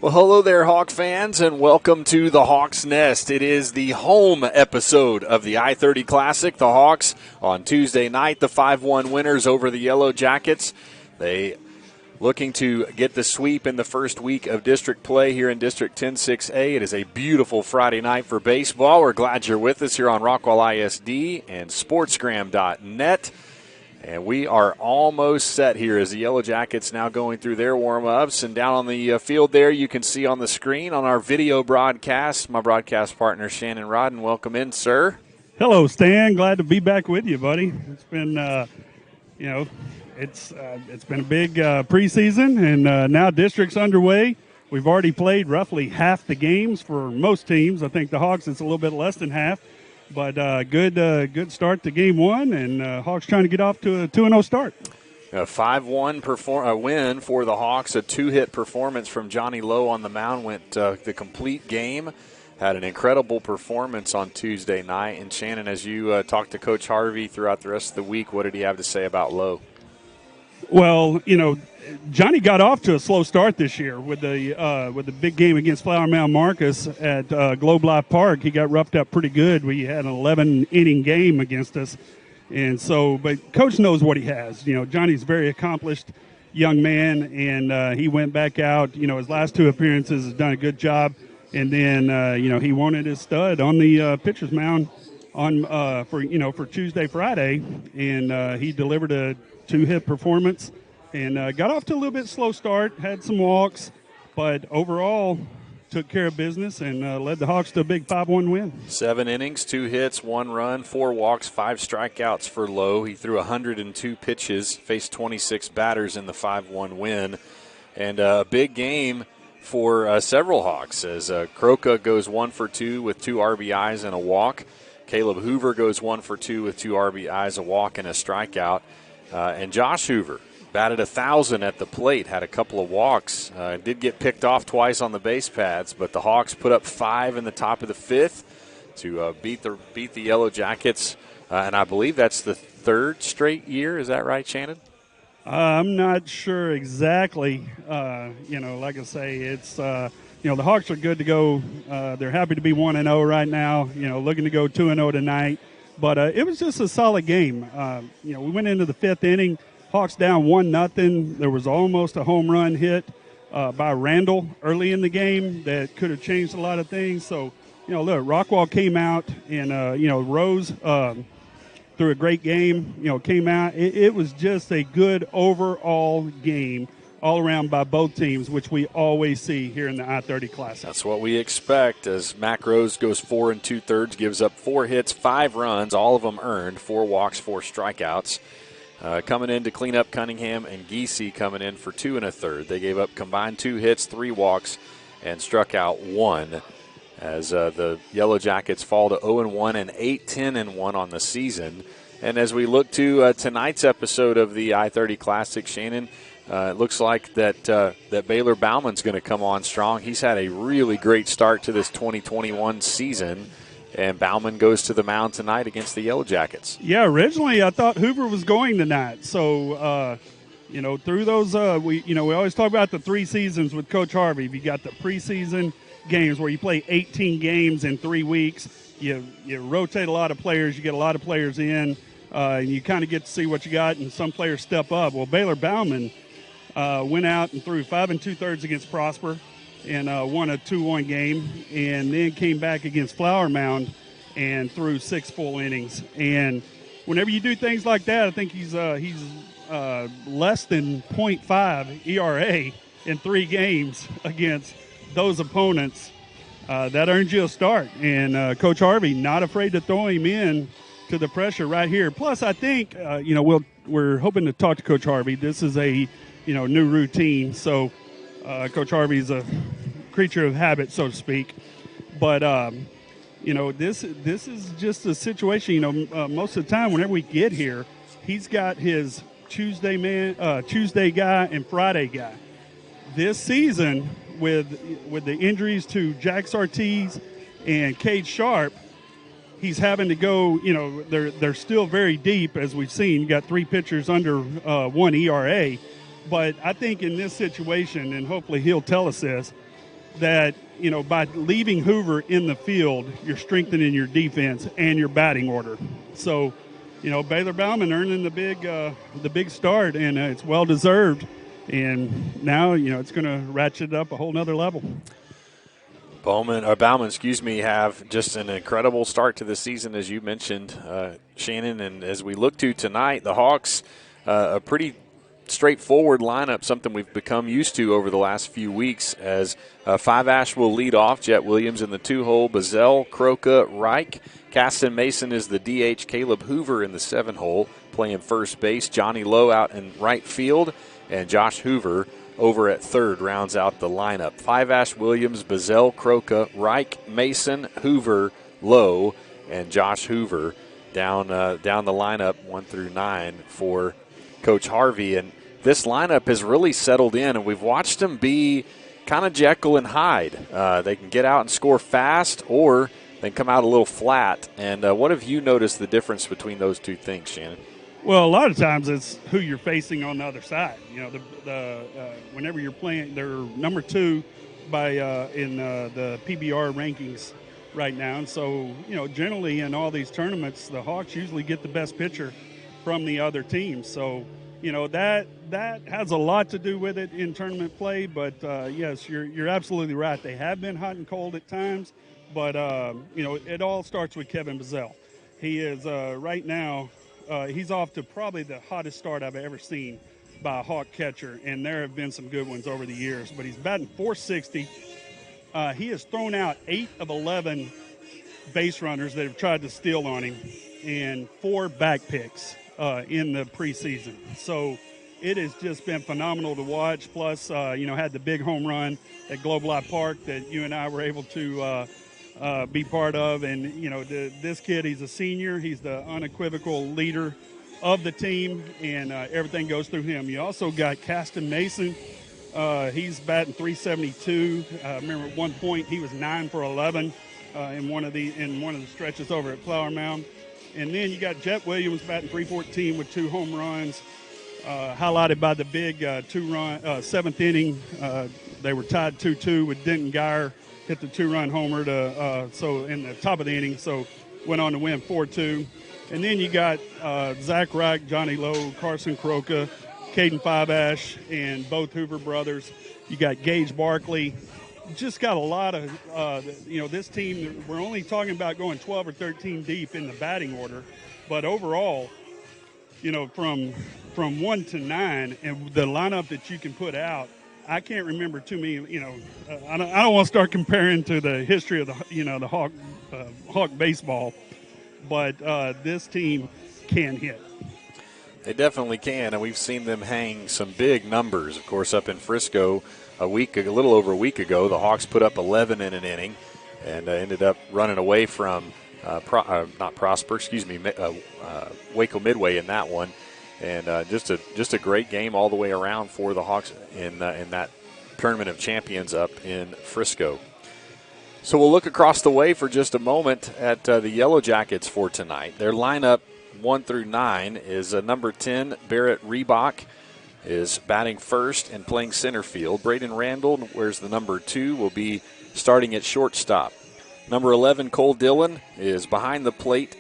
Well, hello there, Hawk fans, and welcome to the Hawks Nest. It is the home episode of the I-30 Classic. The Hawks on Tuesday night, the 5-1 winners over the Yellow Jackets. They looking to get the sweep in the first week of district play here in District 10-6A. It is a beautiful Friday night for baseball. We're glad you're with us here on Rockwall ISD and sportsgram.net. And we are almost set here as the Yellow Jackets now going through their warm-ups. And down on the field there, you can see on the screen on our video broadcast, my broadcast partner, Shannon Rodden. Welcome in, sir. Hello, Stan. Glad to be back with you, buddy. It's been, it's been a big preseason, and now district's underway. We've already played roughly half the games for most teams. I think the Hawks, it's a little bit less than half. But good start to game one, and Hawks trying to get off to a 2-0 start. A 5-1 win for the Hawks. A two-hit performance from Johnny Lowe on the mound. Went the complete game. Had an incredible performance on Tuesday night. And Shannon, as you talked to Coach Harvey throughout the rest of the week, what did he have to say about Lowe? Well, Johnny got off to a slow start this year with the big game against Flower Mound Marcus at Globe Life Park. He got roughed up pretty good. We had an 11-inning game against us, and so. But Coach knows what he has. Johnny's a very accomplished young man, and he went back out. His last two appearances has done a good job, and then he wanted his stud on the pitcher's mound for Tuesday, Friday, and he delivered a two-hit performance. And got off to a little bit slow start, had some walks, but overall took care of business and led the Hawks to a big 5-1 win. 7 innings, 2 hits, 1 run, 4 walks, 5 strikeouts for Lowe. He threw 102 pitches, faced 26 batters in the 5-1 win. And a big game for several Hawks as Croca goes 1 for 2 with 2 RBIs and a walk. Caleb Hoover goes 1 for 2 with 2 RBIs, a walk, and a strikeout. And Josh Hoover batted 1,000 at the plate, had a couple of walks, did get picked off twice on the base paths, but the Hawks put up 5 in the top of the 5th to beat the Yellow Jackets, and I believe that's the 3rd straight year. Is that right, Shannon? I'm not sure exactly. Like I say, it's the Hawks are good to go. They're happy to be 1-0 right now. Looking to go 2-0 tonight, but it was just a solid game. We went into the 5th inning. Hawks down 1-0. There was almost a home run hit by Randall early in the game that could have changed a lot of things. So, look, Rockwall came out and, Rose threw a great game, came out. It was just a good overall game all around by both teams, which we always see here in the I-30 Classic. That's what we expect as Mac Rose goes 4 2/3, gives up 4 hits, 5 runs, all of them earned, 4 walks, 4 strikeouts. Coming in to clean up Cunningham and Giese coming in for 2 1/3. They gave up combined 2 hits, 3 walks, and struck out 1 as the Yellow Jackets fall to 0-1 and 8-10-1 on the season. And as we look to tonight's episode of the I-30 Classic, Shannon, it looks like that Baylor Bauman's going to come on strong. He's had a really great start to this 2021 season. And Bauman goes to the mound tonight against the Yellow Jackets. Yeah, originally I thought Hoover was going tonight. So, through those, we always talk about the 3 seasons with Coach Harvey. You got the preseason games where you play 18 games in 3 weeks. You rotate a lot of players. You get a lot of players in. And you kind of get to see what you got, and some players step up. Well, Baylor Bauman went out and threw 5 2/3 against Prosper. And won a 2-1 game, and then came back against Flower Mound and threw 6 full innings. And whenever you do things like that, I think he's less than .5 ERA in 3 games against those opponents. That earns you a start. And Coach Harvey not afraid to throw him in to the pressure right here. Plus, I think we're hoping to talk to Coach Harvey. This is a new routine, so. Coach Harvey's a creature of habit, so to speak. But, this is just a situation, most of the time whenever we get here, he's got his Tuesday guy and Friday guy. This season, with the injuries to Jack Sartees and Cade Sharp, he's having to go, they're still very deep, as we've seen. You got 3 pitchers under 1 ERA. But I think in this situation, and hopefully he'll tell us this, that, by leaving Hoover in the field, you're strengthening your defense and your batting order. So, Baylor Bauman earning the big start, and it's well deserved. And now, it's going to ratchet it up a whole nother level. Bauman, have just an incredible start to the season, as you mentioned, Shannon. And as we look to tonight, the Hawks, a pretty straightforward lineup, something we've become used to over the last few weeks, as Five Ash will lead off. Jet Williams in the 2-hole, Bazell, Croca, Reich. Caston Mason is the DH. Caleb Hoover in the 7-hole, playing first base. Johnny Lowe out in right field, and Josh Hoover over at third rounds out the lineup. Five Ash, Williams, Bazell, Croca, Reich, Mason, Hoover, Lowe, and Josh Hoover down the lineup 1 through 9 for Coach Harvey. And this lineup has really settled in, and we've watched them be kind of Jekyll and Hyde. They can get out and score fast, or they come out a little flat. And what have you noticed the difference between those two things, Shannon? Well, a lot of times it's who you're facing on the other side. Whenever you're playing, they're number 2 in the PBR rankings right now. And so, generally in all these tournaments, the Hawks usually get the best pitcher from the other team. So, that has a lot to do with it in tournament play. But, yes, you're absolutely right. They have been hot and cold at times. But, it all starts with Kevin Bazell. He is right now he's off to probably the hottest start I've ever seen by a Hawk catcher. And there have been some good ones over the years. But he's batting .460. He has thrown out 8 of 11 base runners that have tried to steal on him and 4 back picks in the preseason. So it has just been phenomenal to watch. Plus, had the big home run at Globe Life Park that you and I were able to be part of. And, this kid, he's a senior. He's the unequivocal leader of the team, and everything goes through him. You also got Caston Mason. He's batting .372. Remember at one point he was 9 for 11 in one of the stretches over at Flower Mound. And then you got Jet Williams batting .314 with 2 home runs, highlighted by the big 2-run 7th inning. They were tied 2-2 with Denton Geyer hit the 2-run homer so in the top of the inning, so went on to win 4-2. And then you got Zach Reich, Johnny Lowe, Carson Croca, Caden Five Ash, and both Hoover brothers. You got Gage Barkley. Just got a lot of, this team, we're only talking about going 12 or 13 deep in the batting order. But overall, from 1 to 9, and the lineup that you can put out, I can't remember too many, I don't want to start comparing to the history of the Hawk baseball, but this team can hit. They definitely can, and we've seen them hang some big numbers. Of course, up in Frisco a little over a week ago, the Hawks put up 11 in an inning and ended up running away from Waco Midway in that one. And just a great game all the way around for the Hawks in that Tournament of Champions up in Frisco. So we'll look across the way for just a moment at the Yellow Jackets for tonight. Their lineup 1 through 9 is number 10, Barrett Reebok, is batting first and playing center field. Braden Randall wears the number 2, will be starting at shortstop. Number 11, Cole Dillon, is behind the plate,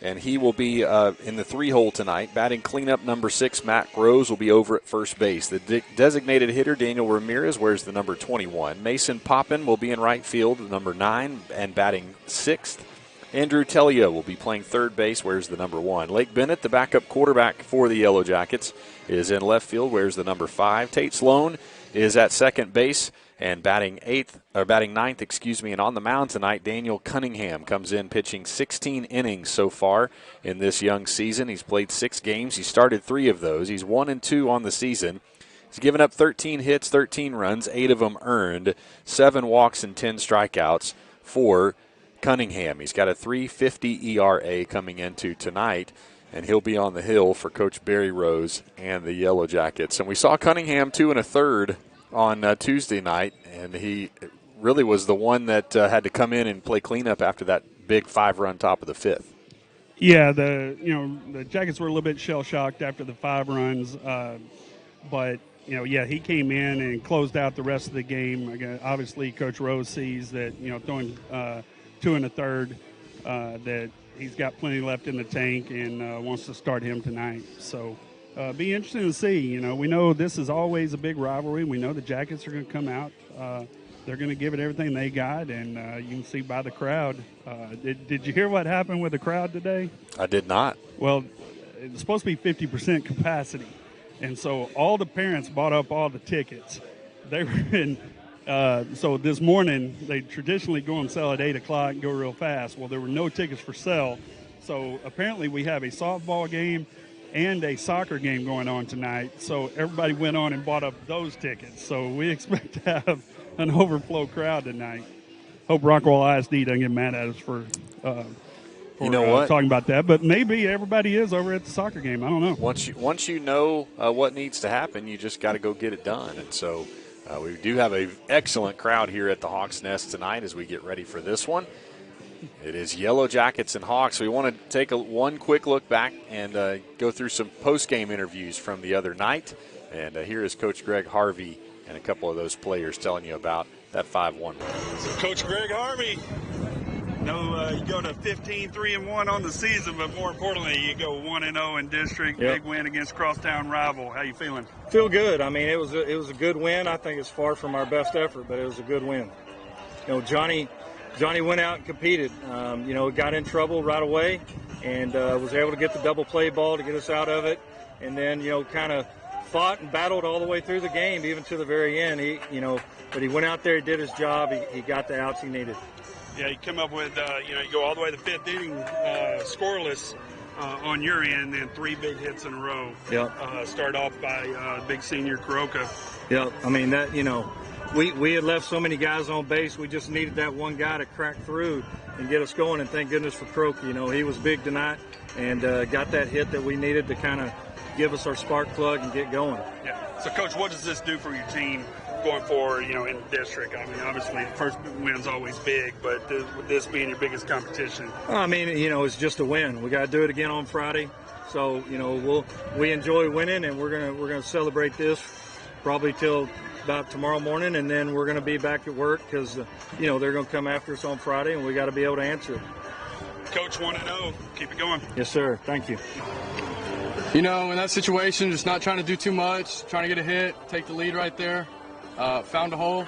and he will be in the 3-hole tonight. Batting cleanup, number 6, Matt Rose, will be over at first base. The designated hitter, Daniel Ramirez, wears the number 21. Mason Poppin will be in right field, the number 9, and batting 6th. Andrew Tellia will be playing third base, wears the number 1. Lake Bennett, the backup quarterback for the Yellow Jackets, is in left field, wears the number 5. Tate Sloan is at second base and batting ninth, and on the mound tonight, Daniel Cunningham comes in pitching 16 innings so far in this young season. He's played 6 games. He started 3 of those. He's 1-2 on the season. He's given up 13 hits, 13 runs, 8 of them earned, 7 walks and 10 strikeouts for Cunningham. He's got a .350 ERA coming into tonight, and he'll be on the hill for Coach Barry Rose and the Yellow Jackets. And we saw Cunningham 2 1/3 on Tuesday night, and he really was the one that had to come in and play cleanup after that big 5-run top of the 5th. Yeah, the Jackets were a little bit shell-shocked after the 5 runs, but yeah, he came in and closed out the rest of the game. Again, obviously, Coach Rose sees that, throwing 2 1/3, that he's got plenty left in the tank and wants to start him tonight. So, be interesting to see. We know this is always a big rivalry. We know the Jackets are going to come out. They're going to give it everything they got, and you can see by the crowd. Did you hear what happened with the crowd today? I did not. Well, it's supposed to be 50% capacity. And so all the parents bought up all the tickets. They were in. So this morning, they traditionally go and sell at 8 o'clock and go real fast. Well, there were no tickets for sale. So apparently we have a softball game and a soccer game going on tonight. So everybody went on and bought up those tickets. So we expect to have an overflow crowd tonight. Hope Rockwall ISD doesn't get mad at us for talking about that, but maybe everybody is over at the soccer game. I don't know. Once you know what needs to happen, you just got to go get it done. And so we do have an excellent crowd here at the Hawks Nest tonight as we get ready for this one. It is Yellow Jackets and Hawks. We want to take one quick look back and go through some post-game interviews from the other night. And here is Coach Greg Harvey and a couple of those players telling you about that 5-1 win. So Coach Greg Harvey. No, you go to 15-3-1 on the season, but more importantly, you go 1-0 in district. Yep. Big win against crosstown rival. How you feeling? Feel good. I mean, it was a good win. I think it's far from our best effort, but it was a good win. Johnny went out and competed. Got in trouble right away, and was able to get the double play ball to get us out of it, and then kind of fought and battled all the way through the game, even to the very end. But he went out there, he did his job, he got the outs he needed. Yeah, you come up with, you go all the way to the 5th inning, scoreless on your end, then 3 big hits in a row. Yep. Start off by big senior Kuroka. Yep. I mean, that, we had left so many guys on base. We just needed that one guy to crack through and get us going, and thank goodness for Kuroka. He was big tonight and got that hit that we needed to kind of give us our spark plug and get going. Yeah. So, Coach, what does this do for your team going forward, in the district? I mean, obviously, the first win's always big, but with this being your biggest competition. I mean, it's just a win. We got to do it again on Friday. So, we enjoy winning, and we're gonna celebrate this probably till about tomorrow morning, and then we're gonna be back at work because they're gonna come after us on Friday, and we got to be able to answer it. Coach, 1-0. Keep it going. Yes, sir. Thank you. In that situation, just not trying to do too much, trying to get a hit, take the lead right there. Found a hole.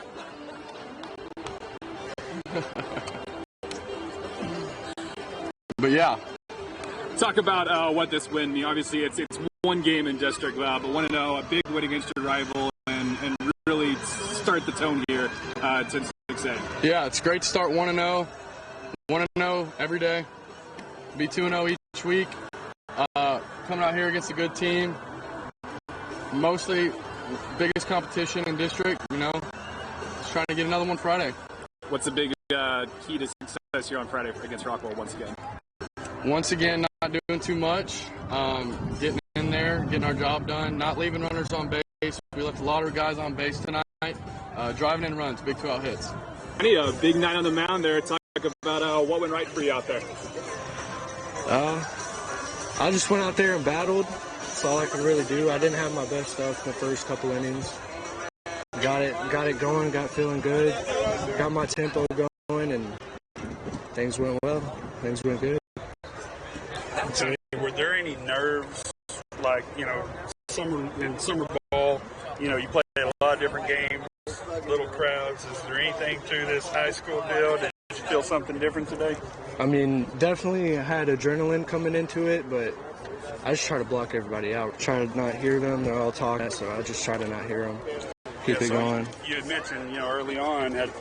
But yeah. Talk about what this win means. Obviously, it's one game in district, but 1-0, a big win against your rival, and really start the tone here to 6A. Yeah, it's great to start 1-0. 1-0 every day. Be 2-0 each week. Coming out here against a good team. Mostly biggest competition in district, just trying to get another one Friday. What's the big key to success here on Friday against Rockwall once again? Once again, not doing too much, getting in there, getting our job done, not leaving runners on base. We left a lot of guys on base tonight, driving in runs, big 2-out hits. I need a big night on the mound there. Talk about what went right for you out there. I just went out there and battled. That's all I could really do. I didn't have my best stuff in the first couple innings. Got it going, got feeling good, got my tempo going, and things went well. Things went good. So, were there any nerves, like, summer ball, you play a lot of different games, little crowds. Is there anything to this high school deal? Did you feel something different today? I mean, definitely had adrenaline coming into it, but I just try to block everybody out. Try to not hear them. They're all talking, so I just try to not hear them. Keep it going. You had mentioned, early on, had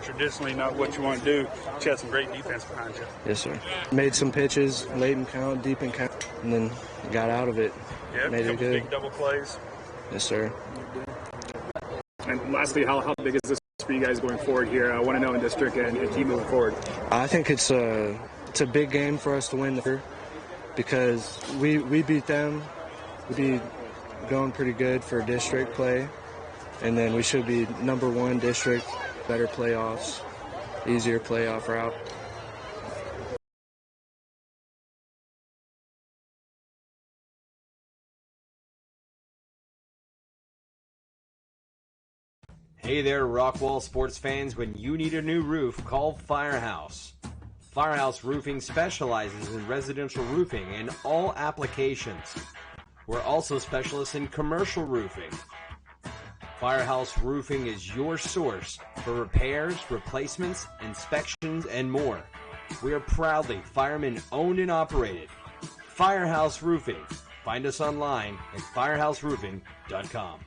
traditionally not what you want to do. But you had some great defense behind you. Yes, sir. Made some pitches, late in count, deep in count, and then got out of it. Yeah, made it good. Big double plays. Yes, sir. And lastly, how big is this for you guys going forward here? 1-0 in district and keep moving forward. I think it's a big game for us to win because we beat them. We beat going pretty good for district play, and then we should be number 1 district, better playoffs, easier playoff route. Hey there, Rockwall sports fans. When you need a new roof, call Firehouse. Firehouse Roofing specializes in residential roofing and all applications. We're also specialists in commercial roofing. Firehouse Roofing is your source for repairs, replacements, inspections, and more. We are proudly fireman owned and operated. Firehouse Roofing. Find us online at firehouseroofing.com.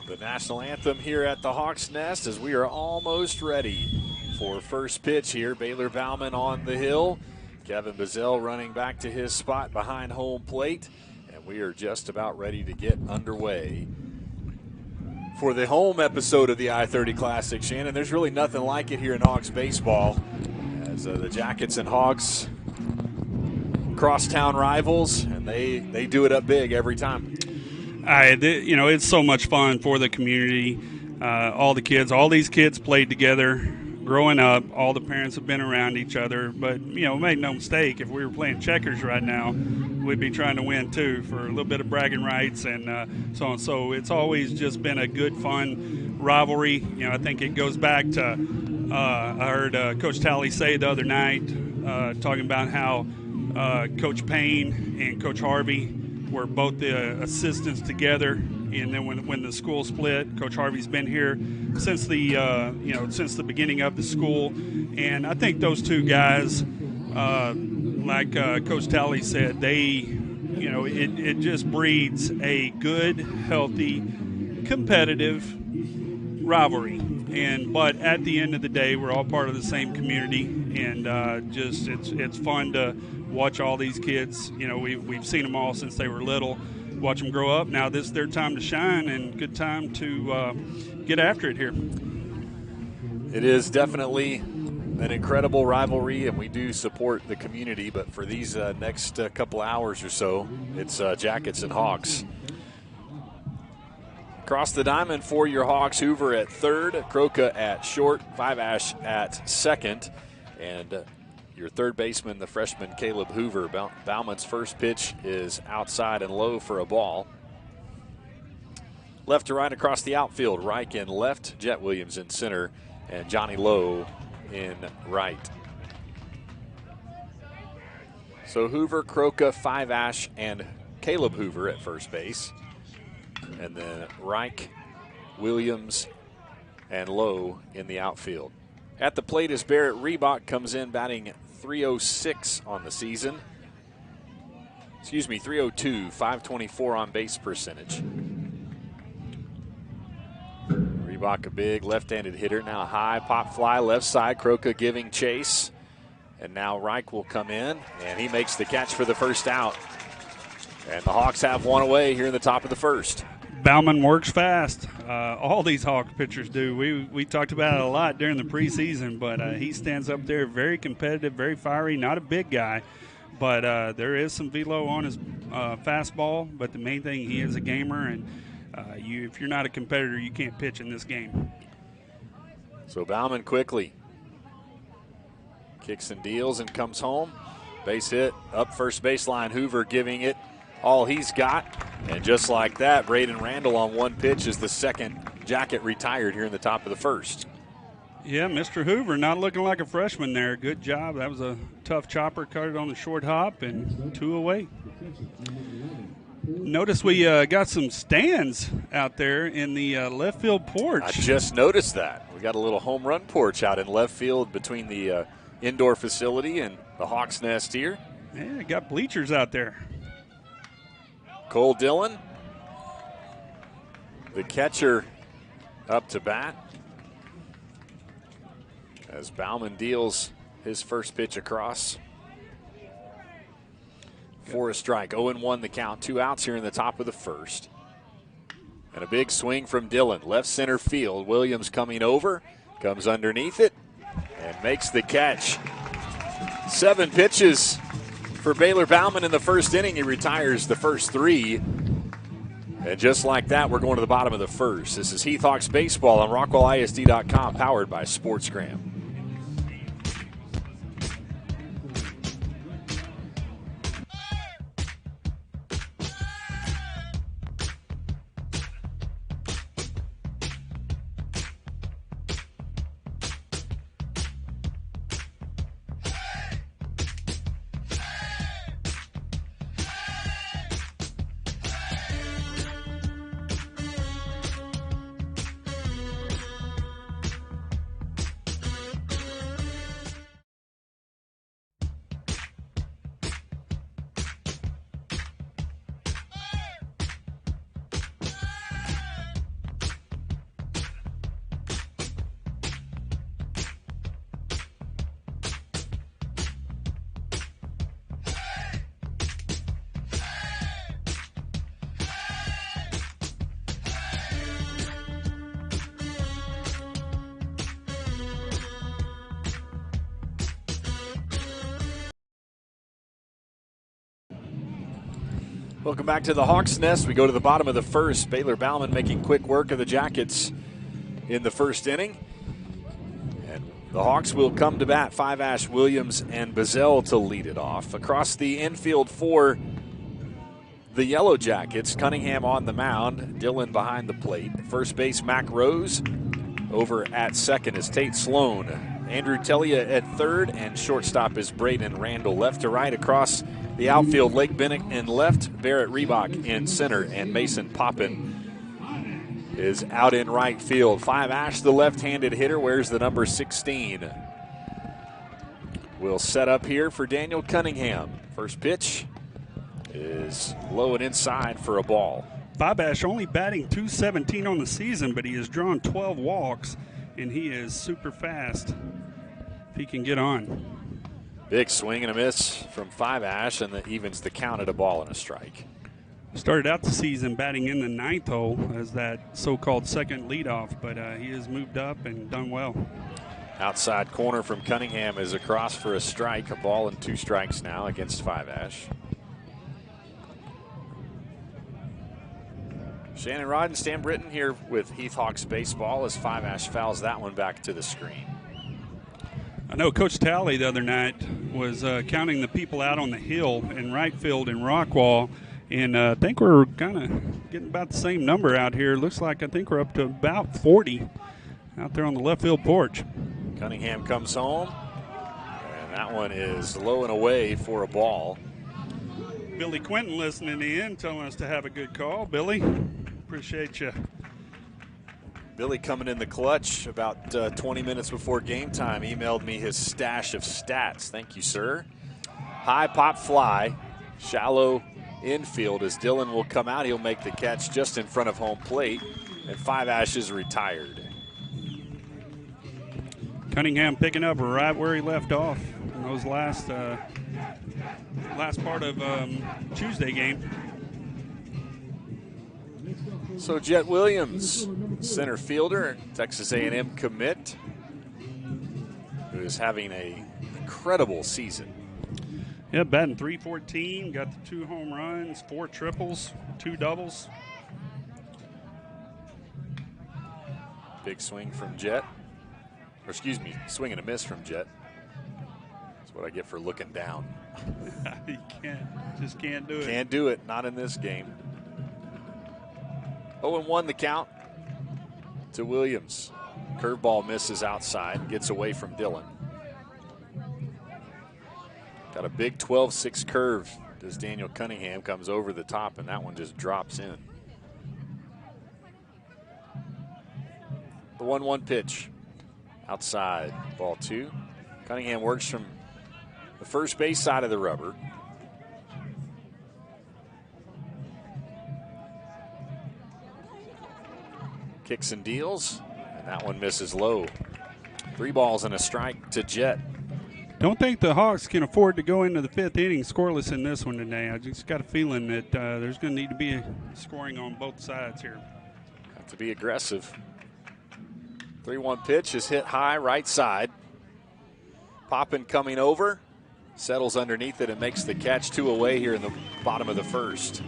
The national anthem here at the Hawks Nest as we are almost ready for first pitch here. Baylor Bauman on the hill. Kevin Bazell running back to his spot behind home plate. And we are just about ready to get underway for the home episode of the I-30 Classic. Shannon, there's really nothing like it here in Hawks baseball as the Jackets and Hawks crosstown rivals, and they do it up big every time. It's so much fun for the community. All these kids played together growing up, all the parents have been around each other. But, make no mistake, if we were playing checkers right now, we'd be trying to win too for a little bit of bragging rights and so on. So it's always just been a good, fun rivalry. I think it goes back to I heard Coach Talley say the other night, talking about how Coach Payne and Coach Harvey were both the assistants together, and then when the school split, Coach Harvey's been here since the beginning of the school, and I think those two guys, like Coach Talley said, it just breeds a good, healthy, competitive rivalry. But at the end of the day, we're all part of the same community, and it's fun to watch all these kids. We've seen them all since they were little. Watch them grow up. Now this is their time to shine, and good time to get after it here. It is definitely an incredible rivalry, and we do support the community. But for these next couple hours or so, it's Jackets and Hawks. Across the diamond for your Hawks, Hoover at third, Croca at short, Five Ash at second, and your third baseman, the freshman Caleb Hoover. Bauman's first pitch is outside and low for a ball. Left to right across the outfield, Reich in left, Jet Williams in center, and Johnny Lowe in right. So Hoover, Croca, Five Ash, and Caleb Hoover at first base. And then Reich, Williams, and Lowe in the outfield. At the plate is Barrett Reebok, comes in batting .306 on the season. 302, 524 on base percentage. Reebok, a big left-handed hitter. Now high pop fly left side. Croca giving chase. And now Reich will come in, and he makes the catch for the first out. And the Hawks have one away here in the top of the first. Bauman works fast. All these Hawks pitchers do. We talked about it a lot during the preseason, but he stands up there very competitive, very fiery, not a big guy. But there is some velo on his fastball. But the main thing, he is a gamer, and if you're not a competitor, you can't pitch in this game. So Bauman quickly kicks and deals and comes home. Base hit up first baseline. Hoover giving it all he's got. And just like that, Braden Randall on one pitch is the second Jacket retired here in the top of the first. Yeah, Mr. Hoover not looking like a freshman there. Good job. That was a tough chopper. Cut it on the short hop and 2 away. Notice we got some stands out there in the left field porch. I just noticed that. We got a little home run porch out in left field between the indoor facility and the Hawks Nest here. Yeah, got bleachers out there. Cole Dillon, the catcher, up to bat as Bauman deals his first pitch across for a strike. 0-1 the count, 2 outs here in the top of the first. And a big swing from Dillon, left center field. Williams coming over, comes underneath it, and makes the catch. 7 pitches for Baylor Bauman in the first inning. He retires the first 3. And just like that, we're going to the bottom of the first. This is Heath Hawks Baseball on RockwallISD.com, powered by SportsGram. Welcome back to the Hawks Nest. We go to the bottom of the first. Baylor Bauman making quick work of the Jackets in the first inning. And The Hawks will come to bat. Five Ash, Williams, and Bazell to lead it off. Across the infield for the Yellow Jackets, Cunningham on the mound, Dillon behind the plate. First base, Mac Rose. Over at second is Tate Sloan. Andrew Tellia at third, and shortstop is Braden Randall. Left to right across the outfield, Lake Bennett in left, Barrett Reebok in center, and Mason Poppin is out in right field. Five Ash, the left-handed hitter, wears the number 16. We'll set up here for Daniel Cunningham. First pitch is low and inside for a ball. Five Ash only batting .217 on the season, but he has drawn 12 walks, and he is super fast if he can get on. Big swing and a miss from Five Ash, and that evens the count at a ball and a strike. Started out the season batting in the ninth hole as that so-called second leadoff, but he has moved up and done well. Outside corner from Cunningham is across for a strike. A ball and 2 strikes now against Five Ash. Shannon Rod and Stan Britton here with Heath Hawks baseball as Five Ash fouls that one back to the screen. I know Coach Talley the other night was counting the people out on the hill in right field in Rockwall, and I think we're kind of getting about the same number out here. Looks like I think we're up to about 40 out there on the left field porch. Cunningham comes home, and that one is low and away for a ball. Billy Quinton listening in, telling us to have a good call. Billy, appreciate you. Billy coming in the clutch about 20 minutes before game time. Emailed me his stash of stats. Thank you, sir. High pop fly, shallow infield as Dillon will come out. He'll make the catch just in front of home plate, and Five Ash is retired. Cunningham picking up right where he left off in those last part of Tuesday game. So Jet Williams, center fielder, Texas A&M commit, who is having an incredible season. Yeah, batting .314, got the 2 home runs, 4 triples, 2 doubles. Big swing from Jet. Or excuse me, swing and a miss from Jet. That's what I get for looking down. You just can't do it. Can't do it, not in this game. 0-1 the count to Williams. Curveball misses outside, gets away from Dillon. Got a big 12-6 curve as Daniel Cunningham comes over the top, and that one just drops in. The 1-1 pitch. Outside, ball 2. Cunningham works from the first base side of the rubber. Kicks and deals, and that one misses low. 3 balls and a strike to Jet. Don't think the Hawks can afford to go into the 5th inning scoreless in this one today. I just got a feeling that there's going to need to be scoring on both sides here. Have to be aggressive. 3-1 pitch is hit high right side. Poppin coming over, settles underneath it and makes the catch. 2 away here in the bottom of the first.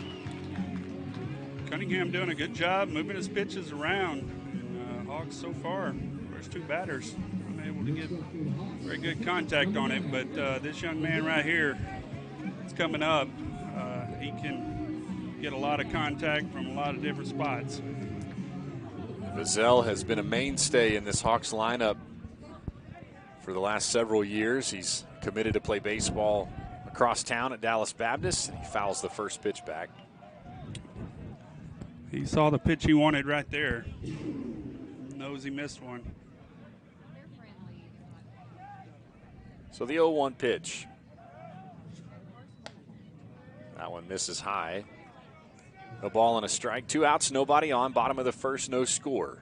Cunningham doing a good job moving his pitches around. And Hawks so far, first 2 batters, unable to get very good contact on it. But this young man right here, it's coming up. He can get a lot of contact from a lot of different spots. Bazell has been a mainstay in this Hawks lineup for the last several years. He's committed to play baseball across town at Dallas Baptist. He fouls the first pitch back. He saw the pitch he wanted right there. Knows he missed one. So the 0-1 pitch. That one misses high. A ball and a strike. 2 outs, nobody on. Bottom of the first, no score.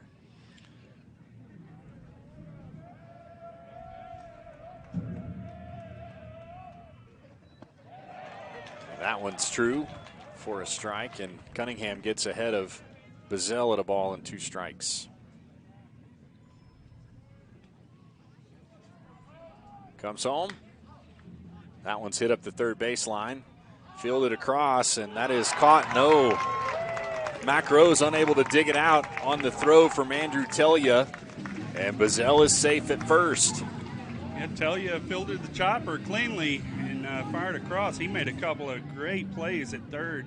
That one's true for a strike, and Cunningham gets ahead of Bazell at a ball and 2 strikes. Comes home. That one's hit up the third baseline. Fielded across, and that is caught. No. Mac Rose unable to dig it out on the throw from Andrew Tellia. And Bazell is safe at first. I tell you, fielded the chopper cleanly and fired across. He made a couple of great plays at third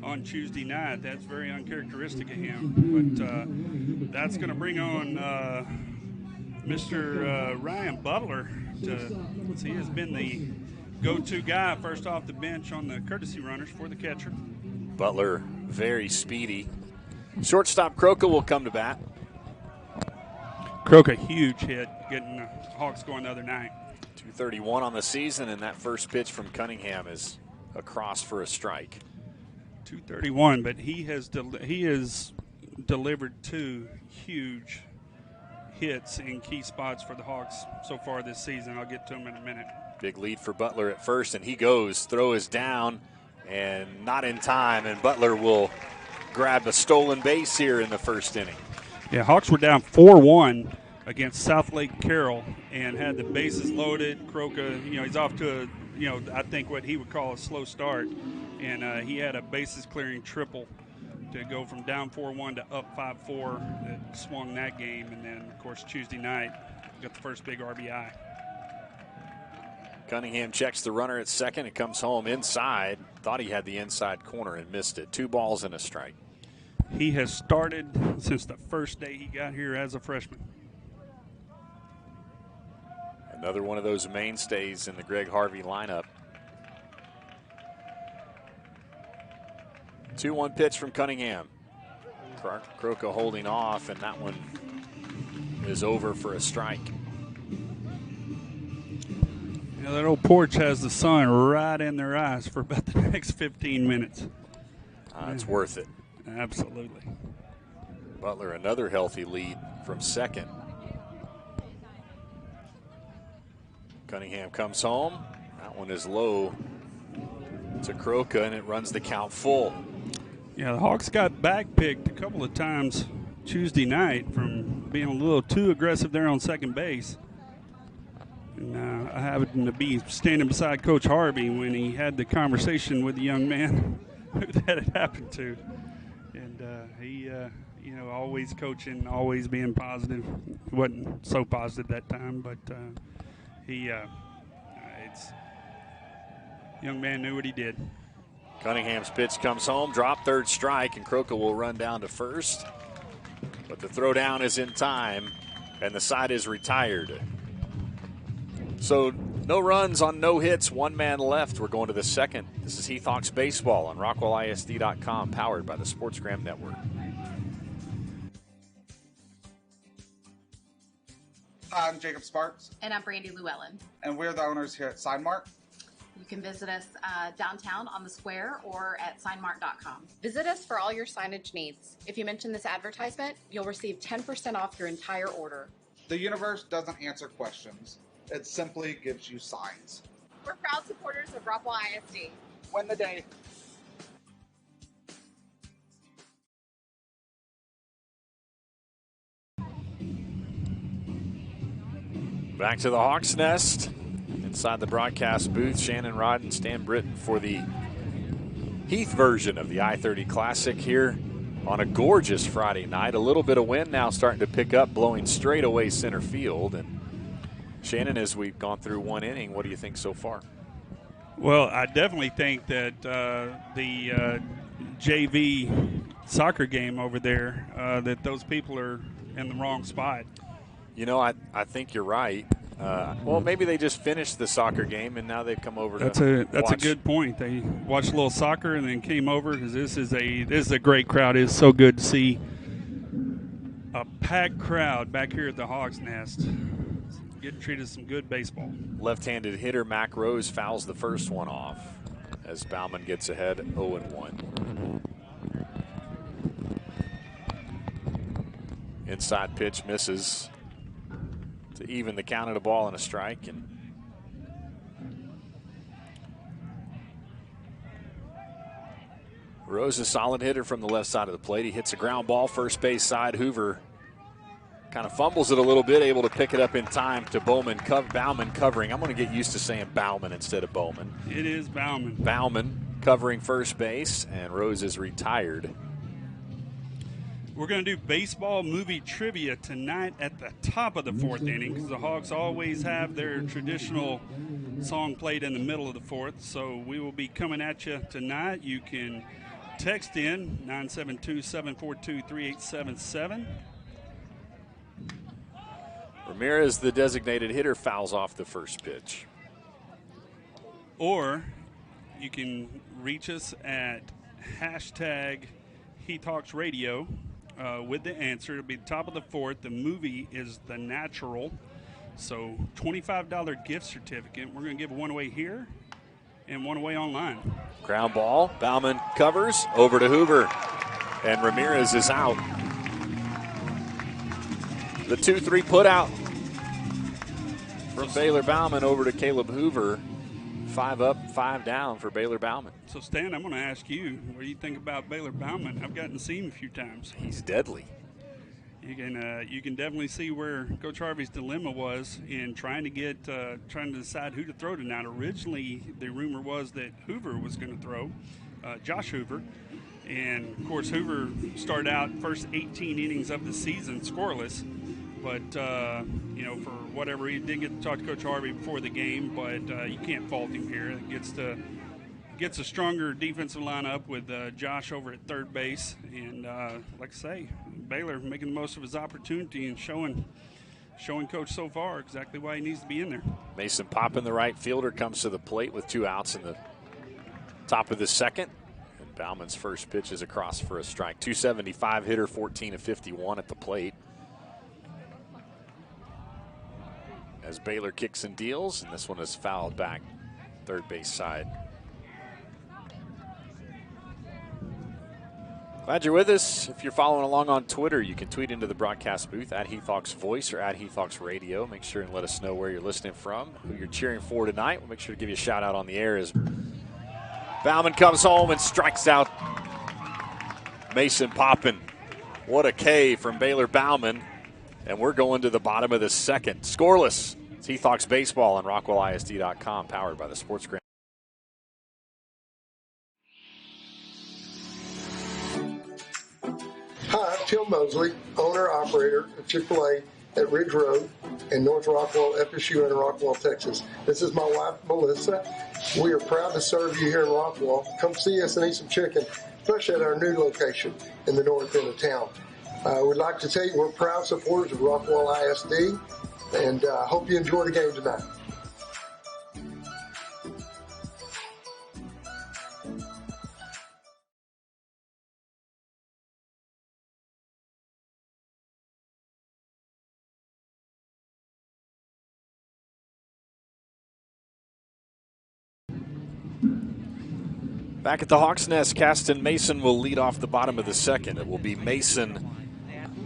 on Tuesday night. That's very uncharacteristic of him. But that's going to bring on Mr. Ryan Butler. He has been the go-to guy first off the bench on the courtesy runners for the catcher. Butler, very speedy. Shortstop Croca will come to bat. Croca, huge hit, getting the Hawks going the other night. 231 on the season, and that first pitch from Cunningham is across for a strike. 231, but he has delivered 2 huge hits in key spots for the Hawks so far this season. I'll get to him in a minute. Big lead for Butler at first, and he goes. Throw is down, and not in time, and Butler will grab a stolen base here in the first inning. Yeah, Hawks were down 4-1 against South Lake Carroll and had the bases loaded. Croca, he's off to I think what he would call a slow start, and he had a bases clearing triple to go from down 4-1 to up 5-4 that swung that game. And then, of course, Tuesday night, got the first big RBI. Cunningham checks the runner at second. It comes home inside. Thought he had the inside corner and missed it. 2 balls and a strike. He has started since the first day he got here as a freshman. Another one of those mainstays in the Greg Harvey lineup. 2-1 pitch from Cunningham. Croca holding off, and that one is over for a strike. That old porch has the sun right in their eyes for about the next 15 minutes. It's worth it. Absolutely. Butler, another healthy lead from second. Cunningham comes home. That one is low to Croca, and it runs the count full. Yeah, the Hawks got backpicked a couple of times Tuesday night from being a little too aggressive there on second base. And I happened to be standing beside Coach Harvey when he had the conversation with the young man who that had happened to. And he, always coaching, always being positive. He wasn't so positive that time, but young man knew what he did. Cunningham's pitch comes home, drop, third strike, and Croca will run down to first. But the throw down is in time, and the side is retired. So no runs on no hits, 1 man left. We're going to the second. This is Heath Hawks Baseball on RockwallISD.com, powered by the SportsGram Network. Hi, I'm Jacob Sparks. And I'm Brandy Llewellyn. And we're the owners here at Signmark. You can visit us downtown on the square or at signmark.com. Visit us for all your signage needs. If you mention this advertisement, you'll receive 10% off your entire order. The universe doesn't answer questions. It simply gives you signs. We're proud supporters of Rockwall ISD. Win the day. Back to the Hawks Nest. Inside the broadcast booth, Shannon Rod and Stan Britton for the Heath version of the I-30 Classic here on a gorgeous Friday night. A little bit of wind now starting to pick up, blowing straight away center field. And Shannon, as we've gone through 1 inning, what do you think so far? Well, I definitely think that the JV soccer game over there, that those people are in the wrong spot. I think you're right. Well, maybe they just finished the soccer game and now they've come over That's to a good point. They watched a little soccer and then came over because this is a great crowd. It's so good to see a packed crowd back here at the Hawks Nest. Getting treated some good baseball. Left-handed hitter Mac Rose fouls the first one off as Bauman gets ahead 0-1. Inside pitch misses to even the count at a ball and a strike. And Rose is a solid hitter from the left side of the plate. He hits a ground ball first base side. Hoover kind of fumbles it a little bit, able to pick it up in time to Bauman covering. I'm going to get used to saying Bauman instead of Bowman. It is Bauman. Bauman covering first base, and Rose is retired. We're going to do baseball movie trivia tonight at the top of the fourth inning because the Hawks always have their traditional song played in the middle of the fourth. So we will be coming at you tonight. You can text in 972-742-3877. Ramirez, the designated hitter, fouls off the first pitch. Or you can reach us at hashtag Heath Hawks Radio with the answer. It'll be the top of the fourth. The movie is The Natural. So $25 gift certificate. We're going to give one away here and one away online. Ground ball. Bauman covers over to Hoover. And Ramirez is out. The 2-3 put out from Baylor Bauman over to Caleb Hoover. 5 up, 5 down for Baylor Bauman. So, Stan, I'm going to ask you, what do you think about Baylor Bauman? I've gotten to see him a few times. He's deadly. You can definitely see where Coach Harvey's dilemma was in trying to decide who to throw tonight. Originally, the rumor was that Hoover was going to throw, Josh Hoover. And, of course, Hoover started out first 18 innings of the season scoreless. But, for whatever, he didn't get to talk to Coach Harvey before the game, but you can't fault him here. It gets a stronger defensive lineup with Josh over at third base. And, like I say, Baylor making the most of his opportunity and showing Coach so far exactly why he needs to be in there. Mason Poppin, the right fielder, comes to the plate with 2 outs in the top of the second. And Bauman's first pitch is across for a strike. 275 hitter, 14 of 51 at the plate. As Baylor kicks and deals, and this one is fouled back third base side. Glad you're with us. If you're following along on Twitter, you can tweet into the broadcast booth at Heath Hawks Voice or at Heath Hawks Radio. Make sure and let us know where you're listening from, who you're cheering for tonight. We'll make sure to give you a shout out on the air as Bauman comes home and strikes out Mason Poppin. What a K from Baylor Bauman. And we're going to the bottom of the second. Scoreless. It's Heath Hawks Baseball on RockwallISD.com, powered by the Sports Grand. Hi, I'm Tim Mosley, owner-operator of Chick-fil-A at Ridge Road in North Rockwall, FSU in Rockwall, Texas. This is my wife, Melissa. We are proud to serve you here in Rockwall. Come see us and eat some chicken, especially at our new location in the north end of town. We'd like to tell you we're proud supporters of Rockwall ISD, and hope you enjoy the game tonight. Back at the Hawks Nest, Caston Mason will lead off the bottom of the second. It will be Mason,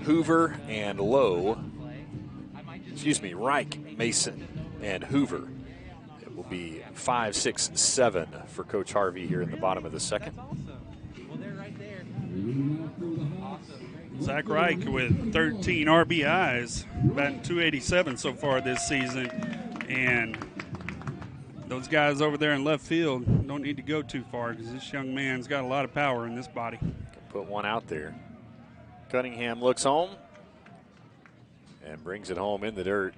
Hoover, and Reich, Mason, and Hoover. It will be 5, 6, 7 for Coach Harvey here in the bottom of the second. Zach Reich with 13 RBIs, batting .287 so far this season. And those guys over there in left field don't need to go too far because this young man's got a lot of power in this body. Put one out there. Cunningham looks home and brings it home in the dirt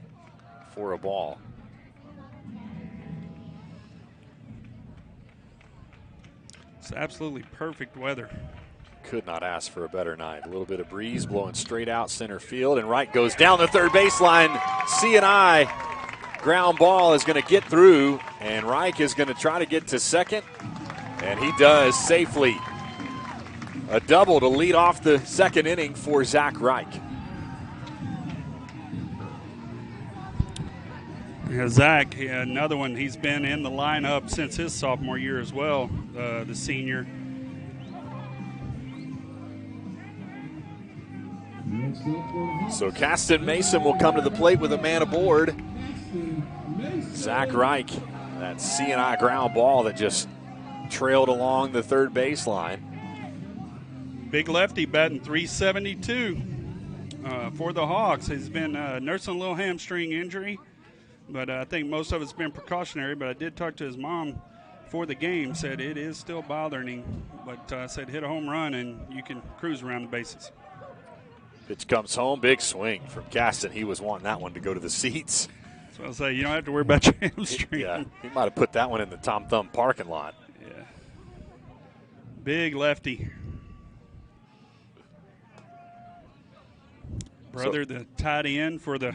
for a ball. It's absolutely perfect weather. Could not ask for a better night. A little bit of breeze blowing straight out center field, and Wright goes down the third baseline. C&I ground ball is going to get through, and Reich is going to try to get to second, and he does safely. A double to lead off the second inning for Zach Reich. Yeah, Zach, another one, he's been in the lineup since his sophomore year as well, the senior. So Caston Mason will come to the plate with a man aboard. Zach Reich, that C&I ground ball that just trailed along the third baseline. Big lefty batting .372 for the Hawks. He's been nursing a little hamstring injury, but I think most of it's been precautionary. But I did talk to his mom before the game, said it is still bothering him, but said hit a home run and you can cruise around the bases. Pitch comes home, big swing from Caston. He was wanting that one to go to the seats. So I'll say, you don't have to worry about your hamstring. Yeah, he might have put that one in the Tom Thumb parking lot. Yeah. Big lefty. Brother, the tight end for the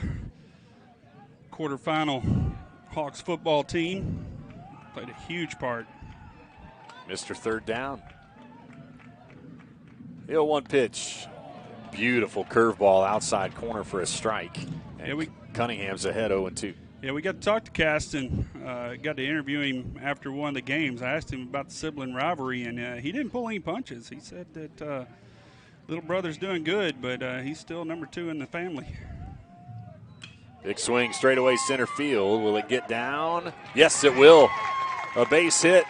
quarterfinal Hawks football team. Played a huge part. Mr. Third Down. The 0-1 pitch. Beautiful curveball outside corner for a strike. And yeah, Cunningham's ahead 0-2. Yeah, we got to talk to Caston. Got to interview him after one of the games. I asked him about the sibling rivalry, and he didn't pull any punches. He said that little brother's doing good, but he's still number 2 in the family. Big swing straightaway center field. Will it get down? Yes, it will. A base hit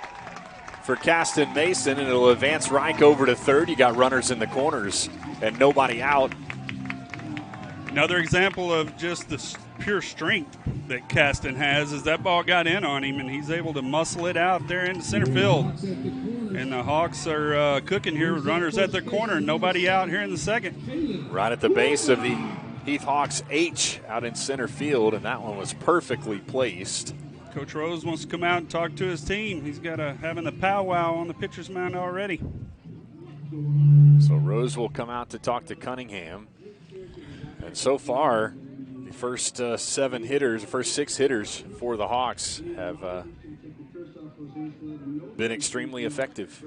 for Caston Mason, and it'll advance Reich over to third. You got runners in the corners and nobody out. Another example of just the pure strength that Caston has is that ball got in on him, and he's able to muscle it out there into center field. And the Hawks are cooking here with runners at their corner and nobody out here in the second. Right at the base of the Heath Hawks H out in center field, and that one was perfectly placed. Coach Rose wants to come out and talk to his team. He's got having the powwow on the pitcher's mound already. So Rose will come out to talk to Cunningham. And so far, the first 6 hitters for the Hawks have been extremely effective.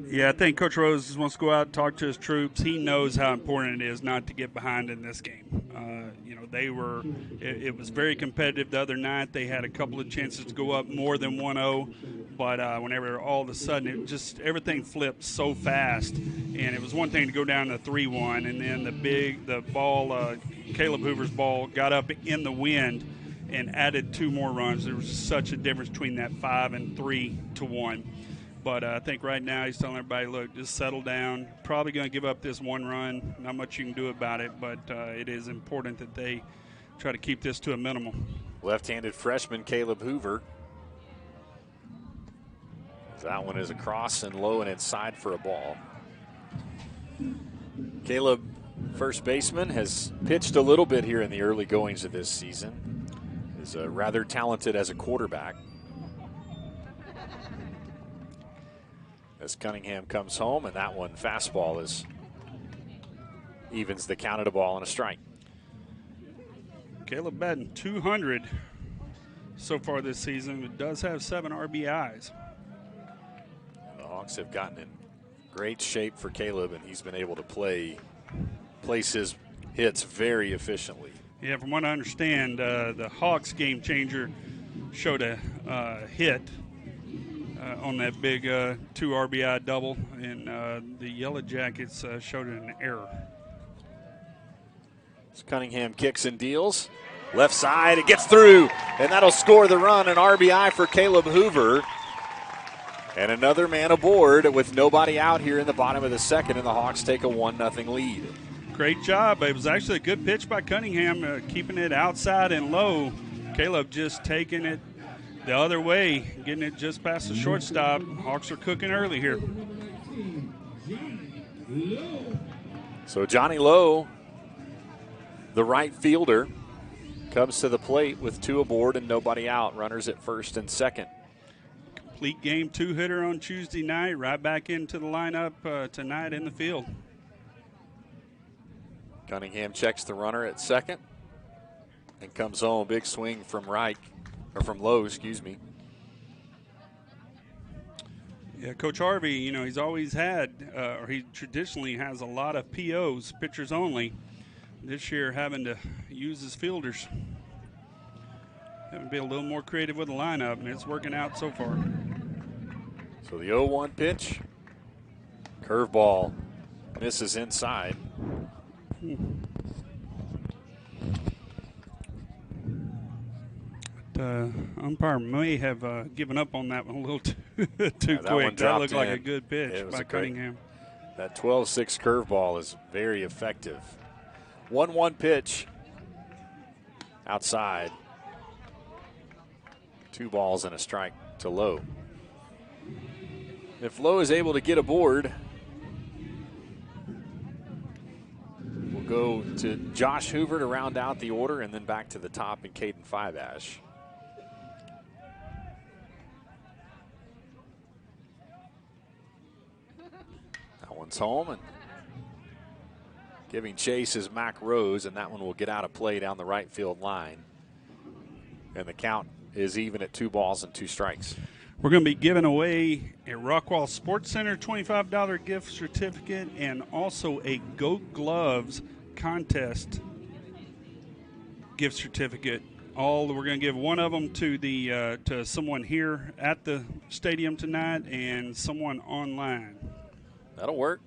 Yeah, I think Coach Rose wants to go out and talk to his troops. He knows how important it is not to get behind in this game. It was very competitive the other night. They had a couple of chances to go up more than 1-0, but whenever all of a sudden everything flipped so fast, and it was one thing to go down to 3-1, and then the ball, Caleb Hoover's ball, got up in the wind and added 2 more runs. There was such a difference between that 5 and 3 to 1. But I think right now he's telling everybody, look, just settle down. Probably going to give up this 1 run. Not much you can do about it, but it is important that they try to keep this to a minimum. Left-handed freshman Caleb Hoover. That one is across and low and inside for a ball. Caleb, first baseman, has pitched a little bit here in the early goings of this season. Is rather talented as a quarterback. As Cunningham comes home, and that one fastball evens the count at a ball and a strike. Caleb batting .200 so far this season. It does have 7 RBIs. The Hawks have gotten in great shape for Caleb, and he's been able to place his hits very efficiently. Yeah, from what I understand, the Hawks game changer showed a hit on that big 2 RBI double, and the Yellow Jackets showed an error. As Cunningham kicks and deals. Left side, it gets through, and that'll score the run, an RBI for Caleb Hoover. And another man aboard with nobody out here in the bottom of the second, and the Hawks take a 1-0 lead. Great job. It was actually a good pitch by Cunningham, keeping it outside and low. Caleb just taking it the other way, getting it just past the shortstop. Hawks are cooking early here. So Johnny Lowe, the right fielder, comes to the plate with 2 aboard and nobody out. Runners at first and second. Complete game 2-hitter on Tuesday night. Right back into the lineup tonight in the field. Cunningham checks the runner at second and comes home. Big swing from Lowe, excuse me. Yeah, Coach Harvey, he's always had, or he traditionally has a lot of POs, pitchers only. This year having to use his fielders. Having to be a little more creative with the lineup, and it's working out so far. So the 0-1 pitch. Curveball misses inside. Umpire may have given up on that one a little too quick. That looked like a good pitch by Cunningham. That 12-6 curveball is very effective. 1-1 pitch. Outside. 2 balls and a strike to Lowe. If Lowe is able to get aboard, go to Josh Hoover to round out the order, and then back to the top in Caden Five-Ash. That one's home, and giving chase is Mac Rose, and that one will get out of play down the right field line. And the count is even at 2 balls and 2 strikes. We're going to be giving away a Rockwall Sports Center $25 gift certificate and also a Goat Gloves contest gift certificate. We're going to give one of them to to someone here at the stadium tonight and someone online. That'll work.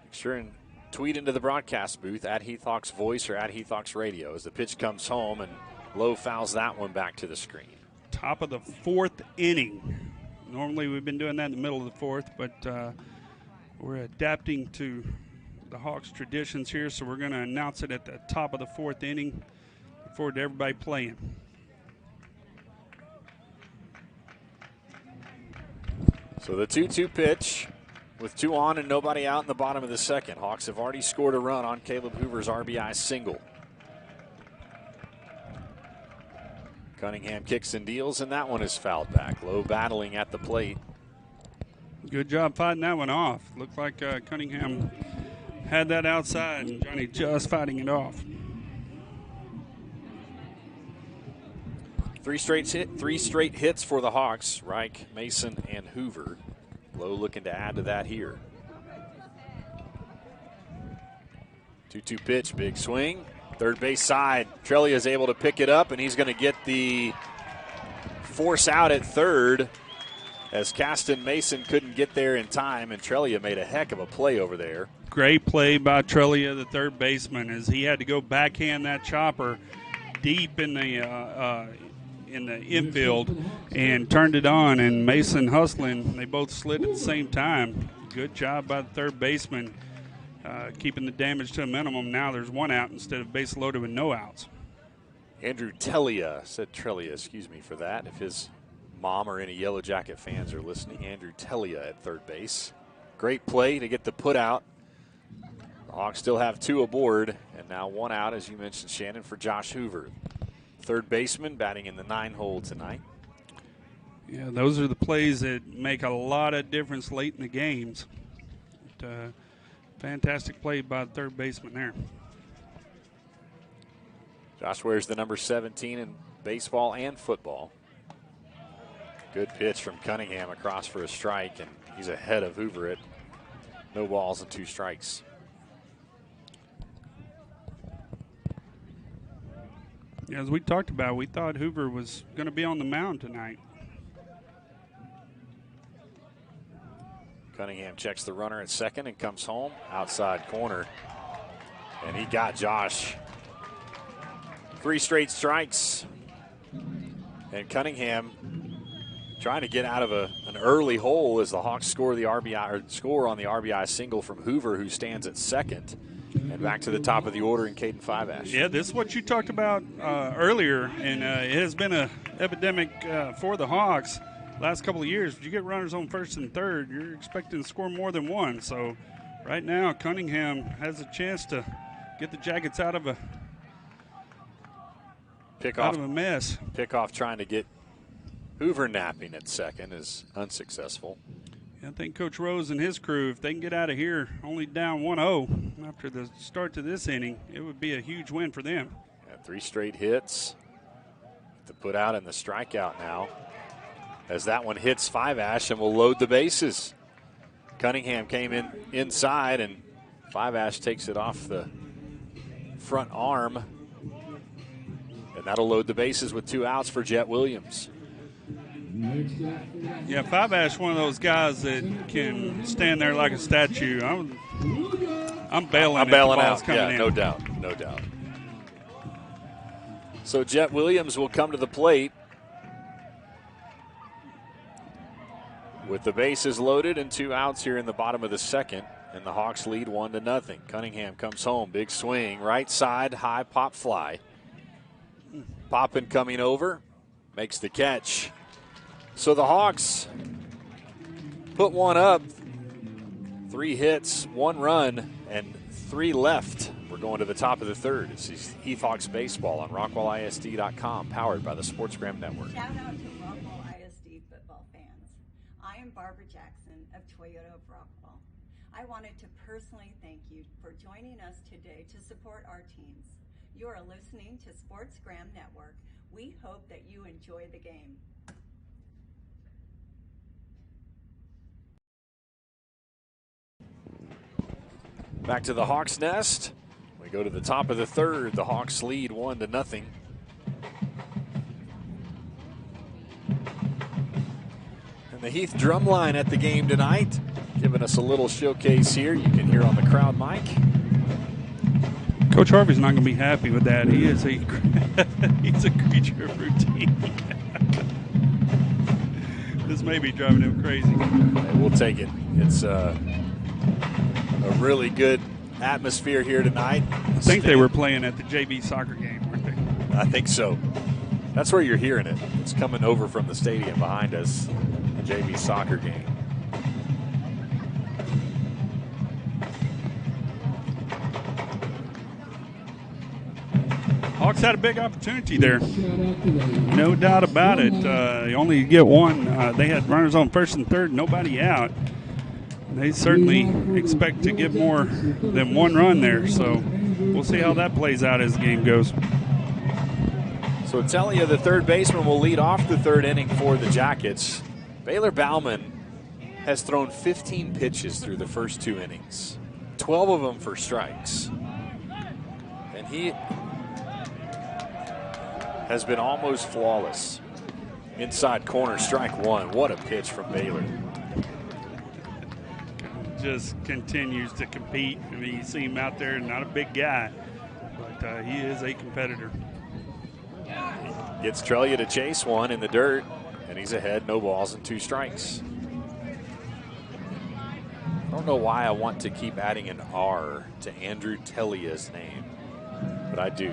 Make sure and tweet into the broadcast booth at Heath Hawks Voice or at Heath Hawks Radio as the pitch comes home, and Lowe fouls that one back to the screen. Top of the 4th inning. Normally we've been doing that in the middle of the 4th, but we're adapting to the Hawks traditions here, so we're going to announce it at the top of the 4th inning. Look forward to everybody playing. So the 2-2 pitch with 2 on and nobody out in the bottom of the 2nd. Hawks have already scored a run on Caleb Hoover's RBI single. Cunningham kicks and deals, and that one is fouled back. Lowe battling at the plate. Good job fighting that one off. Looked like Cunningham had that outside, and Johnny just fighting it off. 3 straight hits for the Hawks, Reich, Mason, and Hoover. Lowe looking to add to that here. 2-2 pitch, big swing. Third base side, Trelia is able to pick it up, and he's going to get the force out at third as Caston Mason couldn't get there in time, and Trelia made a heck of a play over there. Great play by Trelia, the third baseman, as he had to go backhand that chopper deep in the infield and turned it on, and Mason hustling. They both slid at the same time. Good job by the third baseman. Keeping the damage to a minimum. Now there's 1 out instead of base loaded with no outs. Andrew Trelia, excuse me for that. If his mom or any Yellow Jacket fans are listening, Andrew Trelia at third base. Great play to get the put out. The Hawks still have 2 aboard, and now 1 out, as you mentioned, Shannon, for Josh Hoover. Third baseman batting in the 9 hole tonight. Yeah, those are the plays that make a lot of difference late in the games. Fantastic play by the third baseman there. Josh wears the number 17 in baseball and football. Good pitch from Cunningham across for a strike, and he's ahead of Hoover at no balls and 2 strikes. Yeah, as we talked about, we thought Hoover was going to be on the mound tonight. Cunningham checks the runner at second and comes home. Outside corner. And he got Josh. 3 straight strikes. And Cunningham trying to get out of an early hole as the Hawks score on the RBI single from Hoover, who stands at second. And back to the top of the order in Caden Five-Ash. Yeah, this is what you talked about earlier, and it has been an epidemic for the Hawks. Last couple of years, if you get runners on first and third, you're expecting to score more than 1. So right now, Cunningham has a chance to get the Jackets out of a mess. Pickoff trying to get Hoover napping at second is unsuccessful. I think Coach Rose and his crew, if they can get out of here only down 1-0 after the start to this inning, it would be a huge win for them. 3 straight hits to put out in the strikeout now, as that one hits Five-Ash and will load the bases. Cunningham came inside, and Five-Ash takes it off the front arm, and that'll load the bases with 2 outs for Jet Williams. Yeah, Five-Ash, one of those guys that can stand there like a statue. I'm bailing out. Yeah, no doubt. So Jet Williams will come to the plate with the bases loaded and 2 outs here in the bottom of the 2nd, and the Hawks lead 1-0. Cunningham comes home, big swing, right side, high pop fly. Poppin coming over, makes the catch. So the Hawks put 1 up, 3 hits, 1 run, and 3 left We're going to the top of the third. This is Heath Hawks Baseball on RockwallISD.com, powered by the SportsGram Network. Shout out to Rockwall ISD football fans. I am Barbara Jackson of Toyota of Rockwall. I wanted to personally thank you for joining us today to support our teams. You are listening to SportsGram Network. We hope that you enjoy the game. Back to the Hawks' nest. We go to the top of the third. The Hawks lead 1-0. And the Heath drum line at the game tonight, giving us a little showcase here. You can hear on the crowd mic. Coach Harvey's not going to be happy with that. He is he's a creature of routine. This may be driving him crazy. Hey, we'll take it. It's a really good atmosphere here tonight. I think they were playing at the JV soccer game, weren't they? I think so. That's where you're hearing it. It's coming over from the stadium behind us, the JV soccer game. Hawks had a big opportunity there. No doubt about it. You only get one. They had runners on first and third, nobody out. They certainly expect to get more than one run there. So we'll see how that plays out as the game goes. So Telia, the third baseman, will lead off the third inning for the Jackets. Baylor Bauman has thrown 15 pitches through the first 2 innings, 12 of them for strikes. And he has been almost flawless. Inside corner, strike one. What a pitch from Baylor. Just continues to compete. I mean, you see him out there, not a big guy, but he is a competitor. Gets Trelia to chase one in the dirt, and he's ahead, no balls and 2 strikes. I don't know why I want to keep adding an R to Andrew Telia's name, but I do.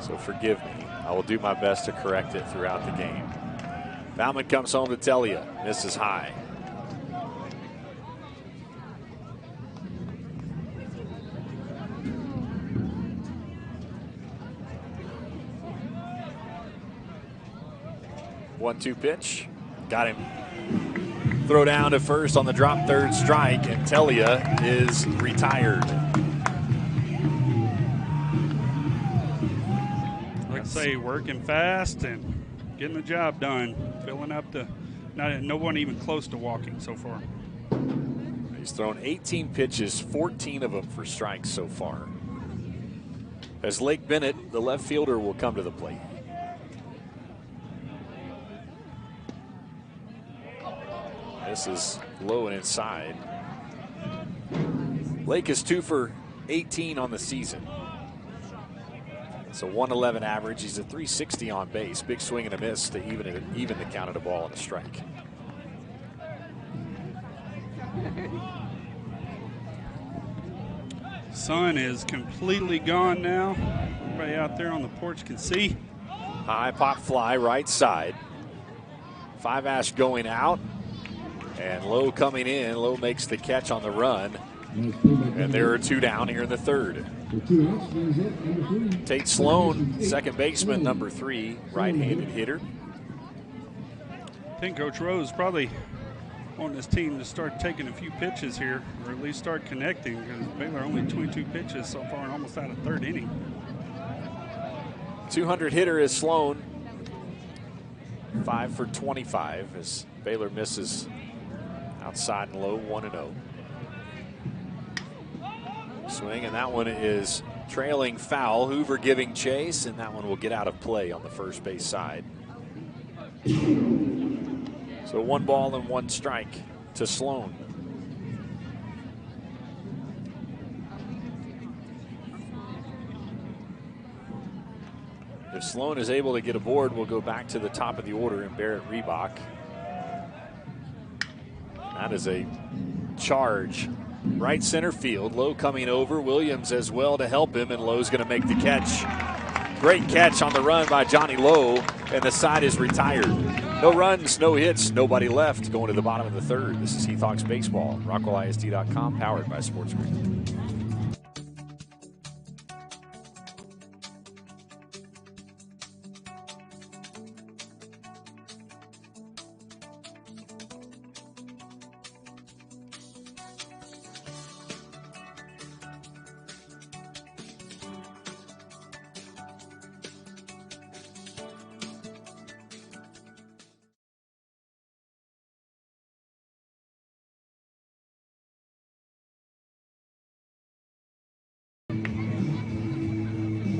So forgive me. I will do my best to correct it throughout the game. Bauman comes home to Telia, misses high. One-two pitch. Got him. Throw down to first on the drop third strike, and Telia is retired. Like I say, working fast and getting the job done. Filling up the, no one even close to walking so far. He's thrown 18 pitches, 14 of them for strikes so far. As Lake Bennett, the left fielder, will come to the plate. This is low and inside. Lake is 2 for 18 on the season. It's a 111 average. He's a 360 on base. Big swing and a miss to even the count of the ball and a strike. Sun is completely gone now. Everybody out there on the porch can see. High pop fly right side. 5-ash going out. And Lowe coming in. Lowe makes the catch on the run. And there are 2 down here in the third. Tate Sloan, second baseman, number 3, right-handed hitter. I think Coach Rose probably wanting his team to start taking a few pitches here, or at least start connecting, because Baylor only 22 pitches so far and almost out of third inning. 200 hitter is Sloan. 5 for 25 as Baylor misses outside and low, 1-0. Swing, and that one is trailing foul. Hoover giving chase, and that one will get out of play on the first base side. So 1 ball and 1 strike to Sloan. If Sloan is able to get aboard, we'll go back to the top of the order in Barrett Reebok. That is a charge. Right center field. Lowe coming over. Williams as well to help him, and Lowe's going to make the catch. Great catch on the run by Johnny Lowe, and the side is retired. No runs, no hits, nobody left going to the bottom of the third. This is Heath Hawks Baseball. RockwallISD.com, powered by SportsGram.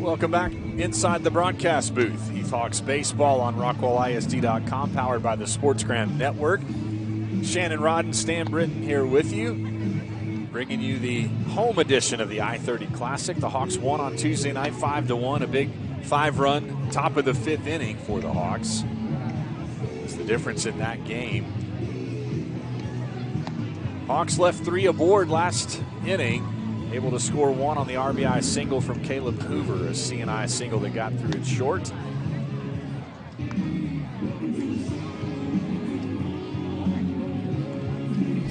Welcome back inside the broadcast booth. Heath Hawks baseball on RockwallISD.com, powered by the SportsGram Network. Shannon Rodden, Stan Britton here with you, bringing you the home edition of the I-30 Classic. The Hawks won on Tuesday night 5-1, a big 5-run top of the 5th inning for the Hawks. It's the difference in that game. Hawks left 3 aboard last inning. Able to score 1 on the RBI single from Caleb Hoover, a C&I single that got through it short.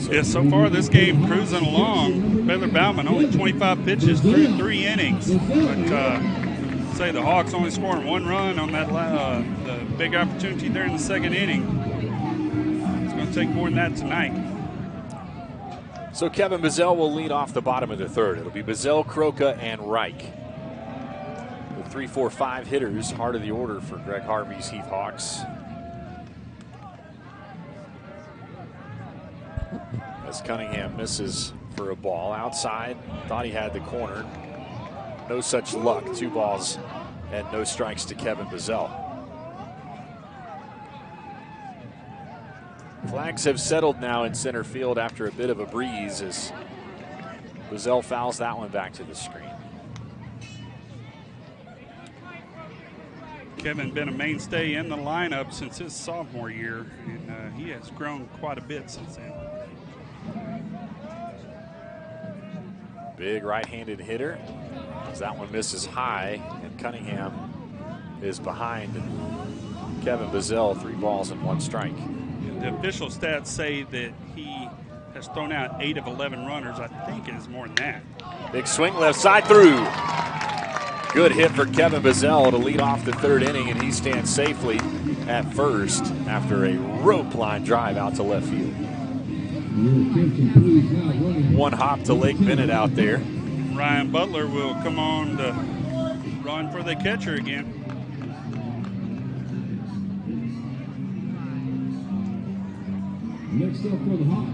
Yeah, so far this game cruising along. Baylor Bauman only 25 pitches through 3 innings. But say the Hawks only scoring 1 run on that the big opportunity there in the 2nd inning. It's going to take more than that tonight. So Kevin Bazell will lead off the bottom of the 3rd. It'll be Bazell, Croca, and Reich. The 3, 4, 5 hitters, heart of the order for Greg Harvey's Heath Hawks. As Cunningham misses for a ball outside, thought he had the corner. No such luck. 2 balls and no strikes to Kevin Bazell. Flags have settled now in center field after a bit of a breeze as Bazell fouls that one back to the screen. Kevin been a mainstay in the lineup since his sophomore year, and he has grown quite a bit since then. Big right-handed hitter as that one misses high, and Cunningham is behind Kevin Bazell, 3 balls and 1 strike. The official stats say that he has thrown out 8 of 11 runners. I think it is more than that. Big swing left side through. Good hit for Kevin Bazell to lead off the 3rd inning, and he stands safely at first after a rope line drive out to left field. 1 hop to Lake Bennett out there. Ryan Butler will come on to run for the catcher again.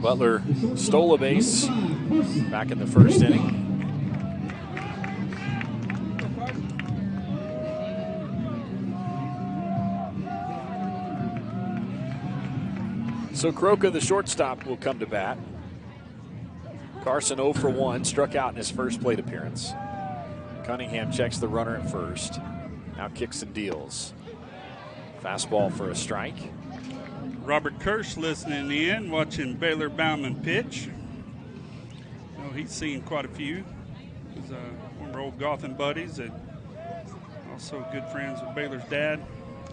Butler stole a base back in the 1st inning. So Croca, the shortstop, will come to bat. Carson 0 for 1, struck out in his first plate appearance. Cunningham checks the runner at first. Now kicks and deals. Fastball for a strike. Robert Kirsch listening in, watching Baylor Bauman pitch. He's seen quite a few. He's one of our old golfing buddies, and also good friends with Baylor's dad,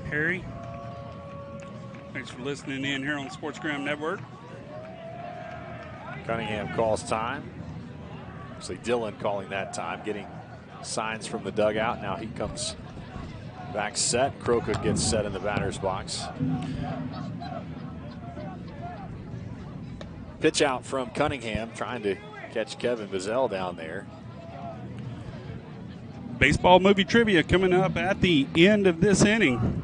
Harry. Thanks for listening in here on the SportsGram Network. Cunningham calls time. Actually, Dillon calling that time, getting signs from the dugout. Now he comes back set. Croca gets set in the batter's box. Pitch out from Cunningham, trying to catch Kevin Bazell down there. Baseball movie trivia coming up at the end of this inning.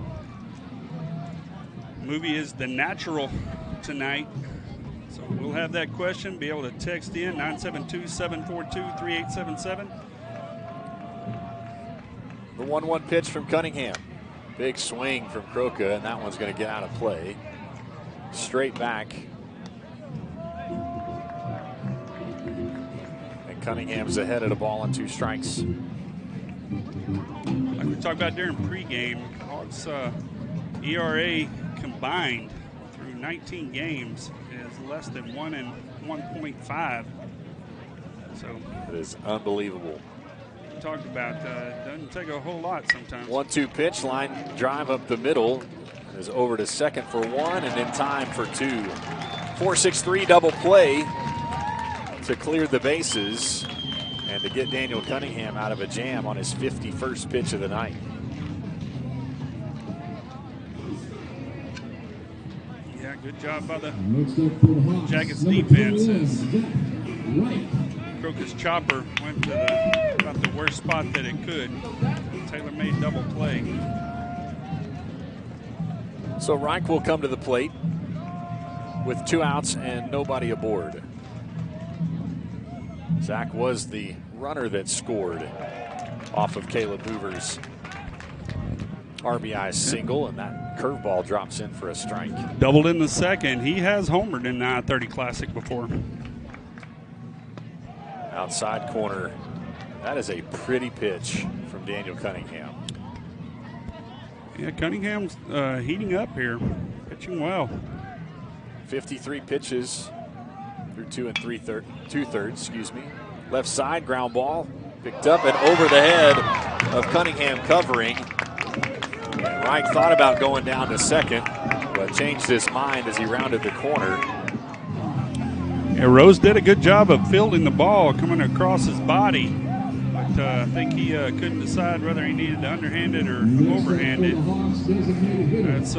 The movie is The Natural tonight. So we'll have that question. Be able to text in 972-742-3877. The 1-1 pitch from Cunningham. Big swing from Croca, and that one's going to get out of play. Straight back. And Cunningham's ahead of the ball on 2 strikes. Like we talked about during pregame, Hawks ERA combined through 19 games is less than 1 and 1.5. So it is unbelievable. We talked about doesn't take a whole lot sometimes. 1-2 pitch, line drive up the middle, is over to second for 1 and in time for 2. 4-6-3 double play to clear the bases and to get Daniel Cunningham out of a jam on his 51st pitch of the night. Yeah, good job by the Jackets defense. Croca's chopper went to about the worst spot that it could. Taylor made double play. So Reich will come to the plate with 2 outs and nobody aboard. Zach was the runner that scored off of Caleb Hoover's RBI single, and that curveball drops in for a strike. Doubled in the second. He has homered in the I-30 Classic before. Outside corner. That is a pretty pitch from Daniel Cunningham. Yeah, Cunningham's heating up here, pitching well. 53 pitches through 2 2/3. Left side ground ball picked up and over the head of Cunningham covering. And Reich thought about going down to second, but changed his mind as he rounded the corner. Yeah, Rose did a good job of fielding the ball coming across his body, but I think he couldn't decide whether he needed to underhand it or overhand it. That's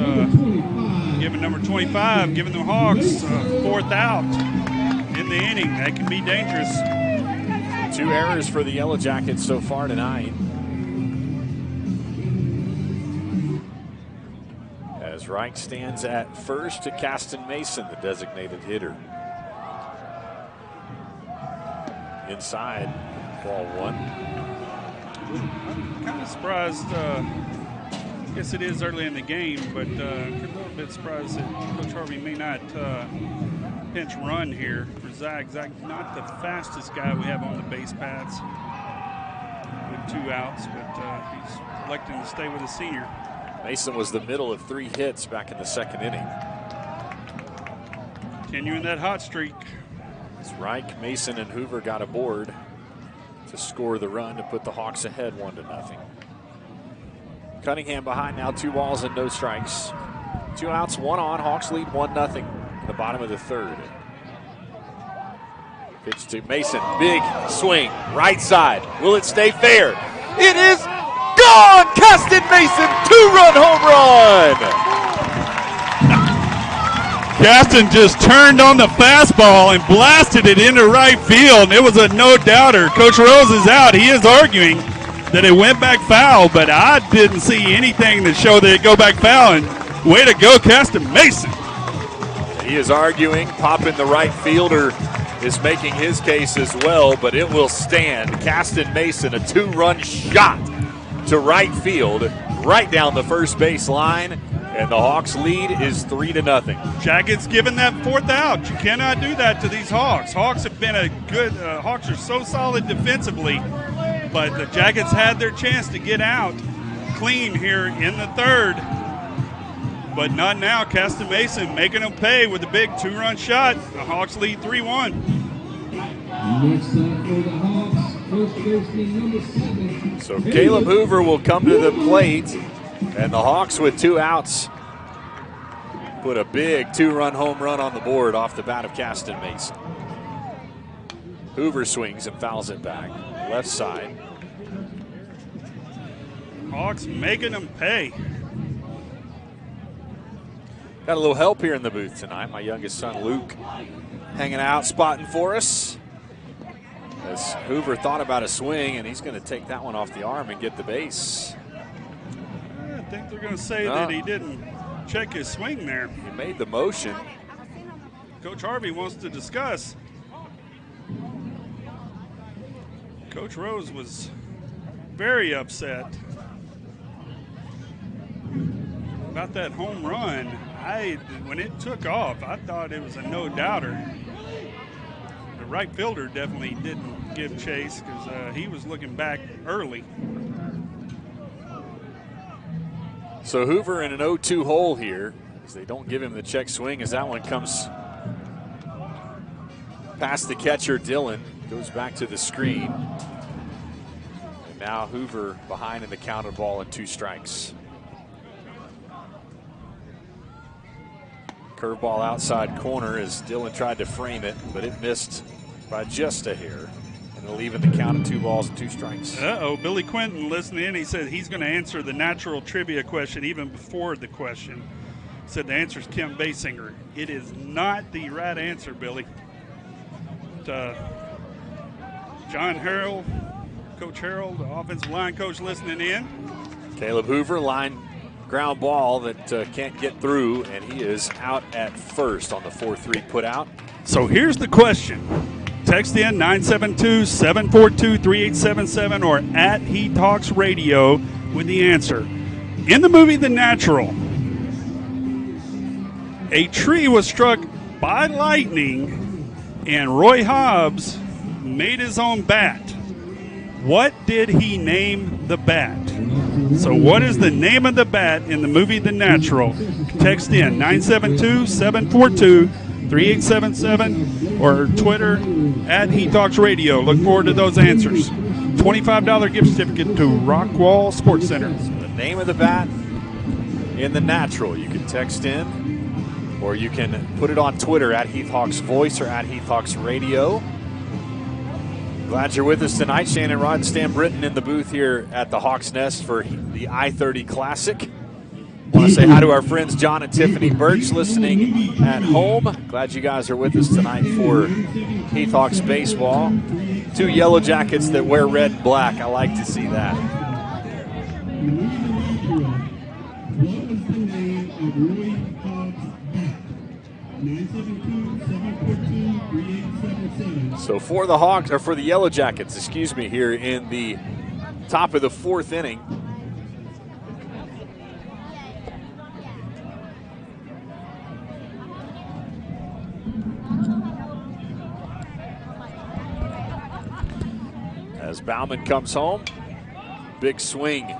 giving number 25, giving the Hawks fourth out in the inning. That can be dangerous. 2 errors for the Yellow Jackets so far tonight. As Reich stands at first to Caston Mason, the designated hitter. Inside, ball 1. I'm kind of surprised. I guess it is early in the game, but a little bit surprised that Coach Harvey may not pinch run here for Zach. Zach, not the fastest guy we have on the base paths with 2 outs, but he's electing to stay with the senior. Mason was the middle of 3 hits back in the second inning. Continuing that hot streak. As Reich, Mason, and Hoover got aboard to score the run to put the Hawks ahead 1-0. Cunningham behind now, 2 balls and no strikes. 2 outs, 1 on. Hawks lead 1-0 in the bottom of the 3rd. Pitch to Mason, big swing, right side. Will it stay fair? It is gone! Caston Mason, 2-run home run! Caston just turned on the fastball and blasted it into right field, and it was a no-doubter. Coach Rose is out. He is arguing that it went back foul, but I didn't see anything that showed that it go back foul, and way to go, Caston Mason. He is arguing. Poppin, the right fielder, is making his case as well, but it will stand. Caston Mason, a 2-run shot to right field, right down the first base line. And the Hawks lead is 3-0. Jackets given that 4th out. You cannot do that to these Hawks. Hawks have been a good. Hawks are so solid defensively, but the Jackets had their chance to get out clean here in the 3rd, but not now. Caston Mason making them pay with a big 2-run shot. The Hawks lead 3-1. Next up for the Hawks, first baseman number 7. So Caleb Hoover will come to the plate. And the Hawks with 2 outs put a big 2-run home run on the board off the bat of Caston Mason. Hoover swings and fouls it back. Left side. Hawks making them pay. Got a little help here in the booth tonight. My youngest son, Luke, hanging out, spotting for us. As Hoover thought about a swing, and he's going to take that one off the arm and get the base. I think they're going to say that he didn't check his swing there. He made the motion. Coach Harvey wants to discuss. Coach Rose was very upset about that home run. When it took off, I thought it was a no-doubter. The right fielder definitely didn't give chase because he was looking back early. So Hoover in an 0-2 hole here as they don't give him the check swing as that one comes past the catcher, Dillon. Goes back to the screen. And now Hoover behind in the counted ball and 2 strikes. Curveball outside corner as Dillon tried to frame it, but it missed by just a hair. And they'll leave in the count of 2 balls and 2 strikes. Billy Quinton listening in, he said he's going to answer the natural trivia question even before the question. He said the answer is Kim Basinger. It is not the right answer, Billy. But, John Harrell, Coach Harrell, the offensive line coach, listening in. Caleb Hoover, line ground ball that can't get through, and he is out at first on the 4-3 put out. So here's the question. Text in 972-742-3877 or at He Talks Radio with the answer. In the movie The Natural, a tree was struck by lightning and Roy Hobbs made his own bat. What did he name the bat? So what is the name of the bat in the movie The Natural? Text in 972-742-3877 or Twitter at He Talks Radio. Look forward to those answers. $25 gift certificate to Rockwall Sports Center. The name of the bat in The Natural. You can text in or you can put it on Twitter at Heath Hawks Voice or at Heath Hawks Radio. Glad you're with us tonight. Shannon Rod and Stan Britton in the booth here at the Hawks Nest for the I-30 Classic. Want to say hi to our friends John and Tiffany Birch listening at home. Glad you guys are with us tonight for Heath Hawks baseball. 2 Yellow Jackets that wear red and black. I like to see that. So for the Hawks, or for the Yellow Jackets, excuse me, here in the top of the 4th inning. As Bauman comes home, big swing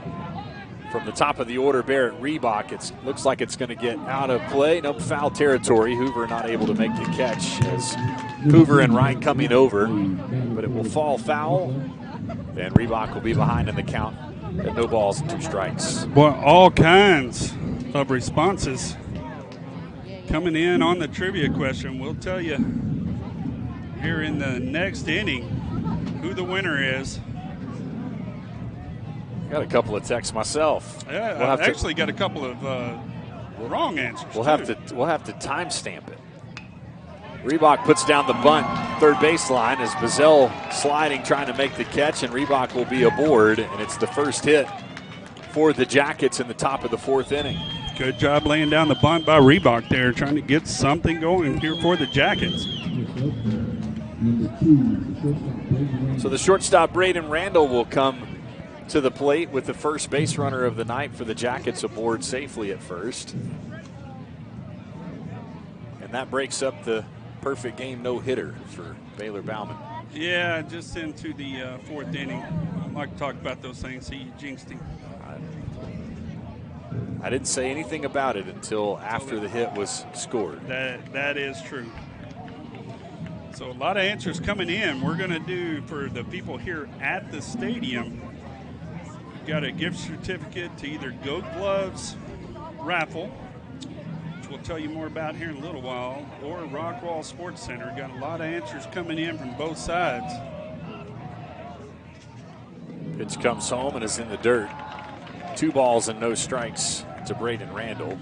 from the top of the order, Barrett Reebok. It looks like it's going to get out of play. Nope, foul territory. Hoover not able to make the catch as Hoover and Ryan coming over, but it will fall foul. And Reebok will be behind in the count at no balls and 2 strikes. Boy, all kinds of responses coming in on the trivia question. We'll tell you here in the next inning who the winner is. Got a couple of texts myself. Yeah, I've actually got a couple of wrong answers. We'll have to timestamp it. Reebok puts down the bunt, third baseline, as Bazell sliding, trying to make the catch, and Reebok will be aboard, and it's the first hit for the Jackets in the top of the 4th inning. Good job laying down the bunt by Reebok there, trying to get something going here for the Jackets. So the shortstop, Braden Randall, will come to the plate with the first base runner of the night for the Jackets aboard safely at first. And that breaks up the perfect game no-hitter for Baylor Bauman. Yeah, just into the 4th inning. I like to talk about those things. He jinxed him. I didn't say anything about it until after the hit was scored. That is true. So a lot of answers coming in. We're going to do for the people here at the stadium. We've got a gift certificate to either Goat Gloves raffle, which we'll tell you more about here in a little while, or Rockwall Sports Center. Got a lot of answers coming in from both sides. Pitch comes home and is in the dirt. 2 balls and no strikes to Braden Randall.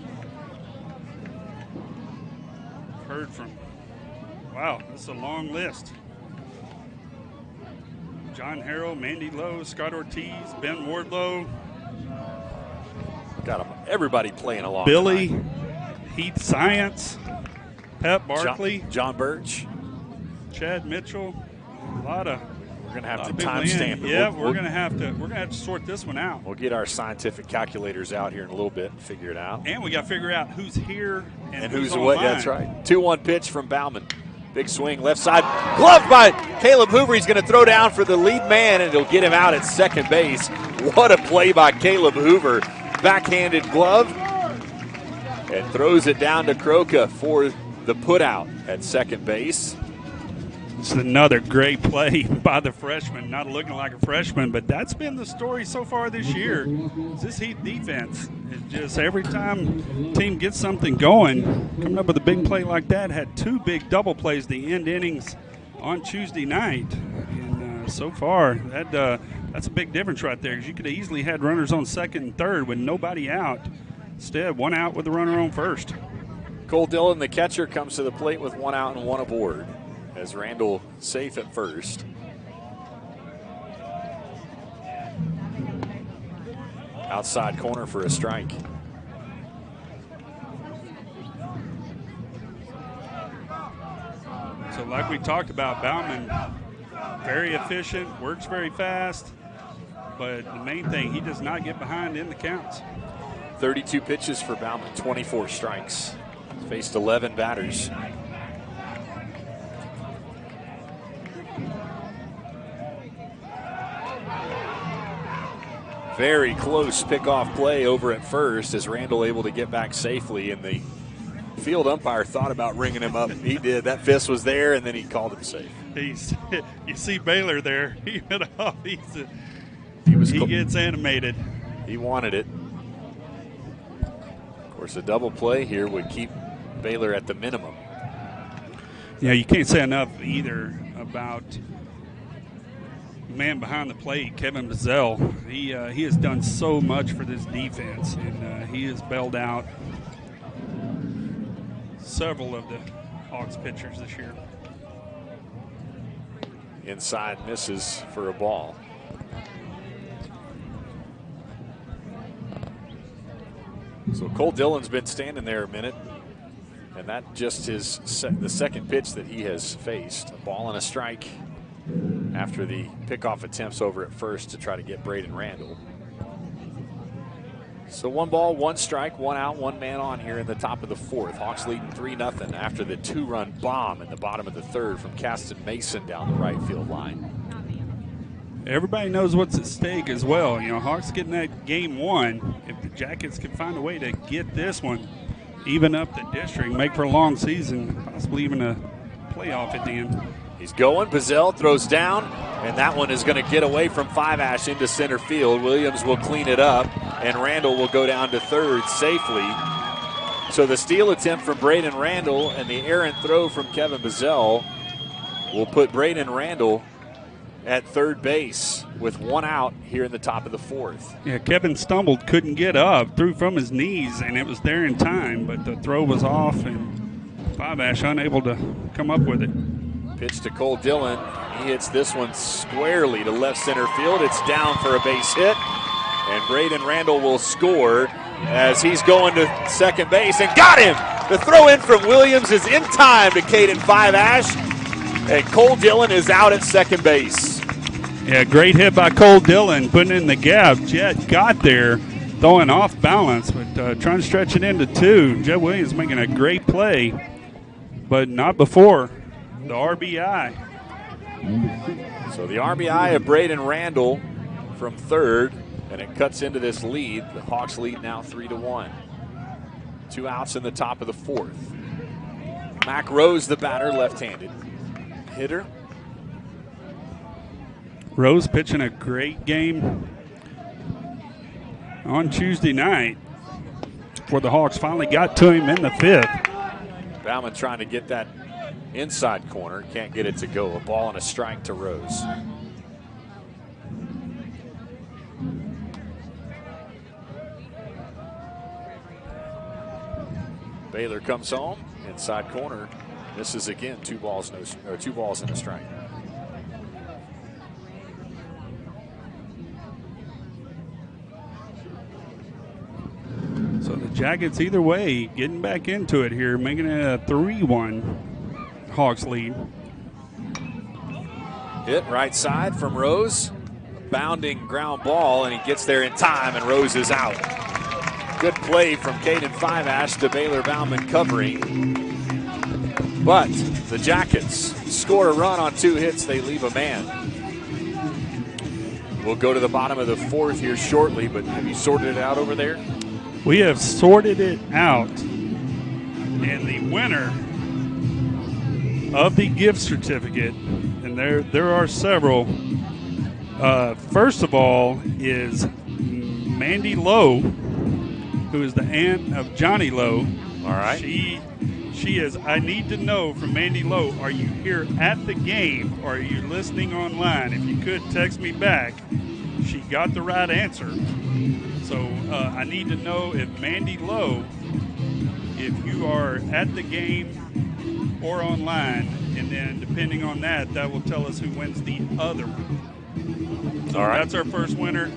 Heard from, wow, that's a long list. John Harrell, Mandy Lowe, Scott Ortiz, Ben Wardlow. Got them, everybody playing along. Billy, tonight. Heath Science, Pep Barkley, John Birch, Chad Mitchell. A lot of. We're going to have to timestamp it. Yeah, we're going to have to sort this one out. We'll get our scientific calculators out here in a little bit and figure it out. And we got to figure out who's here and who's what. online. That's right. 2-1 pitch from Bauman. Big swing, left side, gloved by Caleb Hoover. He's going to throw down for the lead man, and it'll get him out at second base. What a play by Caleb Hoover. Backhanded glove, and throws it down to Croca for the putout at second base. It's another great play by the freshman. Not looking like a freshman, but that's been the story so far this year. This Heath defense is just every time team gets something going, coming up with a big play like that. Had 2 big double plays to end innings on Tuesday night. And so far, that's a big difference right there, because you could have easily had runners on second and third with nobody out. Instead, 1 out with the runner on first. Cole Dillon, the catcher, comes to the plate with 1 out and 1 aboard, as Randall safe at first. Outside corner for a strike. So like we talked about, Bauman, very efficient, works very fast, but the main thing, he does not get behind in the counts. 32 pitches for Bauman, 24 strikes. Faced 11 batters. Very close pickoff play over at first as Randall able to get back safely, and the field umpire thought about ringing him up. He did. That fist was there, and then he called him safe. You see Baylor there. He went off. He gets animated. He wanted it. Of course, a double play here would keep Baylor at the minimum. Yeah, you can't say enough either about man behind the plate, Kevin Bazell. He has done so much for this defense, and he has bailed out several of the Hawks pitchers this year. Inside misses for a ball. So Cole Dillon's been standing there a minute, and that just is the second pitch that he has faced. A ball and a strike after the pickoff attempts over at first to try to get Braden Randall. So 1 ball, 1 strike, 1 out, 1 man on here in the top of the 4th. Hawks leading 3-0 after the 2-run bomb in the bottom of the 3rd from Caston Mason down the right field line. Everybody knows what's at stake as well. You know, Hawks getting that game 1. If the Jackets can find a way to get this one, even up the district, make for a long season, possibly even a playoff at the end. He's going. Bazell throws down, and that one is going to get away from Five Ash into center field. Williams will clean it up, and Randall will go down to third safely. So the steal attempt from Braden Randall and the errant throw from Kevin Bazell will put Braden Randall at third base with 1 out here in the top of the 4th. Yeah, Kevin stumbled, couldn't get up, threw from his knees, and it was there in time, but the throw was off, and Five Ash unable to come up with it. Pitch to Cole Dillon. He hits this one squarely to left center field. It's down for a base hit, and Braden Randall will score as he's going to second base and got him. The throw in from Williams is in time to Caden Five Ash, and Cole Dillon is out at second base. Yeah, great hit by Cole Dillon, putting in the gap. Jet got there, throwing off balance, but trying to stretch it into 2. Jet Williams making a great play, but not before the RBI. So the RBI of Braden Randall from third, and it cuts into this lead. The Hawks lead now 3-1. 2 outs in the top of the 4th. Mac Rose, the batter, left-handed hitter. Rose pitching a great game on Tuesday night before the Hawks finally got to him in the 5th. Bauman trying to get that inside corner. Can't get it to go. A ball and a strike to Rose. Baylor comes home. Inside corner. Misses again. 2 balls and a strike. So the Jackets, either way, getting back into it here, making it a 3-1 Hawks lead. Hit right side from Rose. Bounding ground ball, and he gets there in time, and Rose is out. Good play from Caden Five Ash to Baylor Bauman covering. But the Jackets score a run on 2 hits. They leave a man. We'll go to the bottom of the 4th here shortly, but have you sorted it out over there? We have sorted it out, and the winner of the gift certificate, and there are several. First of all is Mandy Lowe, who is the aunt of Johnny Lowe. All right. She is, I need to know from Mandy Lowe, are you here at the game or are you listening online? If you could text me back. She got the right answer. So I need to know if Mandy Lowe, if you are at the game or online, and then depending on that, that will tell us who wins the other one. So all right. That's our first winner.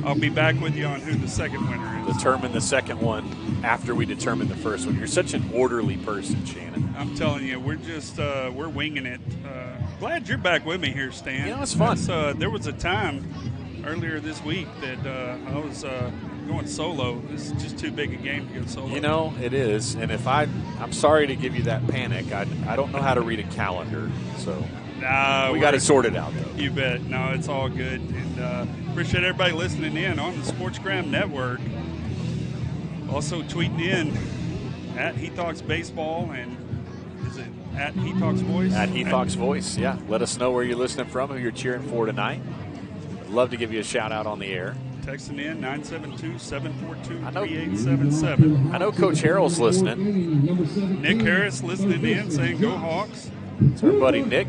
I'll be back with you on who the second winner is. Determine the second one after we determined the first one. You're such an orderly person, Shannon. I'm telling you, we're just we're winging it. Glad you're back with me here, Stan. You know, it's fun. There was a time earlier this week that I was going solo. This is just too big a game to go solo. You know, it is. And if I'm sorry to give you that panic. I don't know how to read a calendar, so we got it sorted out, though. You bet. No, it's all good. And appreciate everybody listening in on the SportsGram Network. Also tweeting in at Heath Hawks Baseball, and is it at Heath Hawks Voice? At Heath Hawks Voice, yeah. Let us know where you're listening from, who you're cheering for tonight. I'd love to give you a shout-out on the air. Texting in 972-742-3877. I know Coach Harrell's listening. Nick Harris listening in, saying go Hawks. It's our buddy Nick.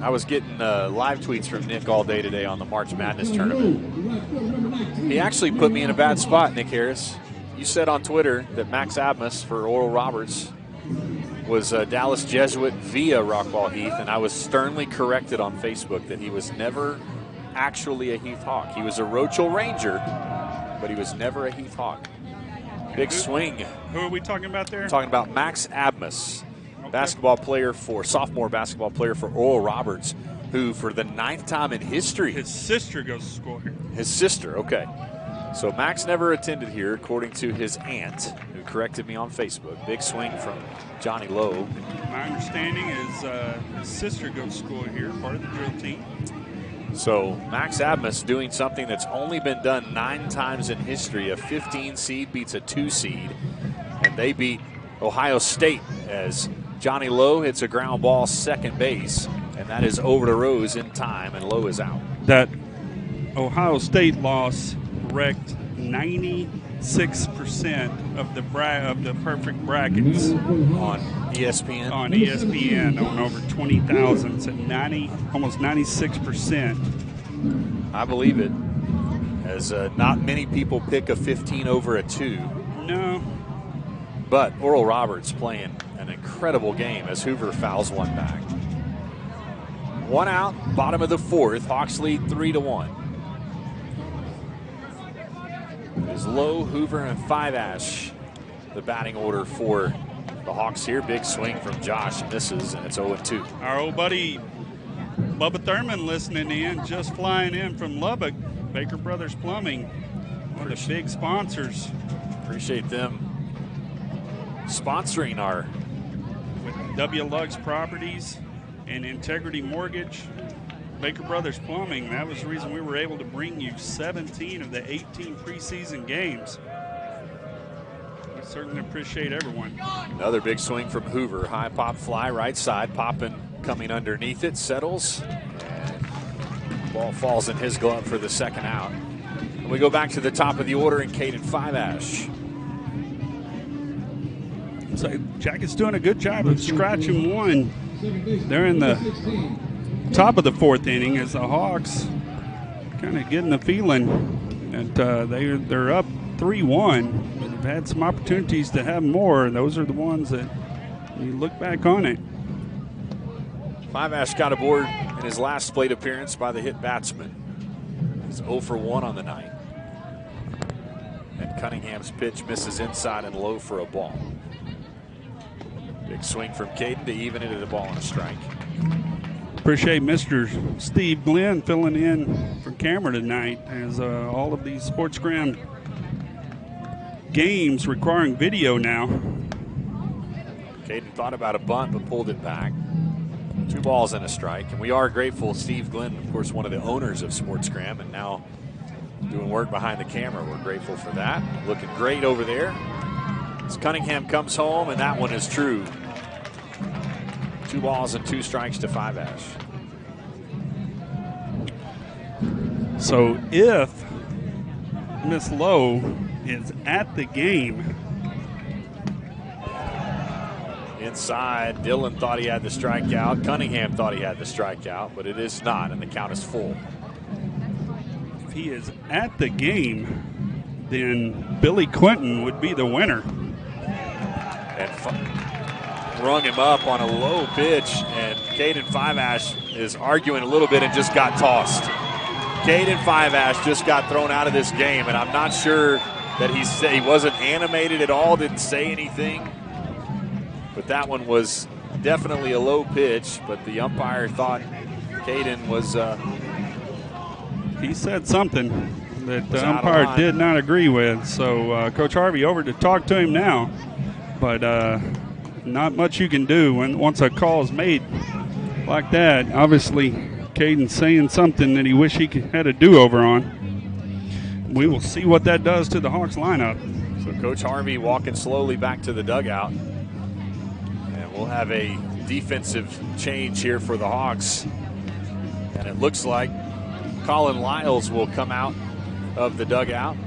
I was getting live tweets from Nick all day today on the March Madness tournament. He actually put me in a bad spot, Nick Harris. You said on Twitter that Max Abmas for Oral Roberts was a Dallas Jesuit via Rockwall Heath, and I was sternly corrected on Facebook that he was never actually a Heath Hawk. He was a Rochelle Ranger, but he was never a Heath Hawk. Big swing. Who are we talking about there? We're talking about Max Abmas, sophomore basketball player for Oral Roberts, who for the 9th time in history. His sister goes to school here. His sister, okay. So Max never attended here, according to his aunt, who corrected me on Facebook. Big swing from Johnny Lowe. My understanding is his sister goes to school here, part of the drill team. So Max Abmas doing something that's only been done 9 times in history. A 15 seed beats a 2 seed, and they beat Ohio State as Johnny Lowe hits a ground ball second base, and that is over to Rose in time, and Lowe is out. That Ohio State loss wrecked 96% of the perfect brackets on ESPN. On ESPN, on over 20,000, it's at almost 96%. I believe it, as not many people pick a 15 over a 2. No. But Oral Roberts playing an incredible game as Hoover fouls one back. 1 out, bottom of the 4th. Hawks lead 3-1. It is Lowe, Hoover, and Five Ash, the batting order for the Hawks here. Big swing from Josh, misses, and it's 0-2. Our old buddy Bubba Thurman listening in, just flying in from Lubbock. Baker Brothers Plumbing, one of the big sponsors. Appreciate them sponsoring our with W. Luggs Properties and Integrity Mortgage. Baker Brothers Plumbing, that was the reason we were able to bring you 17 of the 18 preseason games. We certainly appreciate everyone. Another big swing from Hoover. High pop fly, right side. Poppin coming underneath it, settles. And ball falls in his glove for the second out. And we go back to the top of the order and Caden Five Ash. So Jacket's doing a good job of scratching one. They're in the top of the 4th inning as the Hawks kind of getting the feeling that they're up 3-1. They've had some opportunities to have more. Those are the ones that you look back on it. Five Ash got aboard in his last plate appearance by the hit batsman. He's 0 for 1 on the night. And Cunningham's pitch misses inside and low for a ball. Big swing from Caden to even it at a ball and a strike. Appreciate Mr. Steve Glenn filling in for camera tonight as all of these SportsGram games requiring video now. Caden thought about a bunt but pulled it back. 2 balls and a strike. And we are grateful. Steve Glenn, of course, one of the owners of SportsGram, and now doing work behind the camera. We're grateful for that. Looking great over there. As Cunningham comes home, and that one is true. 2 balls and 2 strikes to Five Ash. So if Miss Lowe is at the game. Inside, Dylan thought he had the strikeout. Cunningham thought he had the strikeout, but it is not, and the count is full. If he is at the game, then Billy Clinton would be the winner. And rung him up on a low pitch, and Caden Five Ash is arguing a little bit and just got tossed. Caden Five Ash just got thrown out of this game, and I'm not sure that he wasn't animated at all, didn't say anything. But that one was definitely a low pitch, but the umpire thought Caden was... he said something that the umpire did not agree with. So Coach Harvey over to talk to him now. But not much you can do once a call is made like that. Obviously, Caden's saying something that he wish he had a do-over on. We will see what that does to the Hawks lineup. So Coach Harvey walking slowly back to the dugout. And we'll have a defensive change here for the Hawks. And it looks like Colin Lyles will come out of the dugout.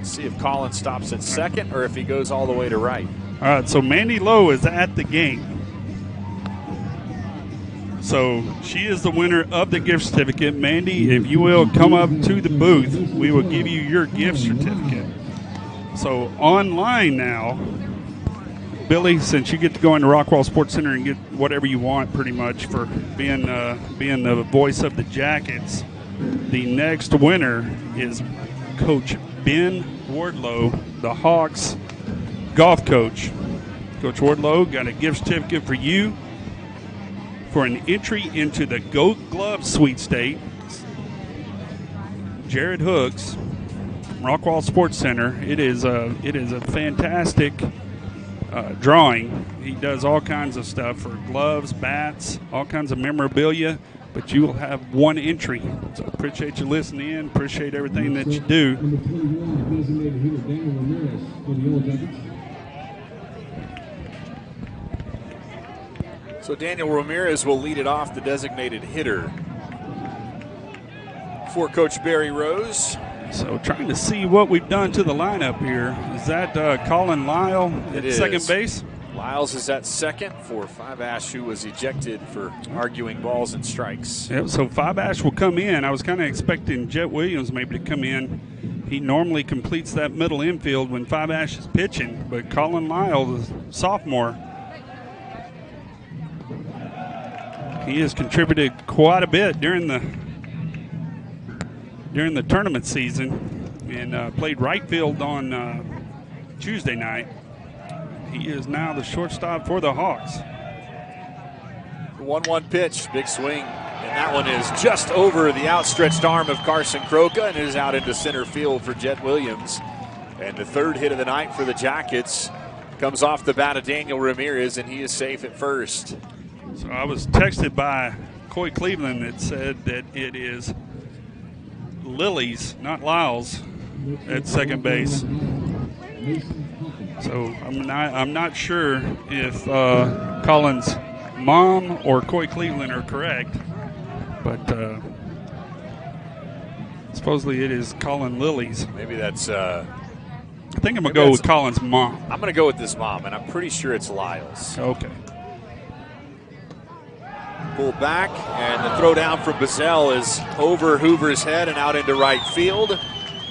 See if Colin stops at second or if he goes all the way to right. All right, so Mandy Lowe is at the game. So she is the winner of the gift certificate. Mandy, if you will come up to the booth, we will give you your gift certificate. So online now, Billy, since you get to go into Rockwall Sports Center and get whatever you want pretty much for being the voice of the Jackets, the next winner is Coach Ben Wardlow, the Hawks golf coach. Coach Wardlow got a gift certificate for you for an entry into the Gold Glove Sweepstakes. Jared Hooks, Rockwall Sports Center. It is a fantastic drawing. He does all kinds of stuff for gloves, bats, all kinds of memorabilia. But you will have one entry. So appreciate you listening in. Appreciate everything that you do. So Daniel Ramirez will lead it off, the designated hitter for Coach Barry Rose. So trying to see what we've done to the lineup here. Is that Colin Lyle at second base? Lyles is at second for Five Ash, who was ejected for arguing balls and strikes. Yep, so Five Ash will come in. I was kind of expecting Jet Williams maybe to come in. He normally completes that middle infield when Five Ash is pitching, but Colin Lyle, the sophomore, he has contributed quite a bit during the tournament season and played right field on Tuesday night. He is now the shortstop for the Hawks. 1-1 pitch, big swing, and that one is just over the outstretched arm of Carson Croca and is out into center field for Jet Williams. And the third hit of the night for the Jackets comes off the bat of Daniel Ramirez, and he is safe at first. So I was texted by Coy Cleveland that said that it is Lilies, not Lyles, at second base. So I'm not sure if Colin's mom or Coy Cleveland are correct, but supposedly it is Colin Lilies. Maybe that's. I think I'm gonna go with Colin's mom. I'm gonna go with this mom, and I'm pretty sure it's Lyles. Okay. Pull back, and the throw down from Bazell is over Hoover's head and out into right field,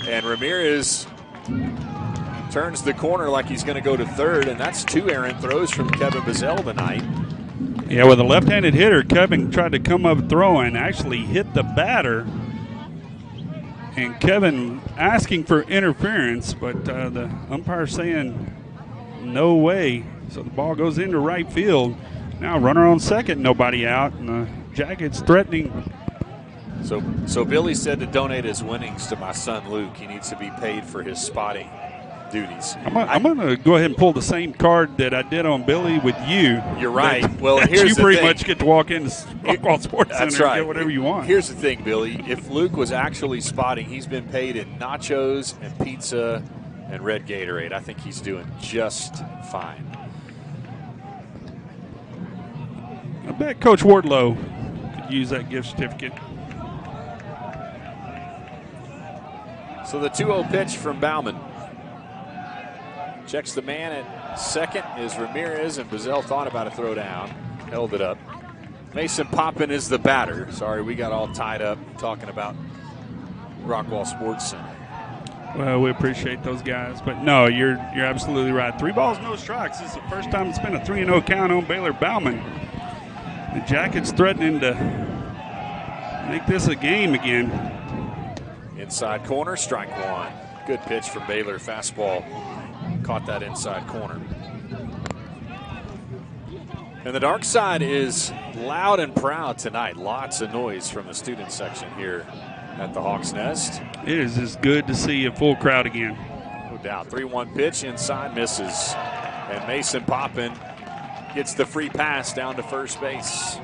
and Ramirez turns the corner like he's going to go to third, and that's two errant throws from Kevin Bazell tonight. Yeah, with a left-handed hitter, Kevin tried to come up throwing, actually hit the batter, and Kevin asking for interference, but the umpire saying no way. So the ball goes into right field. Now runner on second, nobody out, and the Jackets threatening. So Billy said to donate his winnings to my son Luke. He needs to be paid for his spotting duties. I'm going to go ahead and pull the same card that I did on Billy with you. You're right. Well, here's you the pretty thing. much get to walk into Rockwall Sports Center and get whatever you want. Here's the thing, Billy. If Luke was actually spotting, he's been paid in nachos and pizza and red Gatorade. I think he's doing just fine. I bet Coach Wardlow could use that gift certificate. So the 2-0 pitch from Bauman. Checks the man at second is Ramirez, and Bazell thought about a throw down. Held it up. Mason Poppin is the batter. Sorry, we got all tied up talking about Rockwall Sports Center. Well, we appreciate those guys. But, no, you're absolutely right. 3 balls, no strikes. This is the first time it's been a 3-0 count on Baylor Bauman. The Jackets threatening to make this a game again. Inside corner, strike one. Good pitch from Baylor. Fastball caught that inside corner. And the dark side is loud and proud tonight. Lots of noise from the student section here at the Hawks Nest. It is just good to see a full crowd again. No doubt. 3-1 pitch inside, misses. And Mason Poppin gets the free pass down to first base.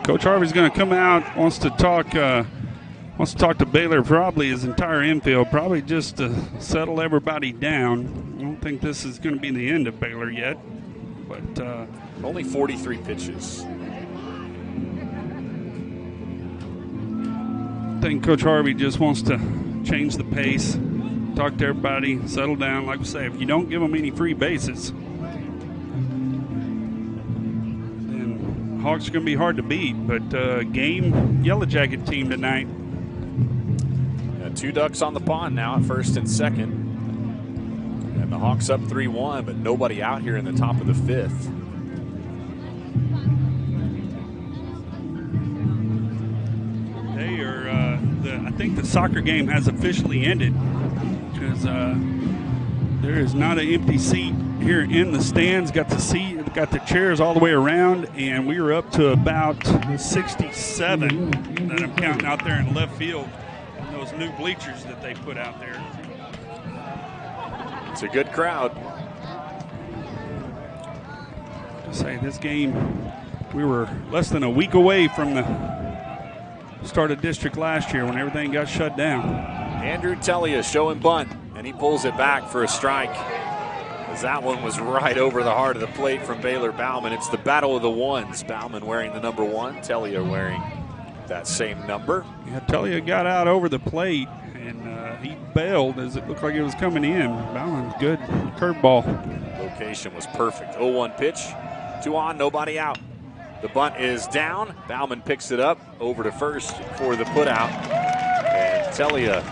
Coach Harvey's going to come out, wants to talk to Baylor, probably his entire infield, probably just to settle everybody down. I don't think this is going to be the end of Baylor yet, but only 43 pitches. I think Coach Harvey just wants to change the pace, talk to everybody, settle down. Like I say, if you don't give them any free bases, then Hawks are going to be hard to beat. But game Yellow Jacket team tonight. 2 ducks on the pond now at first and second. And the Hawks up 3-1, but nobody out here in the top of the 5th. They are, I think the soccer game has officially ended because there is not an empty seat here in the stands. Got the chairs all the way around, and we were up to about 67 that I'm counting out there in left field. Those new bleachers that they put out there. It's a good crowd. Say this game, we were less than a week away from the start of district last year when everything got shut down. Andrew Tellia showing bunt, and he pulls it back for a strike. As that one was right over the heart of the plate from Baylor Bauman. It's the battle of the ones. Bauman wearing the number 1, Tellia wearing that same number. Yeah, Tellia got out over the plate, and he bailed as it looked like it was coming in. Bauman's good curveball. Location was perfect. 0-1 pitch. 2 on, nobody out. The bunt is down. Bauman picks it up over to first for the putout. And Tellia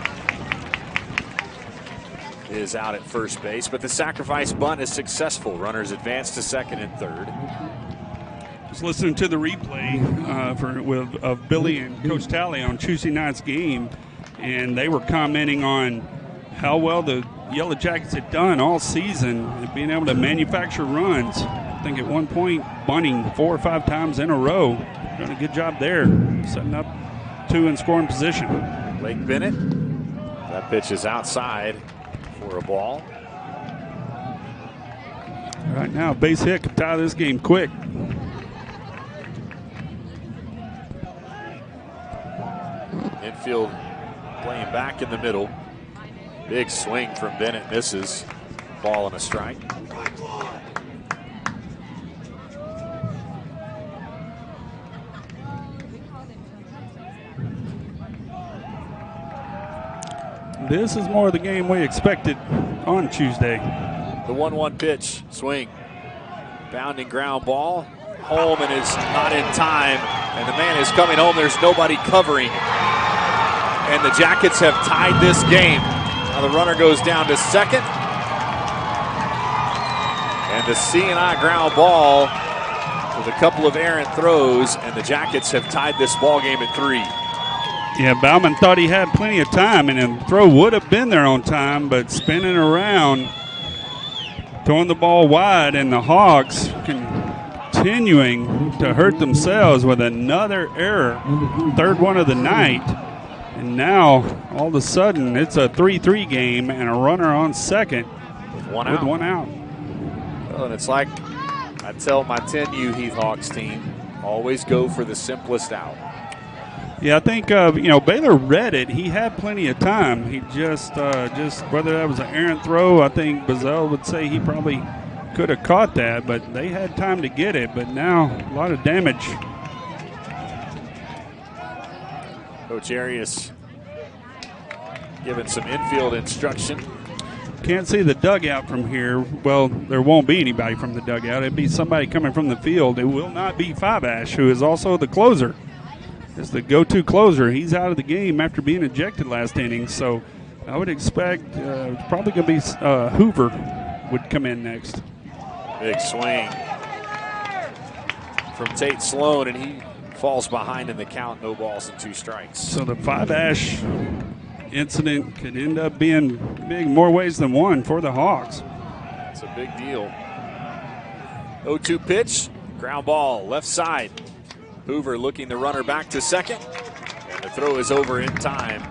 is out at first base, but the sacrifice bunt is successful. Runners advance to second and third. Just listening to the replay of Billy and Coach Talley on Tuesday night's game, and they were commenting on how well the Yellow Jackets had done all season at being able to manufacture runs. I think at one point bunting 4 or 5 times in a row. Doing a good job there, setting up 2 in scoring position. Blake Bennett, that pitch is outside for a ball. Right now, base hit could tie this game quick. Infield playing back in the middle. Big swing from Bennett, misses. Ball and a strike. This is more of the game we expected on Tuesday. The 1-1 pitch, swing. Bounding ground ball. Home and is not in time. And the man is coming home. There's nobody covering. And the Jackets have tied this game. Now the runner goes down to second. And the C&I ground ball with a couple of errant throws. And the Jackets have tied this ball game at 3. Yeah, Bauman thought he had plenty of time, and the throw would have been there on time, but spinning around, throwing the ball wide, and the Hawks continuing to hurt themselves with another error, third one of the night. And now, all of a sudden, it's a 3-3 game and a runner on second with one out. Well, and it's like I tell my 10U Heath Hawks team, always go for the simplest out. Yeah, I think Baylor read it. He had plenty of time. He just whether that was an errant throw, I think Bazell would say he probably could have caught that, but they had time to get it. But now a lot of damage. Coach Arias giving some infield instruction. Can't see the dugout from here. Well, there won't be anybody from the dugout. It'd be somebody coming from the field. It will not be Five Ash, who is also the closer. Is the go-to closer. He's out of the game after being ejected last inning, so I would expect it's probably going to be Hoover would come in next. Big swing from Tate Sloan, and he falls behind in the count. No balls and 2 strikes. So the Five Ash incident could end up being big more ways than one for the Hawks. It's a big deal. 0-2 pitch, ground ball, left side. Hoover looking the runner back to second, and the throw is over in time.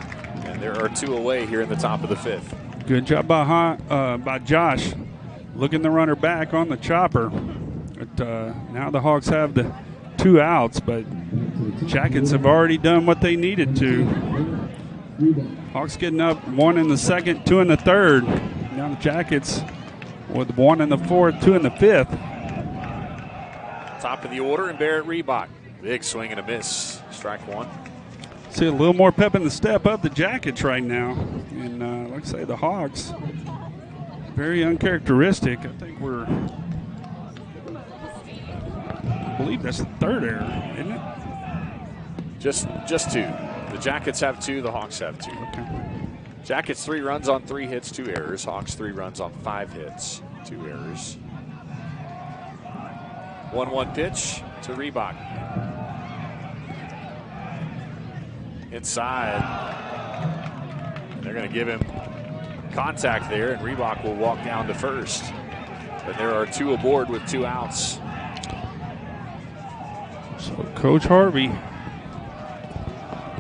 And there are 2 away here in the top of the 5th. Good job by Josh, looking the runner back on the chopper. But now the Hawks have the 2 outs, but Jackets have already done what they needed to. Hawks getting up 1 in the second, 2 in the third. Now the Jackets with 1 in the fourth, 2 in the fifth. Top of the order, and Barrett Reebok. Big swing and a miss. Strike 1. See a little more pep in the step of the Jackets right now. And like I say, the Hawks, very uncharacteristic. I think I believe that's the 3rd error, isn't it? Just 2. The Jackets have 2, the Hawks have 2. Okay. Jackets 3 runs on 3 hits, 2 errors. Hawks 3 runs on 5 hits, 2 errors. 1-1 pitch to Reebok. Inside. And they're going to give him contact there, and Reebok will walk down to first. But there are 2 aboard with 2 outs. So Coach Harvey.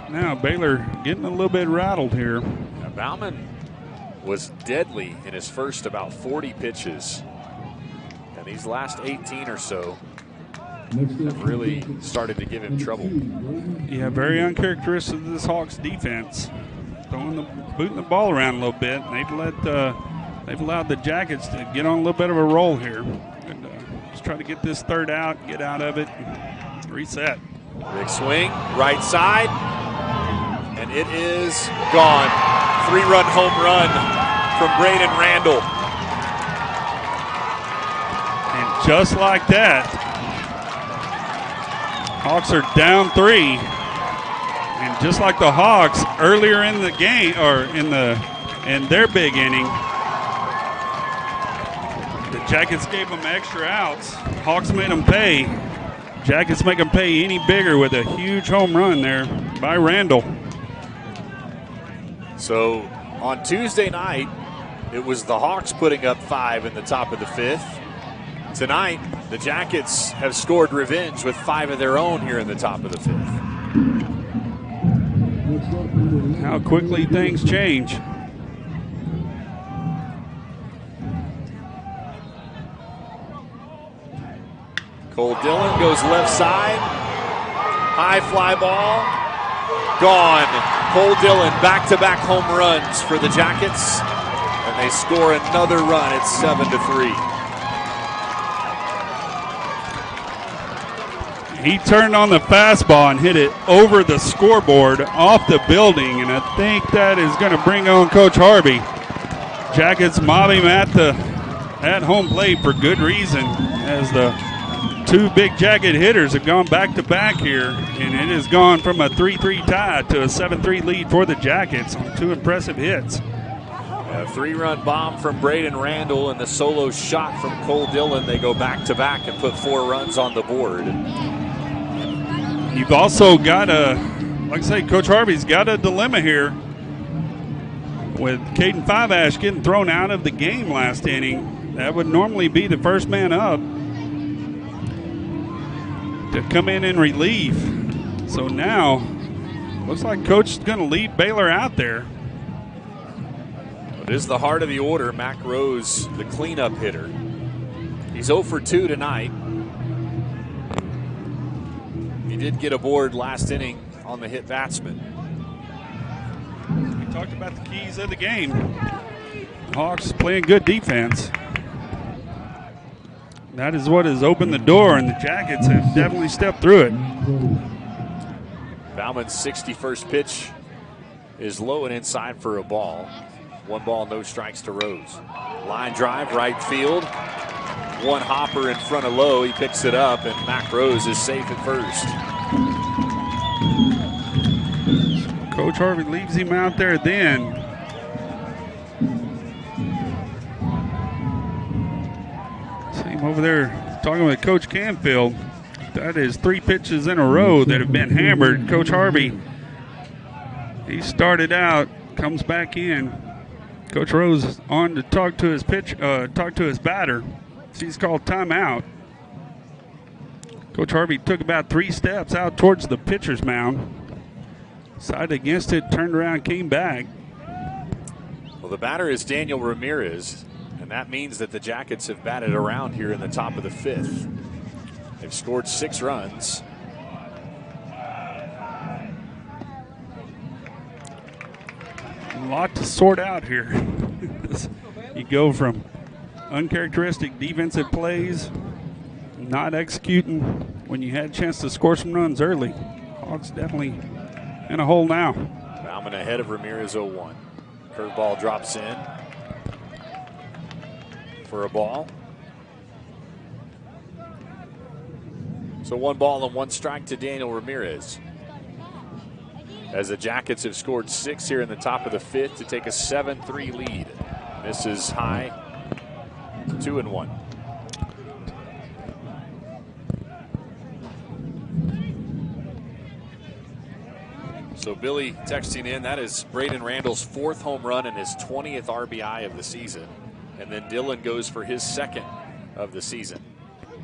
Now Baylor getting a little bit rattled here. Now, Bauman was deadly in his first about 40 pitches. And these last 18 or so have really started to give him trouble. Yeah, very uncharacteristic of this Hawks defense. Booting the ball around a little bit. They've allowed the Jackets to get on a little bit of a roll here. And just try to get this 3rd out, get out of it, and reset. Big swing, right side, and it is gone. 3-run home run from Braden Randall. And just like that, Hawks are down 3. And just like the Hawks earlier in the game, or in their big inning, the Jackets gave them extra outs. Hawks made them pay. Jackets make them pay any bigger with a huge home run there by Randall. So on Tuesday night, it was the Hawks putting up 5 in the top of the 5th. Tonight, the Jackets have scored revenge with 5 of their own here in the top of the 5th. How quickly things change. Cole Dillon goes left side. High fly ball. Gone. Cole Dillon back-to-back home runs for the Jackets. And they score another run. It's 7-3. He turned on the fastball and hit it over the scoreboard off the building, and I think that is going to bring on Coach Harvey. Jackets mob him at home plate for good reason, as the 2 big Jacket hitters have gone back-to-back here, and it has gone from a 3-3 tie to a 7-3 lead for the Jackets on 2 impressive hits. A 3-run bomb from Braden Randall and the solo shot from Cole Dillon. They go back-to-back and put 4 runs on the board. You've also got like I say, Coach Harvey's got a dilemma here with Caden Five-Ash getting thrown out of the game last inning. That would normally be the first man up to come in and relieve. So now, looks like Coach is going to leave Baylor out there. It is the heart of the order. Mac Rose, the cleanup hitter. He's 0 for 2 tonight. He did get aboard last inning on the hit batsman. We talked about the keys of the game. The Hawks playing good defense. That is what has opened the door, and the Jackets have definitely stepped through it. Bauman's 61st pitch is low and inside for a ball. 1 ball, no strikes to Rose. Line drive, right field. 1 hopper in front of low. He picks it up, and Mac Rose is safe at first. Coach Harvey leaves him out there then. See him over there talking with Coach Canfield. That is 3 pitches in a row that have been hammered. Coach Harvey, he started out comes back in. Coach Rose on to talk to his batter. He's called timeout. Coach Harvey took about 3 steps out towards the pitcher's mound. Decided against it, turned around, came back. Well, the batter is Daniel Ramirez, and that means that the Jackets have batted around here in the top of the 5th. They've scored 6 runs. A lot to sort out here. You go from uncharacteristic defensive plays, not executing when you had a chance to score some runs early. Hawks definitely in a hole now. Bauman ahead of Ramirez 0-1. Curveball drops in for a ball. So 1 ball and 1 strike to Daniel Ramirez. As the Jackets have scored 6 here in the top of the 5th to take a 7-3 lead. Misses high, 2-1. So Billy texting in, that is Braden Randall's 4th home run and his 20th RBI of the season. And then Dylan goes for his 2nd of the season.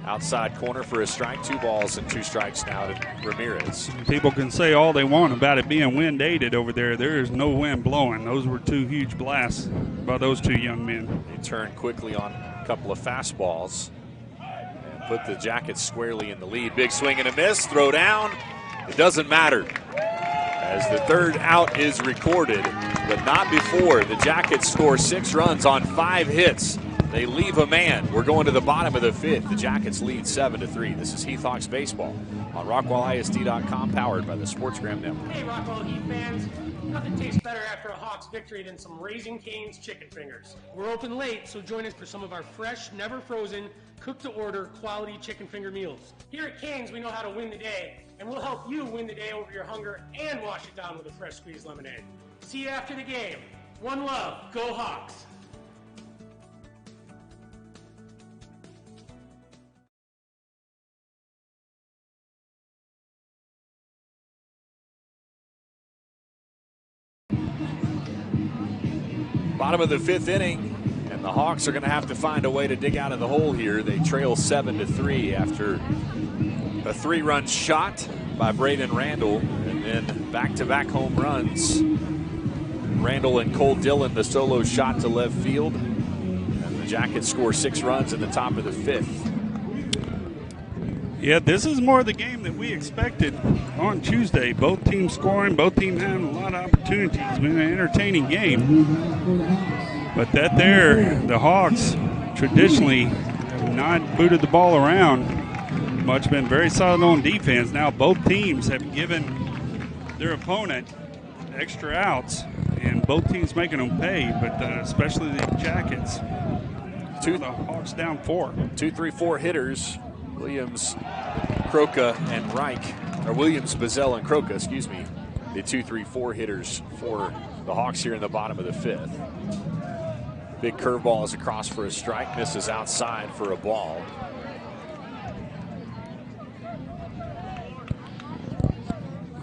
Outside corner for a strike, 2 balls and 2 strikes now to Ramirez. People can say all they want about it being wind aided over there. There is no wind blowing. Those were 2 huge blasts by those 2 young men. They turn quickly on a couple of fastballs and put the Jackets squarely in the lead. Big swing and a miss, throw down. It doesn't matter as the 3rd out is recorded, but not before the Jackets score 6 runs on 5 hits. They leave a man. We're going to the bottom of the 5th. The Jackets lead 7-3. This is Heath Hawks Baseball on RockwallISD.com, powered by the SportsGram Network. Hey, Rockwall Heath fans. Nothing tastes better after a Hawks victory than some Raising Cane's chicken fingers. We're open late, so join us for some of our fresh, never frozen, cooked-to-order quality chicken finger meals. Here at Cane's, we know how to win the day, and we'll help you win the day over your hunger and wash it down with a fresh squeezed lemonade. See you after the game. One love. Go Hawks. Bottom of the 5th inning, and the Hawks are going to have to find a way to dig out of the hole here. They trail 7-3 after a 3-run shot by Braden Randall, and then back-to-back home runs. Randall and Cole Dillon, the solo shot to left field, and the Jackets score 6 runs in the top of the 5th. Yeah, this is more the game that we expected on Tuesday. Both teams scoring, both teams having a lot of opportunities. It's been an entertaining game. But that there, the Hawks traditionally have not booted the ball around much, been very solid on defense. Now both teams have given their opponent extra outs, and both teams making them pay, but especially the Jackets. The Hawks down 4. 2, 3, 4 hitters. Williams, Croca, and Reich, or Williams, Bazell, and Croca, excuse me, the 2, 3, 4 hitters for the Hawks here in the bottom of the 5th. Big curveball is across for a strike, misses outside for a ball.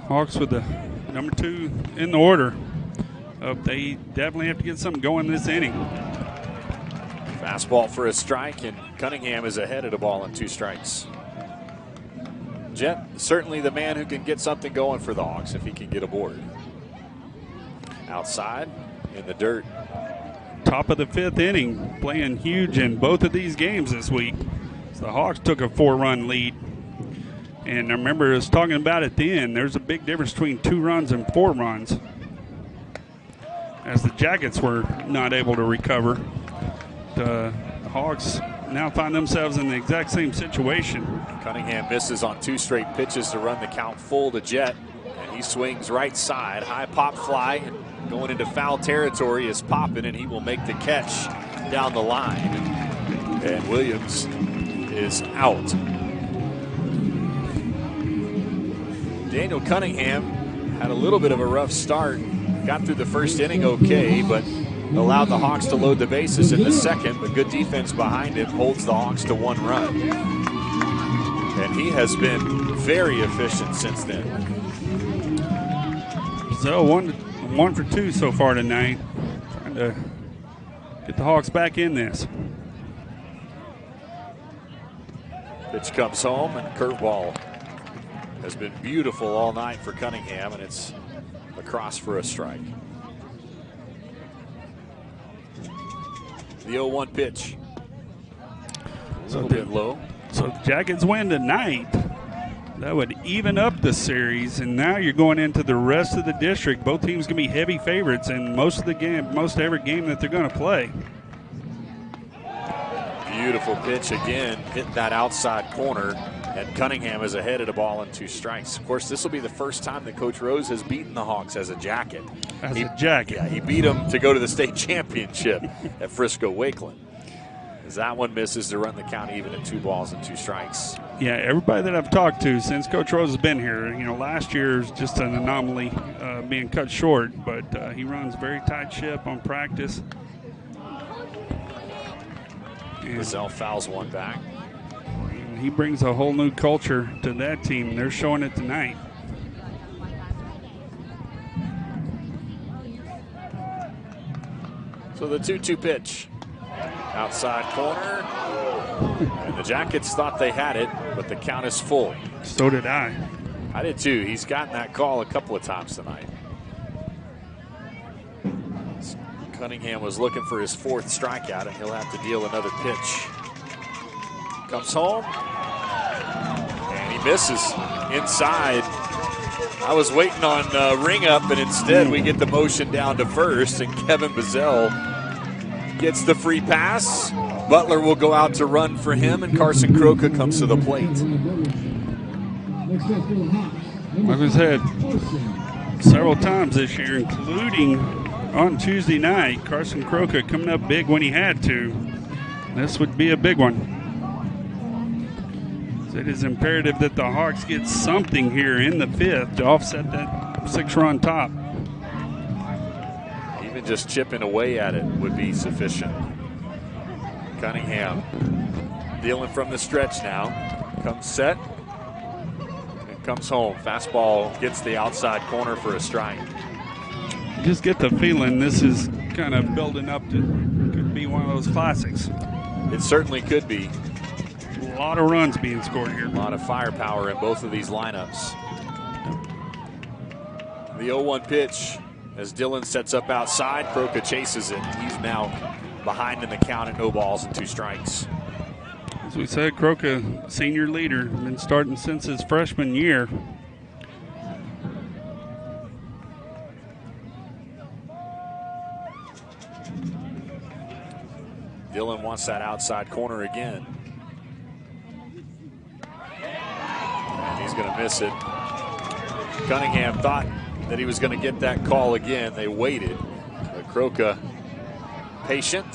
Hawks with the number 2 in the order. They definitely have to get something going this inning. Fastball for a strike, and Cunningham is ahead of the ball in 2 strikes. Jet, certainly the man who can get something going for the Hawks if he can get aboard. Outside, in the dirt. Top of the 5th inning, playing huge in both of these games this week. So the Hawks took a 4-run lead. And I remember us talking about at the end, there's a big difference between 2 runs and 4 runs, as the Jackets were not able to recover. The Hawks now find themselves in the exact same situation. Cunningham misses on 2 straight pitches to run the count full to Jet, and he swings right side. High pop fly, and going into foul territory is Poppin, and he will make the catch down the line. And Williams is out. Daniel Cunningham had a little bit of a rough start. Got through the first inning okay, but allowed the Hawks to load the bases in the second, but good defense behind him holds the Hawks to 1 run. And he has been very efficient since then. So one 1 for 2 so far tonight. Trying to get the Hawks back in this. Pitch comes home, and curveball has been beautiful all night for Cunningham, and it's across for a strike. The 0-1 pitch. A little bit low. So the Jackets win tonight. That would even up the series, and now you're going into the rest of the district. Both teams going to be heavy favorites in most every game that they're going to play. Beautiful pitch again, hit that outside corner, and Cunningham is ahead of the ball in 2 strikes. Of course, this will be the first time that Coach Rose has beaten the Hawks as a Jacket. Yeah, he beat them to go to the state championship at Frisco Wakeland. As that one misses to run the count even at 2 balls and 2 strikes. Yeah, everybody that I've talked to since Coach Rose has been here, last year is just an anomaly being cut short, but he runs very tight ship on practice. Gazelle fouls one back. He brings a whole new culture to that team. They're showing it tonight. So the 2-2 pitch. Outside corner. And the Jackets thought they had it, but the count is full. So did I. I did too. He's gotten that call a couple of times tonight. Cunningham was looking for his 4th strikeout, and he'll have to deal another pitch. Comes home, and he misses inside. I was waiting on ring up, and instead we get the motion down to first, and Kevin Bazell gets the free pass. Butler will go out to run for him, and Carson Croca comes to the plate. Like I said, several times this year, including on Tuesday night, Carson Croca coming up big when he had to. This would be a big one. So it is imperative that the Hawks get something here in the 5th to offset that 6-run top. Even just chipping away at it would be sufficient. Cunningham dealing from the stretch now. Comes set and comes home. Fastball gets the outside corner for a strike. Just get the feeling this is kind of building up to could be one of those classics. It certainly could be. A lot of runs being scored here. A lot of firepower in both of these lineups. The 0-1 pitch as Dillon sets up outside. Croca chases it. He's now behind in the count at 0 balls and 2 strikes. As we said, Croca, senior leader, been starting since his freshman year. Dillon wants that outside corner again. And he's going to miss it. Cunningham thought that he was going to get that call again. They waited. But Croca patient.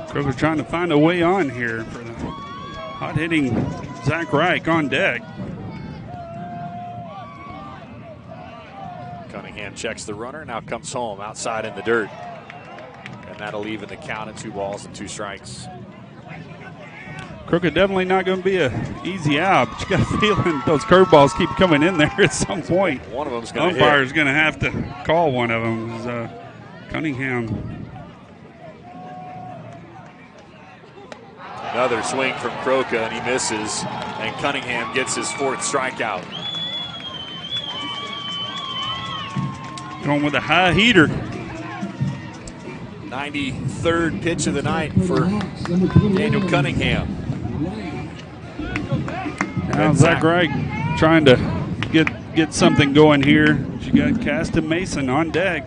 Croca trying to find a way on here for the hot-hitting Zach Reich on deck. Cunningham checks the runner, now comes home outside in the dirt. And that'll even the count at 2 balls and 2 strikes. Croca definitely not going to be an easy out, but you got a feeling those curveballs keep coming in there at some point. One of them's going to hit. Umpire's going to have to call one of them. Cunningham. Another swing from Croca, and he misses. And Cunningham gets his 4th strikeout. Going with a high heater. 93rd pitch of the night for Daniel Cunningham. Now Zach Reich trying to get something going here. You got Caston Mason on deck.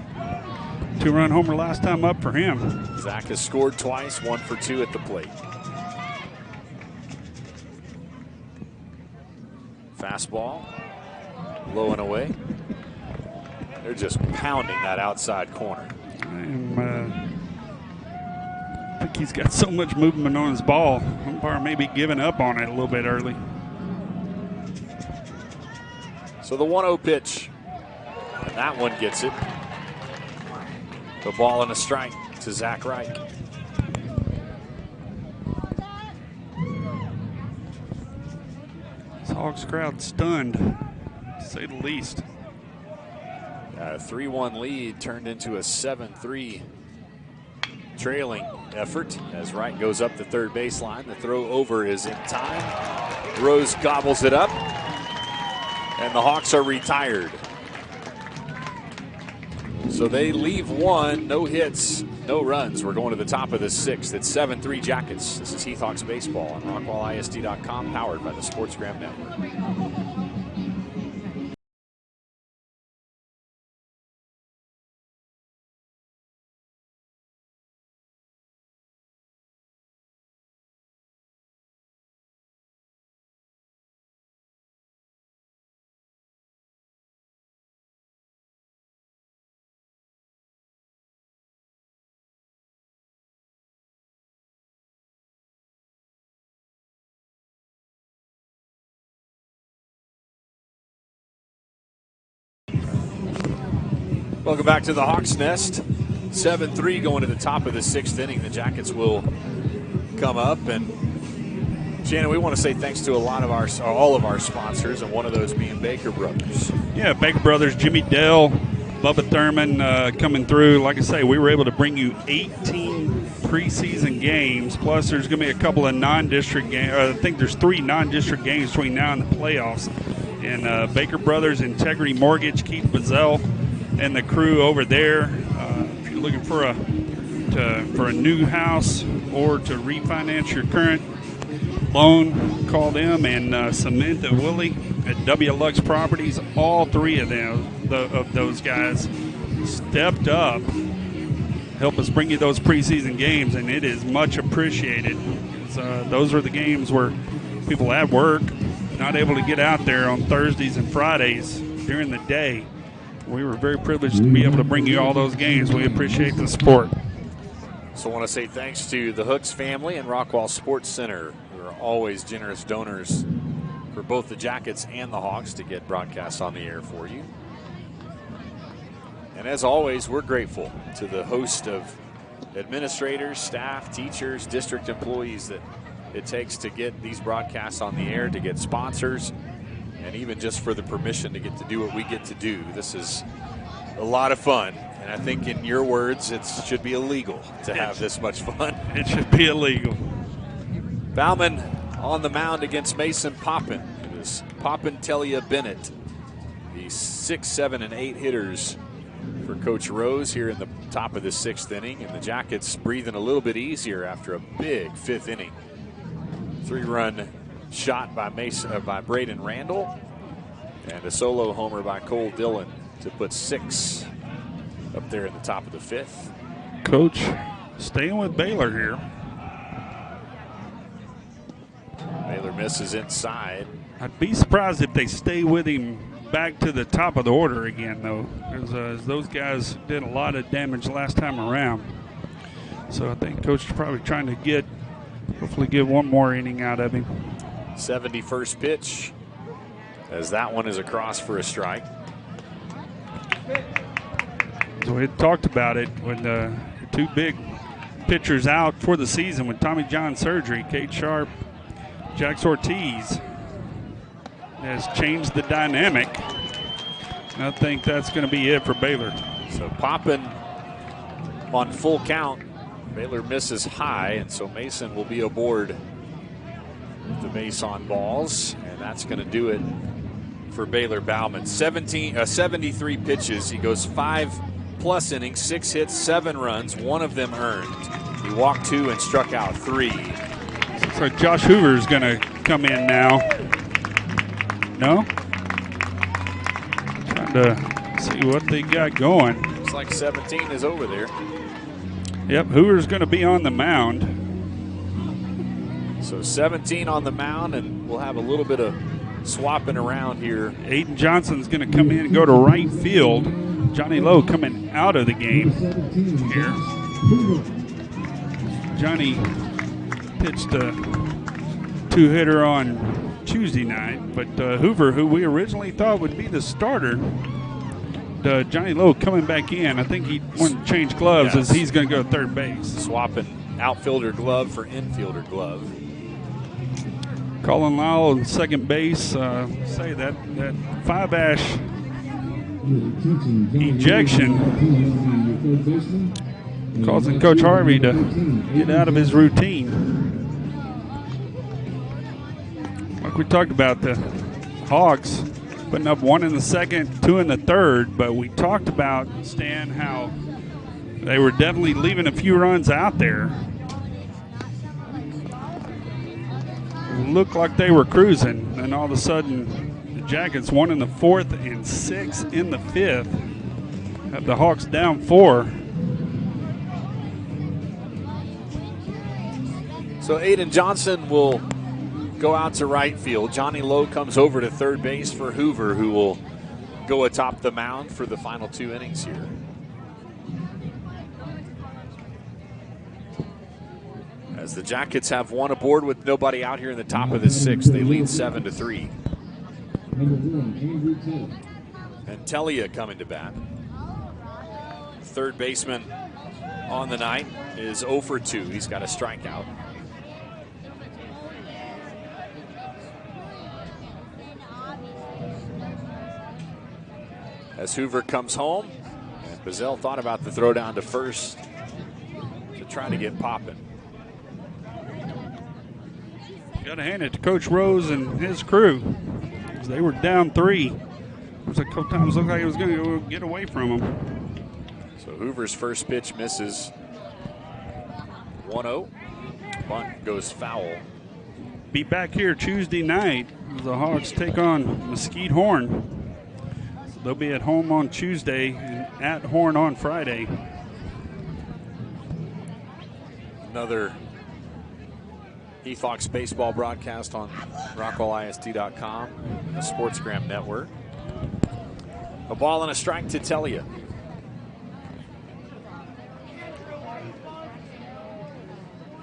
2-run homer last time up for him. Zach has scored twice, 1 for 2 at the plate. Fastball, low and away. They're just pounding that outside corner. I think he's got so much movement on his ball. Umpire may be giving up on it a little bit early. So the 1-0 pitch, and that one gets it. The ball and a strike to Zach Reich. This Hawks crowd stunned to say the least. A 3-1 lead turned into a 7-3 trailing effort as Wright goes up the third baseline. The throw over is in time. Rose gobbles it up, and the Hawks are retired. So they leave one, no hits, no runs. We're going to the top of the sixth. It's 7-3 Jackets. This is Heath Hawks Baseball on RockwallISD.com, powered by the SportsGram Network. Welcome back to the Hawks Nest. 7-3 going to the top of the sixth inning. The Jackets will come up, and Shannon, we want to say thanks to all of our sponsors, and one of those being Baker Brothers. Yeah, Baker Brothers, Jimmy Dell, Bubba Thurman coming through. Like I say, we were able to bring you 18 preseason games, plus there's going to be a couple of non-district games. I think there's 3 non-district games between now and the playoffs. And Baker Brothers, Integrity Mortgage, Keith Bazell, and the crew over there. If you're looking for a new house or to refinance your current loan, call them. And Samantha Willie at W Lux Properties. All 3 of them, of those guys, stepped up, help us bring you those preseason games, and it is much appreciated. Those are the games where people at work not able to get out there on Thursdays and Fridays during the day. We were very privileged to be able to bring you all those games. We appreciate the support. So I want to say thanks to the Hooks family and Rockwall Sports Center, who are always generous donors for both the Jackets and the Hawks to get broadcasts on the air for you. And as always, we're grateful to the host of administrators, staff, teachers, district employees that it takes to get these broadcasts on the air, to get sponsors, and even just for the permission to get to do what we get to do. This is a lot of fun, and I think in your words, it should be illegal to have this much fun. It should be illegal. Bauman on the mound against Mason Poppin. It is Poppin, Telia, Bennett, the 6, 7, and 8 hitters for Coach Rose here in the top of the sixth inning, and the Jackets breathing a little bit easier after a big fifth inning. 3-run shot by Braden Randall, and a solo homer by Cole Dillon to put 6 up there in the top of the fifth. Coach staying with Baylor here. Baylor misses inside. I'd be surprised if they stay with him back to the top of the order again, though, as those guys did a lot of damage last time around. So I think Coach is probably trying to hopefully get one more inning out of him. 71st pitch, as that one is across for a strike. So we had talked about it when the 2 big pitchers out for the season with Tommy John surgery. Kate Sharp, Jax Ortiz has changed the dynamic. And I think that's going to be it for Baylor. So Poppin on full count. Baylor misses high, and so Mason will be aboard the base on balls, and that's going to do it for Baylor Bauman. 73 pitches. He goes 5+ innings, 6 hits, 7 runs, 1 of them earned. He walked 2 and struck out 3. So Josh Hoover is going to come in now. No? Trying to see what they got going. Looks like 17 is over there. Yep, Hoover's going to be on the mound. So 17 on the mound, and we'll have a little bit of swapping around here. Aiden Johnson's going to come in and go to right field. Johnny Lowe coming out of the game here. Johnny pitched a 2-hitter on Tuesday night, but Hoover, who we originally thought would be the starter, Johnny Lowe coming back in. I think he wanted to change gloves, as he's going to go to third base. Swapping outfielder glove for infielder glove. Colin Lyle on second base. Say that 5-ash ejection causing Coach Harvey to get out of his routine. Like we talked about, the Hogs putting up 1 in the second, 2 in the third, but we talked about, Stan, how they were definitely leaving a few runs out there. Looked like they were cruising, and all of a sudden the Jackets 1 in the fourth and 6 in the fifth have the Hawks down 4. So Aiden Johnson will go out to right field. Johnny Lowe comes over to third base for Hoover, who will go atop the mound for the final 2 innings here. As the Jackets have 1 aboard with nobody out here in the top of the 6th, they lead 7-3. And Telia coming to bat. Third baseman on the night is 0 for 2. He's got a strikeout. As Hoover comes home, and Bazell thought about the throw down to first to try to get popping. Got to hand it to Coach Rose and his crew. They were down 3. It was a couple times looked like it was going to get away from them. So Hoover's first pitch misses. 1-0. Bunt goes foul. Be back here Tuesday night as the Hawks take on Mesquite Horn. So they'll be at home on Tuesday and at Horn on Friday. Another Heath Hawks baseball broadcast on RockwallISD.com, the Sportsgram Network. A ball and a strike to Telia.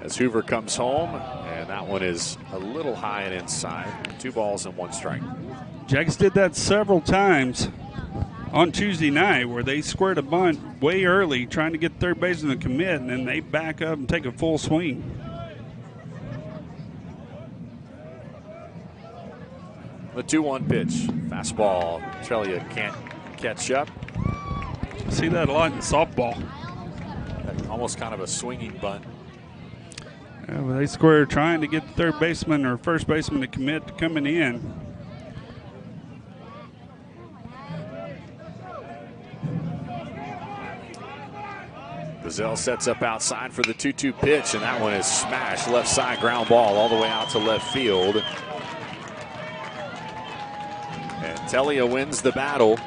As Hoover comes home, and that one is a little high and inside. 2 balls and 1 strike. Jackets did that several times on Tuesday night where they squared a bunt way early trying to get third baseman to commit, and then they back up and take a full swing. The 2-1 pitch. Fastball. Telia can't catch up. See that a lot in softball. Almost kind of a swinging bunt. Yeah, well, they square trying to get the third baseman or first baseman to commit to coming in. Bazell sets up outside for the 2-2 pitch, and that one is smashed. Left side ground ball all the way out to left field. And Telia wins the battle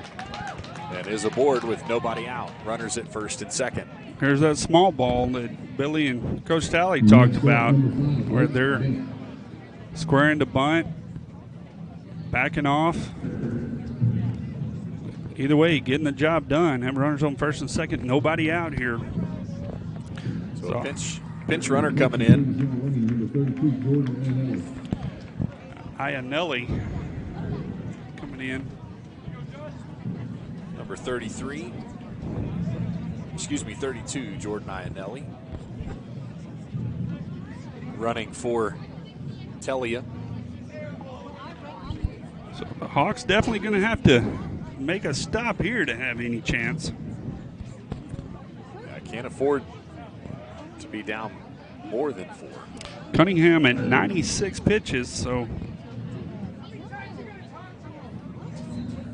and is aboard with nobody out. Runners at first and second. Here's that small ball that Billy and Coach Talley talked about where they're squaring the bunt, backing off. Either way, getting the job done. Have runners on first and second, nobody out here. So a pinch runner coming in. Iannelli coming in. Number 33. Excuse me, 32, Jordan Iannelli. Running for Telia. So the Hawks definitely going to have to make a stop here to have any chance. I can't afford to be down more than 4. Cunningham at 96 pitches, so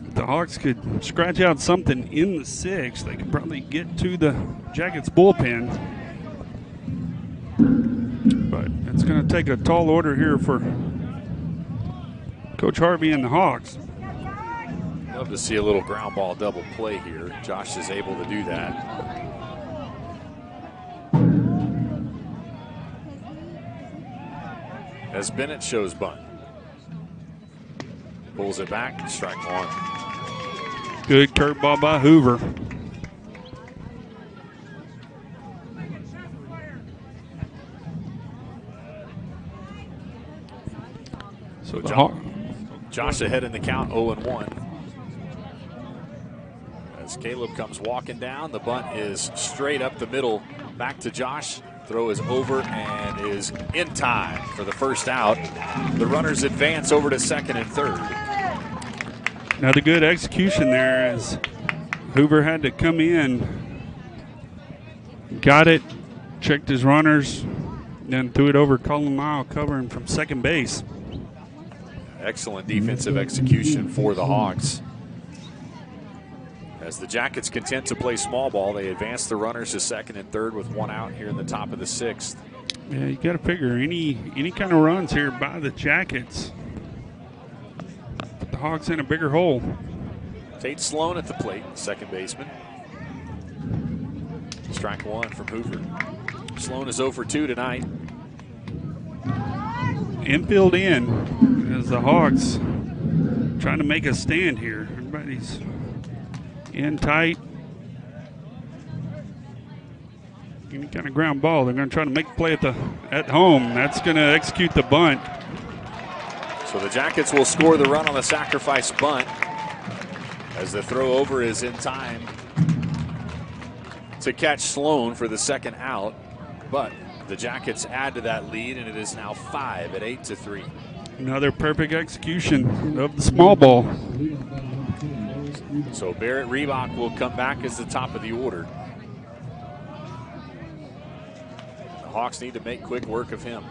if the Hawks could scratch out something in the 6th, they could probably get to the Jackets bullpen. But it's going to take a tall order here for Coach Harvey and the Hawks. Love to see a little ground ball double play here. Josh is able to do that. As Bennett shows bunt. Pulls it back, strike 1. Good curveball by Hoover. So Josh ahead in the count, 0-1. As Caleb comes walking down, the bunt is straight up the middle, back to Josh. Throw is over and is in time for the first out. The runners advance over to second and third. Another good execution there as Hoover had to come in, got it, checked his runners, then threw it over Colin Lyle covering from second base. Excellent defensive execution for the Hawks. As the Jackets content to play small ball, they advance the runners to second and third with one out here in the top of the sixth. Yeah, you got to figure any kind of runs here by the Jackets put the Hawks in a bigger hole. Tate Sloan at the plate, second baseman. Strike one from Hoover. Sloan is 0 for 2 tonight. Infield in as the Hawks trying to make a stand here. Everybody's in tight. Any kind of ground ball, they're going to try to make a play at home. That's going to execute the bunt. So the Jackets will score the run on the sacrifice bunt as the throw over is in time to catch Sloan for the second out. But the Jackets add to that lead, and it is now 5 at 8-3. Another perfect execution of the small ball. So Barrett Reebok will come back as the top of the order. The Hawks need to make quick work of him.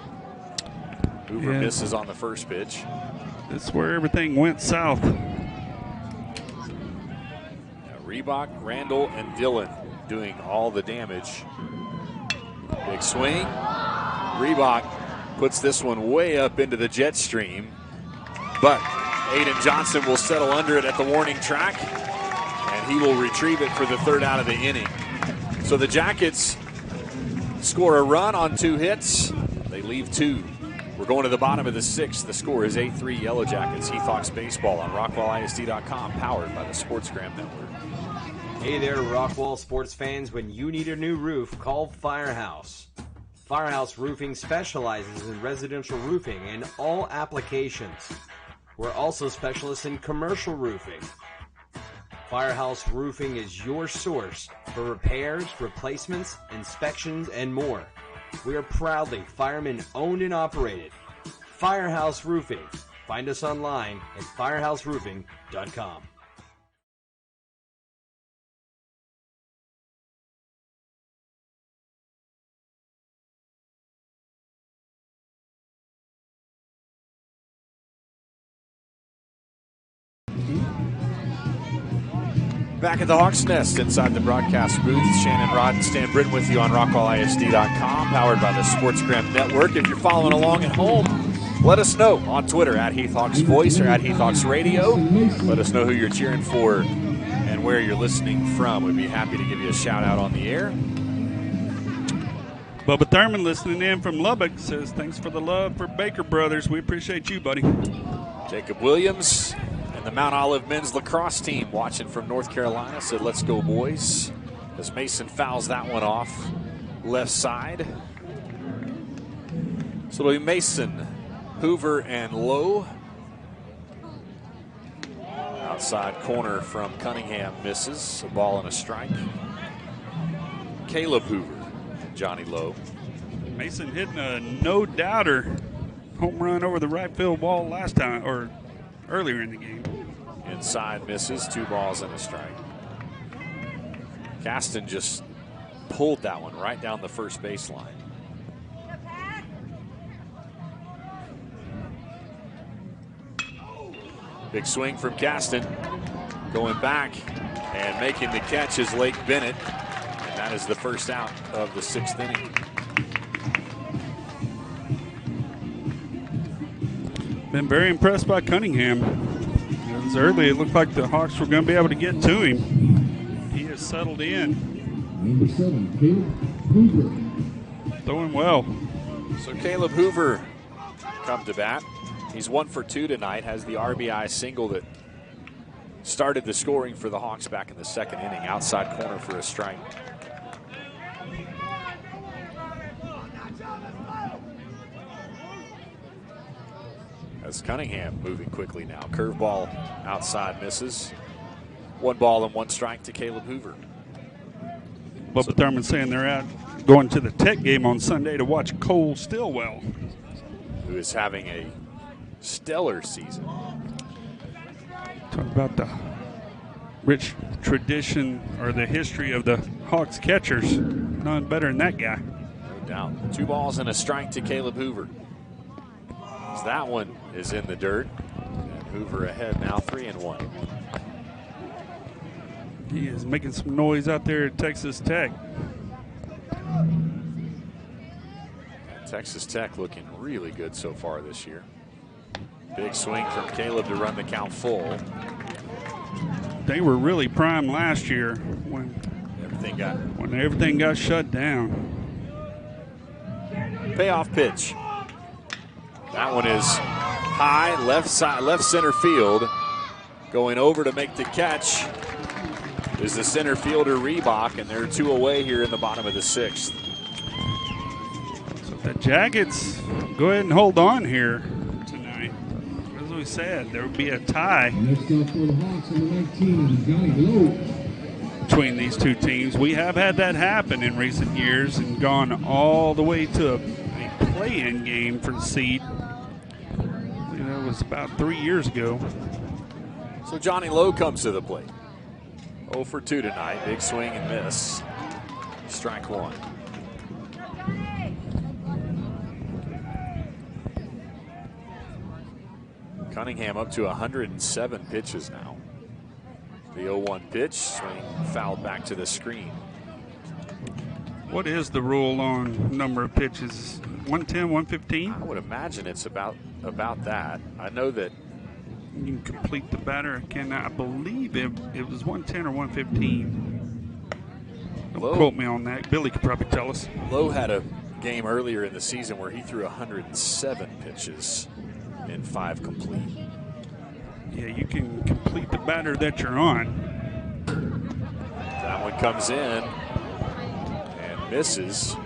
Hoover misses on the first pitch. This is where everything went south. Reebok, Randall, and Dillon doing all the damage. Big swing. Reebok puts this one way up into the jet stream, but Aiden Johnson will settle under it at the warning track, and he will retrieve it for the third out of the inning. So the Jackets score a run on 2 hits. They leave 2. We're going to the bottom of the 6th. The score is 8-3 Yellow Jackets. Heath Hawks baseball on RockwallISD.com, powered by the SportsGram Network. Hey there, Rockwall sports fans. When you need a new roof, call Firehouse. Firehouse Roofing specializes in residential roofing and all applications. We're also specialists in commercial roofing. Firehouse Roofing is your source for repairs, replacements, inspections, and more. We are proudly fireman owned and operated. Firehouse Roofing. Find us online at firehouseroofing.com. Back at the Hawks Nest inside the broadcast booth. Shannon Rod and Stan Britton with you on RockwallISD.com, powered by the SportsGram Network. If you're following along at home, let us know on Twitter at Heath Hawks Voice or at Heath Hawks Radio. Let us know who you're cheering for and where you're listening from. We'd be happy to give you a shout out on the air. Bubba Thurman listening in from Lubbock says, thanks for the love for Baker Brothers. We appreciate you, buddy. Jacob Williams and the Mount Olive men's lacrosse team watching from North Carolina said, let's go, boys. As Mason fouls that one off left side. So it'll be Mason, Hoover, and Lowe. Outside corner from Cunningham misses. A ball and a strike. Caleb Hoover and Johnny Lowe. Mason hitting a no-doubter home run over the right field wall last time, or earlier in the game. Inside misses, 2 balls and a strike. Caston just pulled that one right down the first baseline. Big swing from Caston. Going back and making the catch is Lake Bennett. And that is the first out of the 6th inning. Been very impressed by Cunningham. It was early. It looked like the Hawks were going to be able to get to him. He has settled in. Number 7, Caleb Hoover. Throwing well. So Caleb Hoover come to bat. He's 1 for 2 tonight. Has the RBI single that started the scoring for the Hawks back in the 2nd inning. Outside corner for a strike. As Cunningham moving quickly now. Curveball outside misses. 1 ball and 1 strike to Caleb Hoover. Bubba Thurman saying they're going to the Tech game on Sunday to watch Cole Stillwell, who is having a stellar season. Talk about the rich tradition or the history of the Hawks catchers. None better than that guy. No doubt. 2 balls and a strike to Caleb Hoover. So that one is in the dirt. And Hoover ahead now, 3-1. He is making some noise out there at Texas Tech. Texas Tech looking really good so far this year. Big swing from Caleb to run the count full. They were really prime last year when everything got shut down. Payoff pitch. That one is high, left center field. Going over to make the catch is the center fielder Reebok, and they're 2 away here in the bottom of the 6th. So the Jackets go ahead and hold on here tonight. As we said, there will be a tie Next up for the Hawks, number 19, Johnny Lowe. between these two teams. We have had that happen in recent years and gone all the way to a play-in game for the seed. That was about 3 years ago. So Johnny Lowe comes to the plate. 0 for 2 tonight. Big swing and miss. Strike 1. Cunningham up to 107 pitches now. The 0-1 pitch, swing fouled back to the screen. What is the rule on number of pitches? 110, 115? I would imagine it's about that. I know that you can complete the batter. I believe it was 110 or 115. Don't quote me on that. Billy could probably tell us. Lowe had a game earlier in the season where he threw 107 pitches in 5 complete. Yeah, you can complete the batter that you're on. That one comes in and misses.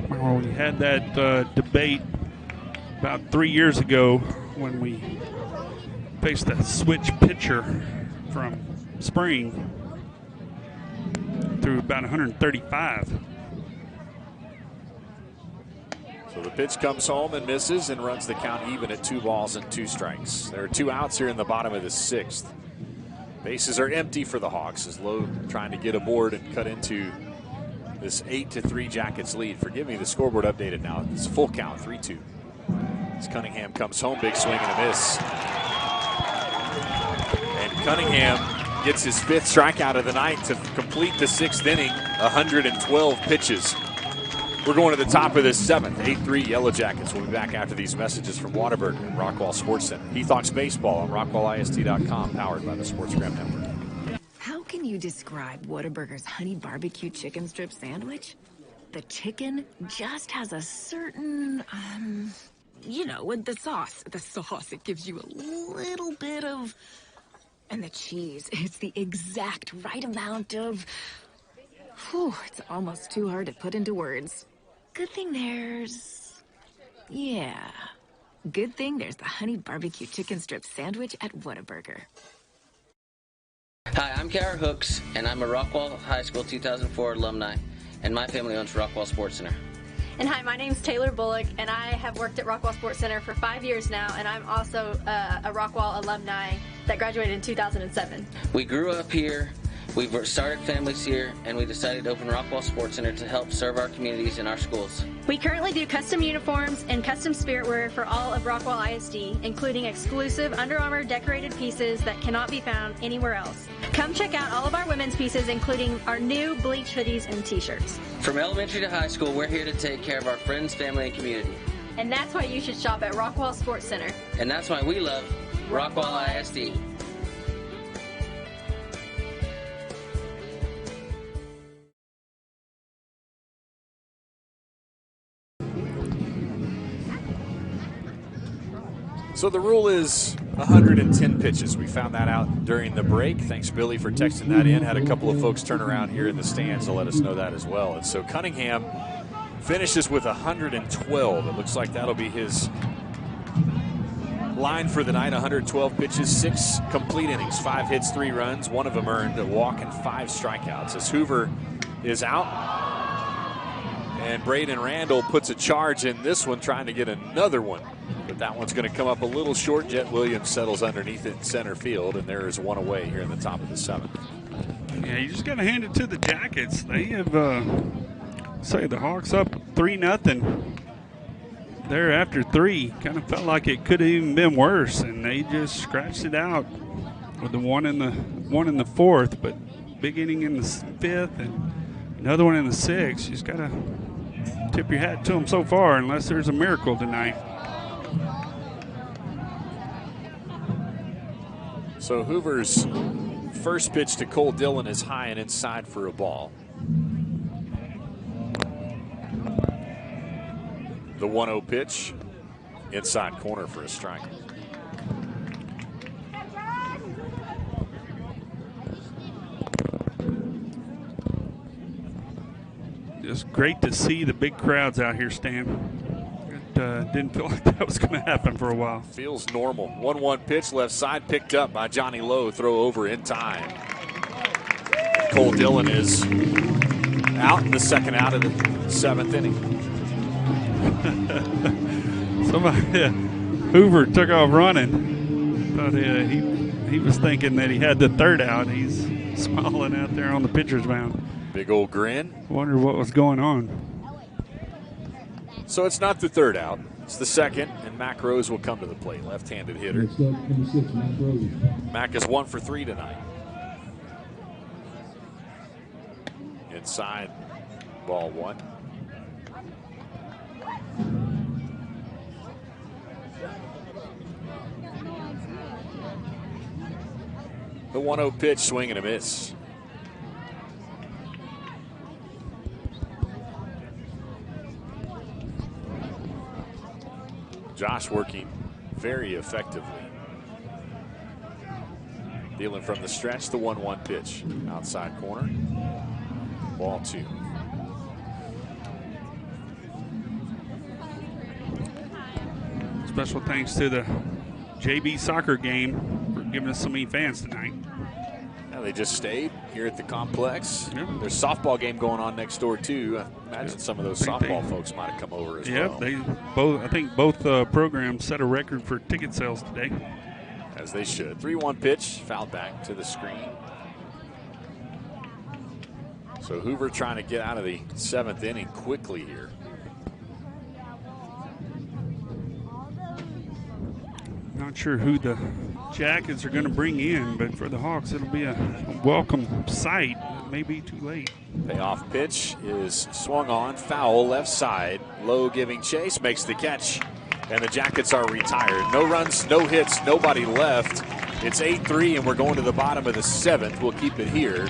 Well, we had that debate about 3 years ago when we faced a switch pitcher from spring. Threw about 135. So the pitch comes home and misses and runs the count even at 2 balls and 2 strikes. There are 2 outs here in the bottom of the 6th. Bases are empty for the Hawks as Lowe trying to get aboard and cut into this 8-3 Jackets lead. Forgive me, the scoreboard updated now. It's full count, 3-2. As Cunningham comes home, big swing and a miss. And Cunningham gets his 5th strikeout of the night to complete the 6th inning, 112 pitches. We're going to the top of this 7th, 8-3 Yellow Jackets. We'll be back after these messages from Whataburger and Rockwall Sports Center. Heath Hawks Baseball on RockwallIST.com, powered by the SportsGram Network. How can you describe Whataburger's honey barbecue chicken strip sandwich? The chicken just has a certain, with the sauce. The sauce, it gives you a little bit of... And the cheese, it's the exact right amount of... Whew, it's almost too hard to put into words. Good thing there's the honey barbecue chicken strip sandwich at Whataburger. Hi, I'm Kara Hooks, and I'm a Rockwall High School 2004 alumni, and my family owns Rockwall Sports Center. And hi, my name's Taylor Bullock, and I have worked at Rockwall Sports Center for 5 years now, and I'm also a Rockwall alumni that graduated in 2007. We grew up here. We've started families here, and we decided to open Rockwall Sports Center to help serve our communities and our schools. We currently do custom uniforms and custom spirit wear for all of Rockwall ISD, including exclusive Under Armour decorated pieces that cannot be found anywhere else. Come check out all of our women's pieces, including our new bleach hoodies and t-shirts. From elementary to high school, we're here to take care of our friends, family, and community. And that's why you should shop at Rockwall Sports Center. And that's why we love Rockwall ISD. So the rule is 110 pitches. We found that out during the break. Thanks, Billy, for texting that in. Had a couple of folks turn around here in the stands to let us know that as well. And so Cunningham finishes with 112. It looks like that'll be his line for the night. 112 pitches, 6 complete innings, 5 hits, 3 runs, 1 of them earned, a walk and 5 strikeouts. As Hoover is out, And Braden Randall puts a charge in this one, trying to get another one. But that one's going to come up a little short. Jet Williams settles underneath it in center field, and there is one away here in the top of the 7th. Yeah, you just got to hand it to the Jackets. They have, say, the Hawks up 3-0. There after 3. Kind of felt like it could have even been worse, and they just scratched it out with the one in the 4th. But big inning in the 5th and another one in the 6th. You just got to tip your hat to them so far, unless there's a miracle tonight. So Hoover's first pitch to Cole Dillon is high and inside for a ball. The 1-0 pitch, inside corner for a strike. Just great to see the big crowds out here, Stan. Didn't feel like that was going to happen for a while. Feels normal. 1-1 pitch, left side, picked up by Johnny Lowe. Throw over in time. Cole Dillon is out in the second out of the 7th inning. Hoover took off running. Thought he was thinking that he had the 3rd out. He's smiling out there on the pitcher's mound. Big old grin. Wonder what was going on. So it's not the 3rd out. It's the 2nd, and Mac Rose will come to the plate. Left-handed hitter. Next up, number 6, Mac Rose. Mac is 1 for 3 tonight. Inside, ball 1. The 1-0 pitch, swing and a miss. Josh working very effectively. Dealing from the stretch, the 1-1 pitch. Outside corner, ball 2. Special thanks to the JB soccer game for giving us so many fans tonight. Yeah, they just stayed here at the complex. Yep. There's a softball game going on next door too. I imagine some of those softball folks might have come over as well. They both. I think both programs set a record for ticket sales today. As they should. 3-1 pitch, fouled back to the screen. So Hoover trying to get out of the 7th inning quickly here. Not sure who the Jackets are going to bring in, but for the Hawks, it'll be a welcome sight. It may be too late. Payoff pitch is swung on, foul left side. Lowe giving chase, makes the catch, and the Jackets are retired. No runs, no hits, nobody left. It's 8-3, and we're going to the bottom of the 7th. We'll keep it here.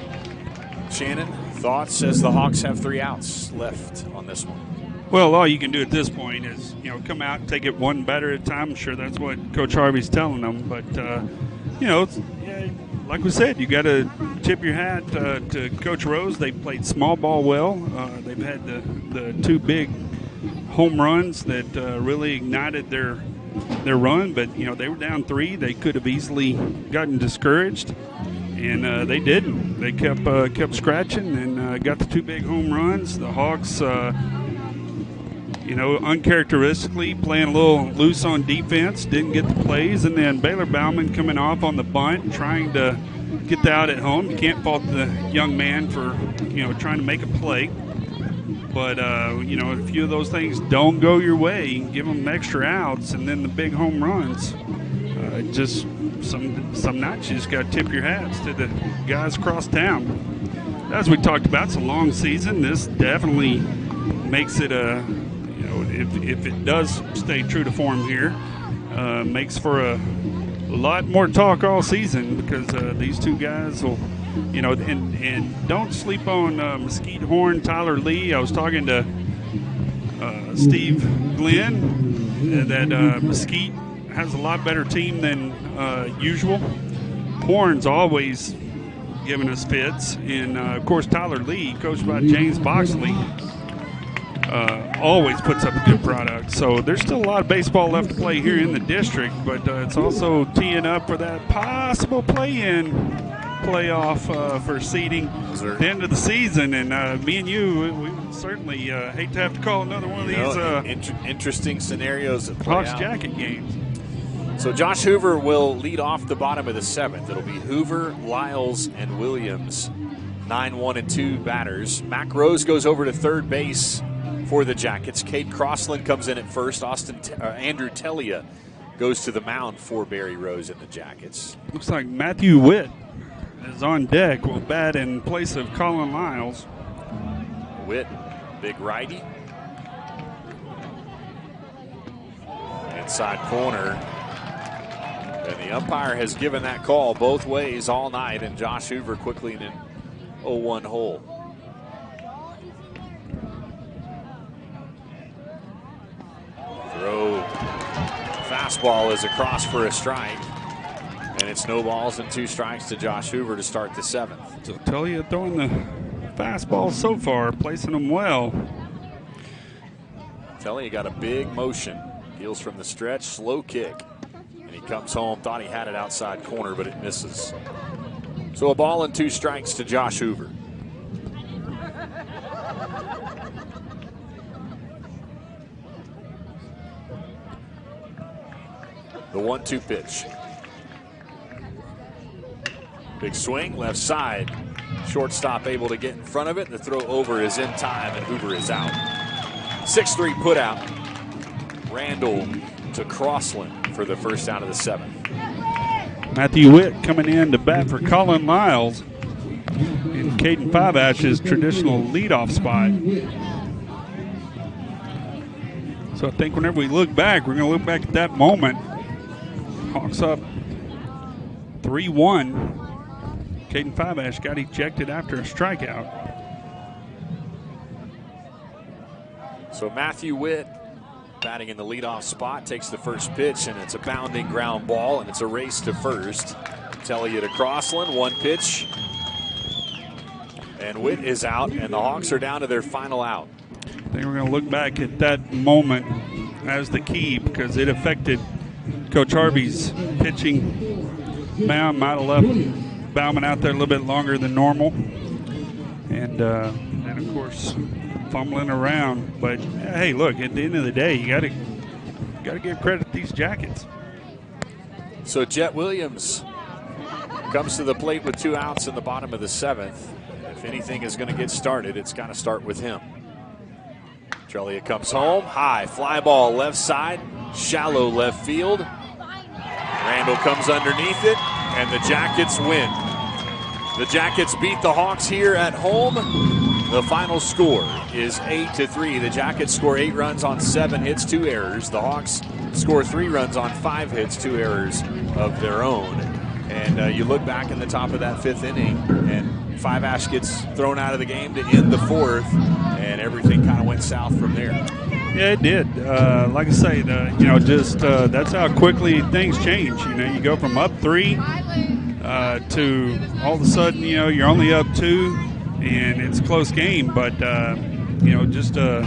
Shannon, thoughts as the Hawks have 3 outs left on this one? Well, all you can do at this point is, come out and take it one batter at a time. I'm sure that's what Coach Harvey's telling them. But, like we said, you got to tip your hat to Coach Rose. They played small ball well. They've had the 2 big home runs that really ignited their run. But, they were down 3. They could have easily gotten discouraged. And they didn't. They kept scratching and got the 2 big home runs. The Hawks uncharacteristically playing a little loose on defense, didn't get the plays, and then Baylor Bauman coming off on the bunt, trying to get the out at home. You can't fault the young man for, trying to make a play. But, a few of those things don't go your way, give them extra outs, and then the big home runs. Just some nights you just got to tip your hats to the guys across town. As we talked about, it's a long season. This definitely makes it if it does stay true to form here, makes for a lot more talk all season because these 2 guys will, and don't sleep on Mesquite Horn, Tyler Lee. I was talking to Steve Glenn that Mesquite has a lot better team than usual. Horn's always giving us fits, and of course Tyler Lee, coached by James Boxley, always puts up a good product. So there's still a lot of baseball left to play here in the district, but it's also teeing up for that possible play-in playoff for seeding at the end of the season. And me and you, we would certainly hate to have to call another one of these interesting scenarios that play Hawks out. Jacket games. So Josh Hoover will lead off the bottom of the 7th. It'll be Hoover, Lyles, and Williams, 9, 1, and 2 batters. Mac Rose goes over to third base for the Jackets. Cade Crossland comes in at first. Andrew Tellia goes to the mound for Barry Rose and the Jackets. Looks like Matthew Witt is on deck. Will bat in place of Colin Lyles. Witt, big righty. Inside corner. And the umpire has given that call both ways all night, and Josh Hoover quickly in an 0-1 hole. Throw. Fastball is across for a strike. And it's no balls and 2 strikes to Josh Hoover to start the 7th. So tell you, throwing the fastball so far, placing them well. Telly got a big motion. Deals from the stretch, slow kick. And he comes home, thought he had it outside corner, but it misses. So a ball and 2 strikes to Josh Hoover. The 1-2 pitch. Big swing, left side. Shortstop able to get in front of it. The throw over is in time, and Hoover is out. 6-3 put out. Randall to Crossland for the first out of the 7th. Matthew Witt coming in to bat for Colin Lyles in Caden Fiveash's traditional leadoff spot. So I think whenever we look back, we're going to look back at that moment. Hawks up 3-1. Caden Fiveash got ejected after a strikeout. So Matthew Witt batting in the leadoff spot, takes the first pitch, and it's a bounding ground ball, and it's a race to first. Telly to Crossland, 1 pitch. And Witt is out, and the Hawks are down to their final out. I think we're going to look back at that moment as the key because it affected Coach Harvey's pitching mound. Might have left Bauman out there a little bit longer than normal. And of course, fumbling around. But, hey, look, at the end of the day, you got to give credit to these Jackets. So Jet Williams comes to the plate with 2 outs in the bottom of the 7th. If anything is going to get started, it's got to start with him. Trelia comes home, high fly ball left side, shallow left field. Randall comes underneath it, and the Jackets win. The Jackets beat the Hawks here at home. The final score is 8-3. The Jackets score 8 runs on 7 hits, 2 errors. The Hawks score 3 runs on 5 hits, 2 errors of their own. And you look back in the top of that 5th inning, and Fiveash gets thrown out of the game to end the 4th, and everything kind of went south from there. Yeah, it did. Like I say, that's how quickly things change. You go from up 3 to all of a sudden, you're only up 2, and it's a close game. But just a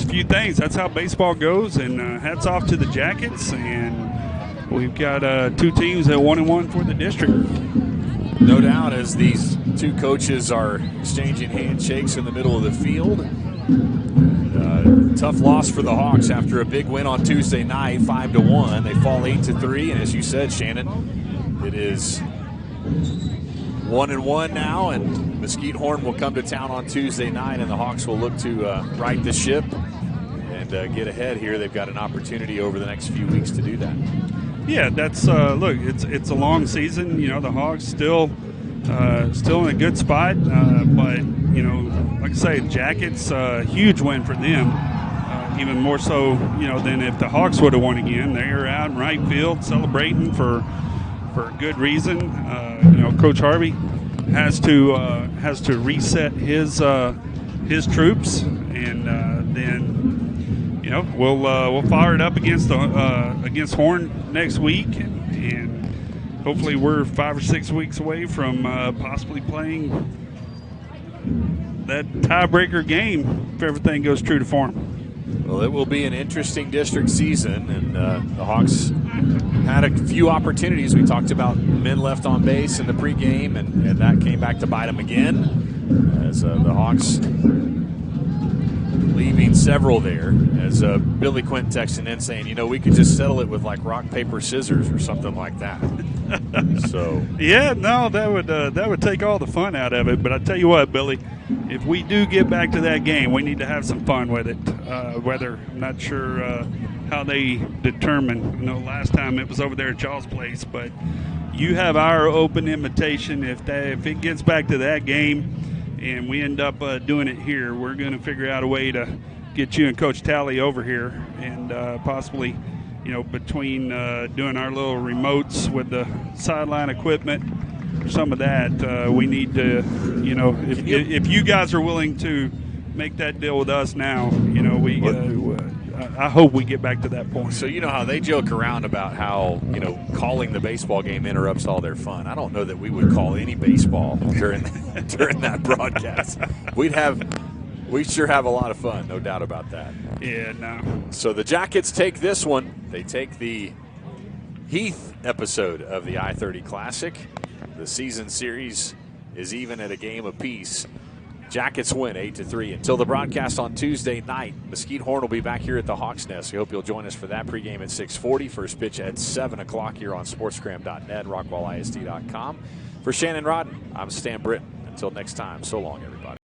few things. That's how baseball goes. And hats off to the Jackets. And we've got 2 teams at 1-1 for the district. No doubt, as these 2 coaches are exchanging handshakes in the middle of the field. Tough loss for the Hawks after a big win on Tuesday night, 5-1. They fall 8-3, and as you said, Shannon, it is 1-1 now, and Mesquite Horn will come to town on Tuesday night, and the Hawks will look to right the ship and get ahead here. They've got an opportunity over the next few weeks to do that. Yeah, that's look. It's a long season. The Hawks still in a good spot, but like I say, Jackets, huge win for them. Even more so, than if the Hawks would have won again. They're out in right field celebrating for a good reason. Coach Harvey has to reset his troops, and then we'll fire it up against Horn next week, and hopefully we're 5 or 6 weeks away from possibly playing that tiebreaker game if everything goes true to form. Well, it will be an interesting district season, and the Hawks had a few opportunities. We talked about men left on base in the pregame, and that came back to bite them again as the Hawks leaving several there. As Billy Quinn texting in saying, we could just settle it with like rock, paper, scissors or something like that. So yeah, no, that would take all the fun out of it. But I tell you what, Billy, if we do get back to that game, we need to have some fun with it. Whether I'm not sure how they determine. Last time it was over there at y'all's place, but you have our open invitation. If it gets back to that game, and we end up doing it here, we're going to figure out a way to get you and Coach Talley over here, and possibly, between doing our little remotes with the sideline equipment, some of that, we need to, if you guys are willing to make that deal with us now, I hope we get back to that point. So you know how they joke around about how, calling the baseball game interrupts all their fun. I don't know that we would call any baseball during that broadcast. We sure have a lot of fun, no doubt about that. Yeah, no. So the Jackets take this one. They take the Heath episode of the I-30 Classic. The season series is even at a game apiece. Jackets win 8-3. Until the broadcast on Tuesday night, Mesquite Horn will be back here at the Hawks Nest. We hope you'll join us for that pregame at 6:40. First pitch at 7 o'clock here on sportscram.net, rockwallisd.com. For Shannon Rodden, I'm Stan Britton. Until next time, so long, everybody.